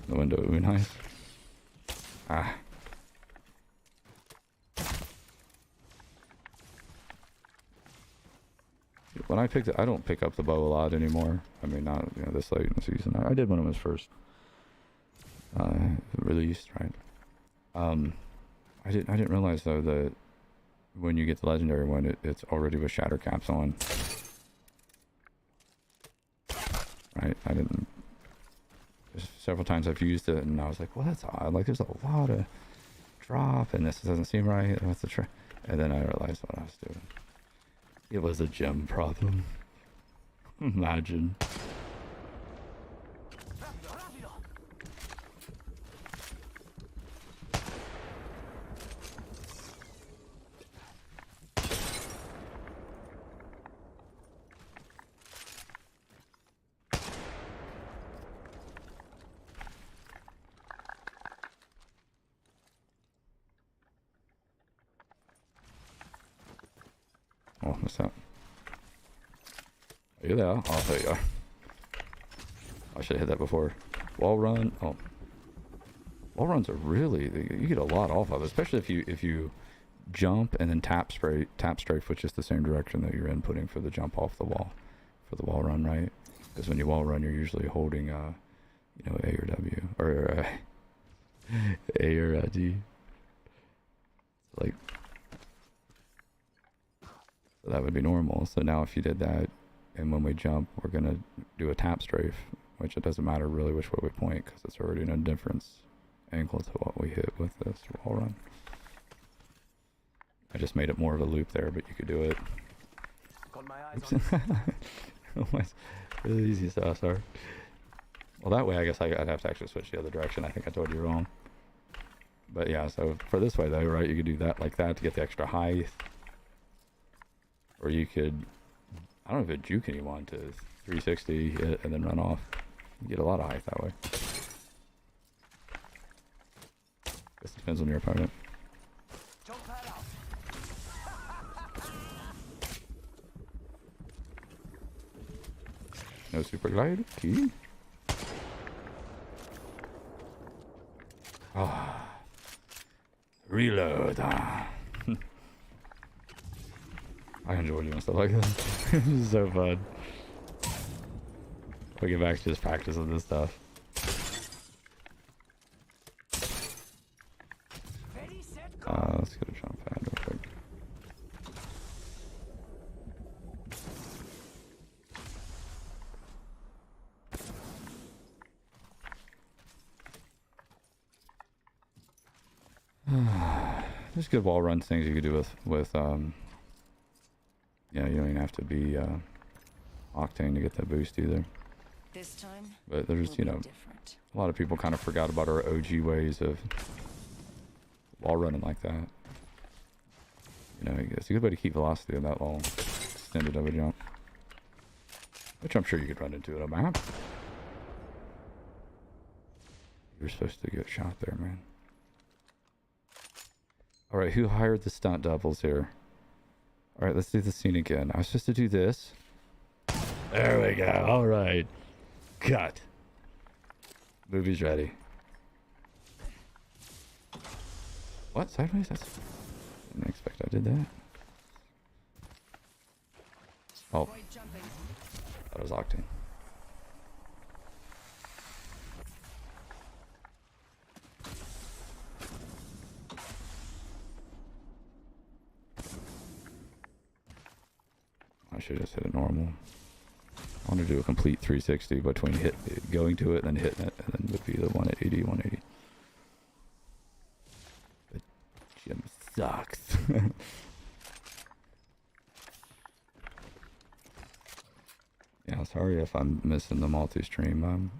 The window would be nice. Ah. When I picked it, I don't pick up the bow a lot anymore. I mean, not this late in the season. I did when it was first released, right? I didn't realize though that when you get the legendary one, it's already with shatter caps on. Right? I didn't. Several times I've used it and I was like, well, that's odd. Like, there's a lot of drop and this doesn't seem right. What's the trick? And then I realized what I was doing. It was a gem problem. Imagine. Oh, what's that? Are you there? Oh, there you are. I should have hit that before. Wall run. Oh, wall runs are really, you get a lot off of it, especially if you jump and then tap strafe, which is the same direction that you're inputting for the jump off the wall, for the wall run, right? Because when you wall run, you're usually holding A or W or A or D. Like. So that would be normal. So now if you did that, and when we jump, we're going to do a tap strafe, which it doesn't matter really which way we point, because it's already in a different angle to what we hit with this wall run. I just made it more of a loop there, but you could do it. Got my eyes on Really easy stuff, sorry. Well, that way I guess I'd have to actually switch the other direction. I think I told you wrong. But yeah, so for this way though, right, you could do that like that to get the extra height. Or you could, I don't know if it juke anyone to 360 hit and then run off. You get a lot of height that way. Guess it depends on your opponent. jump that out. No super glide. Key. Ah. Reload. Ah. I enjoy doing stuff like that. This is so fun. We get back to just practicing this stuff. Ready, set, go. Let's get a jump pad real quick. There's good wall run things you could do with you don't even have to be Octane to get that boost either. This time, But there's, will be different. a lot of people kind of forgot about our OG ways of wall running like that. It's a good way to keep velocity on that long extended of a jump. Which I'm sure you could run into at a map. You're supposed to get shot there, man. Alright, who hired the stunt doubles here? Alright, let's do the scene again. I was supposed to do this. There we go. Alright. Cut. Movie's ready. What? Sideways? Didn't expect I did that. Oh. That was Octane. should just hit it normal. I want to do a complete 360 between going to it and then hitting it, and then would be the 180, 180. But Jim sucks. Yeah, sorry if I'm missing the multi-stream.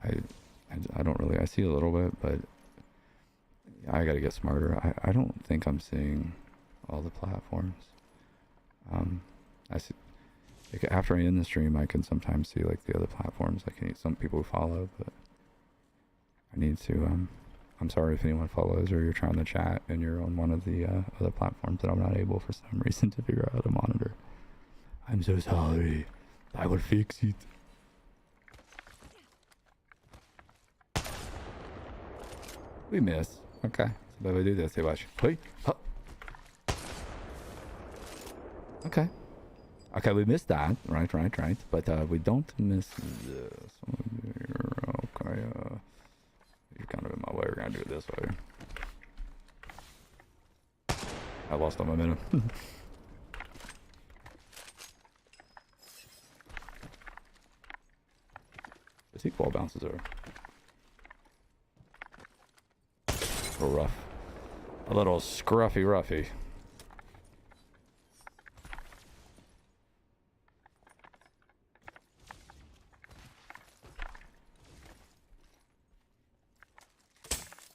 I don't really, I see a little bit, but I gotta get smarter. I don't think I'm seeing all the platforms. I see, like, after I end the stream, I can sometimes see like the other platforms, like some people who follow, but I need to, I'm sorry if anyone follows or you're trying to chat and you're on one of the other platforms that I'm not able for some reason to figure out how to monitor. I'm so sorry. I will fix it. We miss. Okay. So we do this. Hey, watch. Hey. Huh. Okay. Okay, we missed that. Right. But we don't miss this. Okay. You're kind of in my way. We're gonna do it this way. I lost on momentum. The sequel bounces are a little rough. A little scruffy roughy.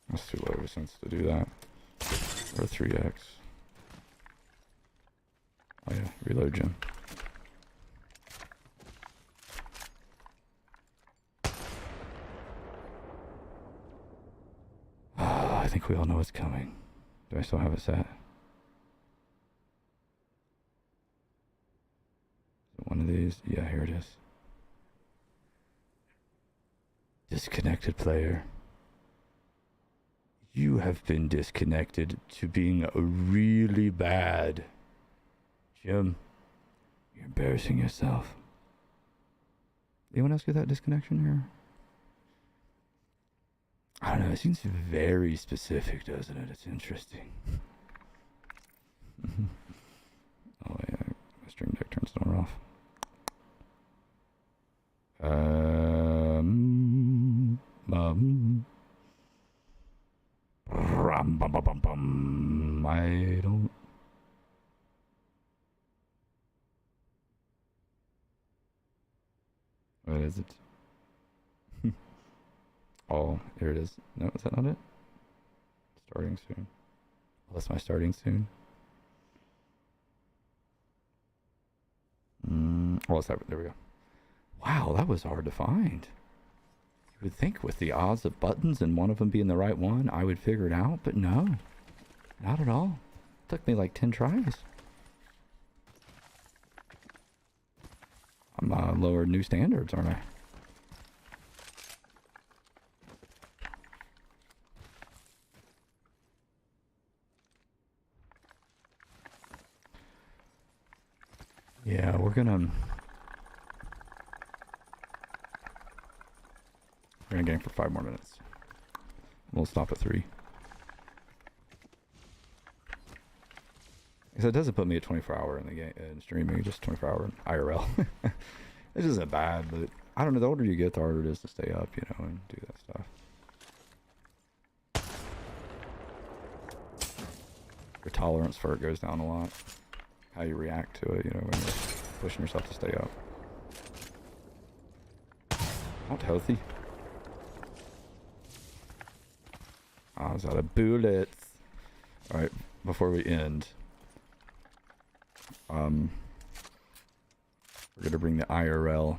That's too low of a sense to do that. Or 3x. Oh yeah, reload Jim. I think we all know what's coming. Do I still have it set? Is it one of these? Yeah, here it is. Disconnected player. You have been disconnected to being really bad. Jim, you're embarrassing yourself. Anyone else get that disconnection here? I don't know, it seems very specific, doesn't it? It's interesting. Oh yeah, my stream deck turns it on or off. I don't... What is it? Oh, here it is. No, is that not it? Starting soon. Well, that's my starting soon. Oh, it's that. There we go. Wow, that was hard to find. You would think with the odds of buttons and one of them being the right one, I would figure it out, but no. Not at all. It took me like 10 tries. I'm lowered new standards, aren't I? Yeah, we're gonna game for 5 more minutes. We'll stop at 3. Because it doesn't put me at 24-hour in the game in streaming, just 24-hour in IRL. This isn't bad, but I don't know. The older you get, the harder it is to stay up, you know, and do that stuff. Your tolerance for it goes down a lot. How you react to it, you know, when you're pushing yourself to stay up. Not healthy. I was out of bullets. Alright, before we end, we're gonna bring the IRL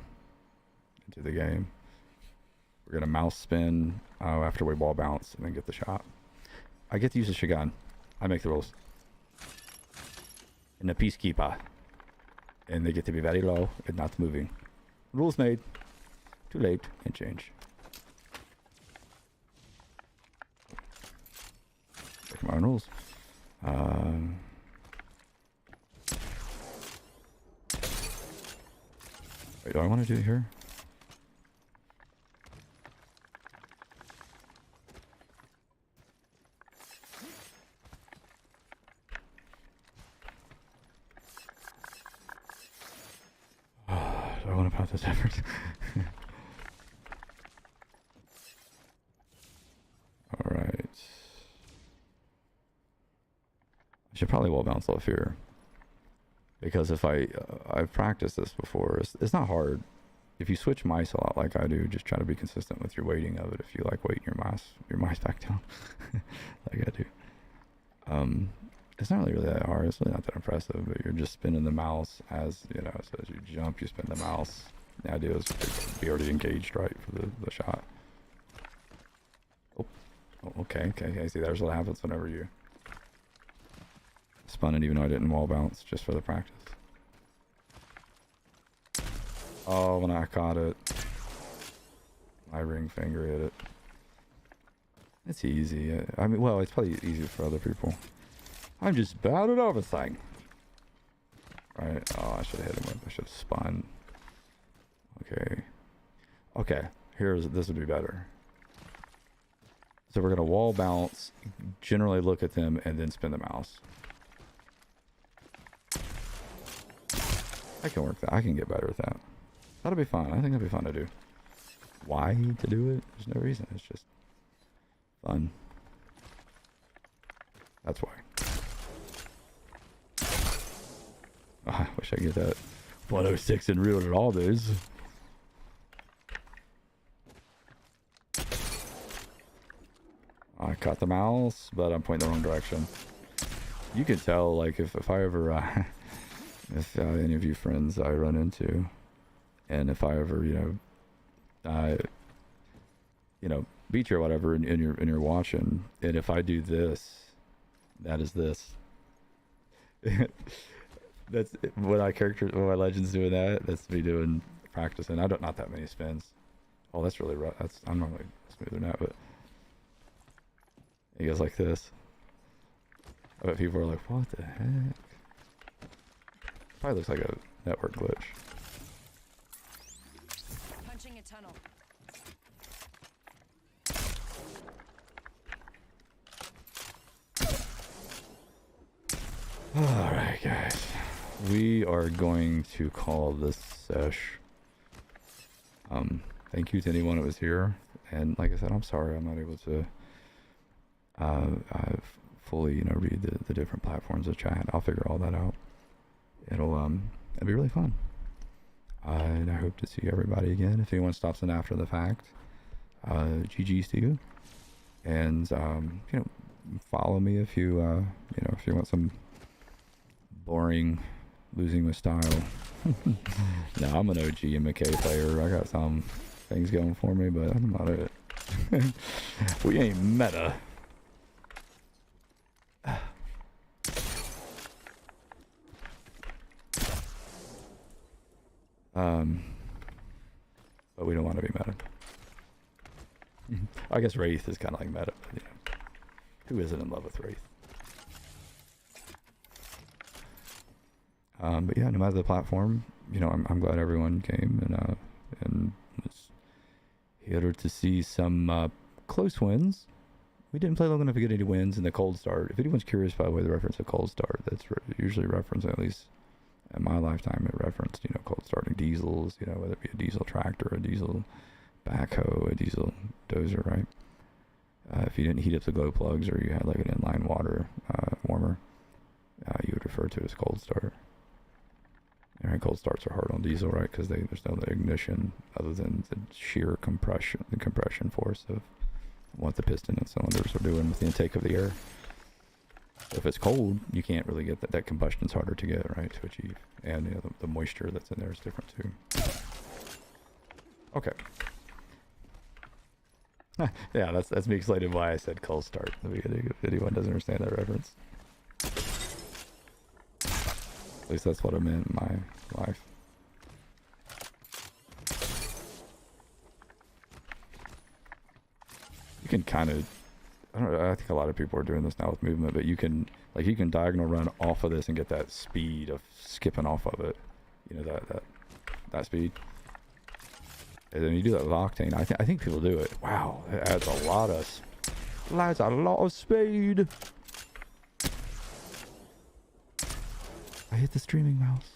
into the game. We're gonna mouse spin after we wall bounce and then get the shot. I get to use a shotgun. I make the rules. And the peacekeeper. And they get to be very low and not moving. Rules made. Too late. Can't change. Take my own rules. Wait, do I want to do it here? know the difference. All right. I should probably wall bounce off here, because if I've practiced this before. It's not hard. If you switch mice a lot like I do, just try to be consistent with your weighting of it. If you like weighting your mice back down, like I do. It's not really that hard. It's really not that impressive, but you're just spinning the mouse as, you know, so as you jump, you spin the mouse. The idea is to be already engaged, right, for the shot. Oh, okay. See, there's what happens whenever you spun it, even though I didn't wall bounce, just for the practice. Oh, when I caught it, my ring finger hit it. It's easy. I mean, well, it's probably easy for other people. I'm just bad at everything. Right? Oh, I should have hit him with. I should have spun. Okay. This would be better. So we're gonna wall bounce, generally look at them, and then spin the mouse. I can work that. I can get better at that. That'll be fun. I think that'll be fun to do. Why to do it? There's no reason. It's just fun. That's why. Oh, I wish I could get that 106 in real at all, dudes. I caught the mouse, but I'm pointing the wrong direction. You can tell, like, if I ever, if any of you friends I run into, and if I ever, beat you or whatever, and you're watching, and if I do this, that is this. That's when when my legends doing that. That's me doing practicing. I don't not that many spins. Oh, that's really rough. I'm normally smoother than that, but it goes like this. I bet people are like, "What the heck?" Probably looks like a network glitch. Punching a tunnel. All right, guys. We are going to call this sesh. Thank you to anyone that was here, and like I said, I'm sorry I'm not able to fully, read the different platforms of chat. I'll figure all that out. It'll be really fun. And I hope to see everybody again. If anyone stops in after the fact, GG's to you. And follow me if you if you want some boring losing with style. No, I'm an OG MnK player. I got some things going for me, but I'm not it. We ain't meta. But we don't want to be meta. I guess Wraith is kind of like meta, but who isn't in love with Wraith? But yeah, no matter the platform, I'm glad everyone came, and was here to see some close wins. We didn't play long enough to get any wins in the cold start. If anyone's curious, by the way, the reference to cold start, that's usually referenced, at least in my lifetime, it referenced, cold starting diesels, whether it be a diesel tractor, a diesel backhoe, a diesel dozer, right? If you didn't heat up the glow plugs, or you had like an inline water warmer, you would refer to it as cold start. And cold starts are hard on diesel, right? Because there's no ignition other than the sheer compression, the compression force of what the piston and cylinders are doing with the intake of the air. So if it's cold, you can't really get that. That combustion's harder to get, right, to achieve. And the moisture that's in there is different too. Okay. Yeah, that's me explaining why I said cold start at the beginning, if anyone doesn't understand that reference. At least that's what I meant in my life. You can kind of, I think a lot of people are doing this now with movement, but you can diagonal run off of this and get that speed of skipping off of it. That speed. And then you do that with Octane. I think people do it. Wow, it adds a lot of speed. I hit the streaming mouse.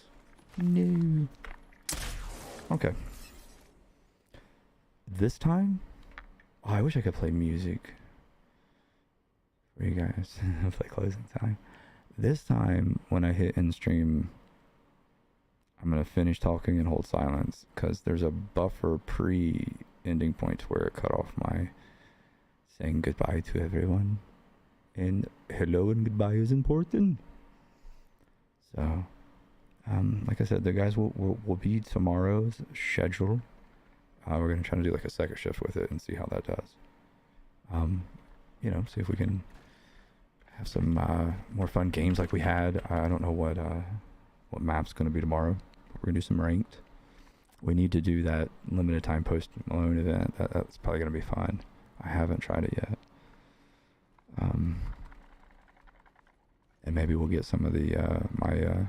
No. Okay. This time, oh, I wish I could play music for you guys. Play closing time. This time, when I hit end stream, I'm gonna finish talking and hold silence because there's a buffer pre-ending point where it cut off my saying goodbye to everyone. And hello and goodbye is important. So, like I said, the guys will be tomorrow's schedule. We're gonna try to do like a second shift with it and see how that does. You know, see if we can have some more fun games like we had. I don't know what map's gonna be tomorrow. We're gonna do some ranked. We need to do that limited time post Malone event. That's probably gonna be fun. I haven't tried it yet. And maybe we'll get some of the my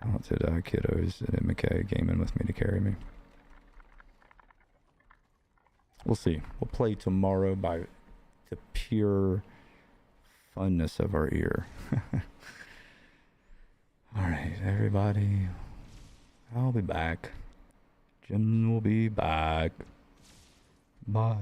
talented kiddos at MnK gaming with me to carry me. We'll see. We'll play tomorrow by the pure funness of our ear. Alright, everybody. I'll be back. Jim will be back. Bye.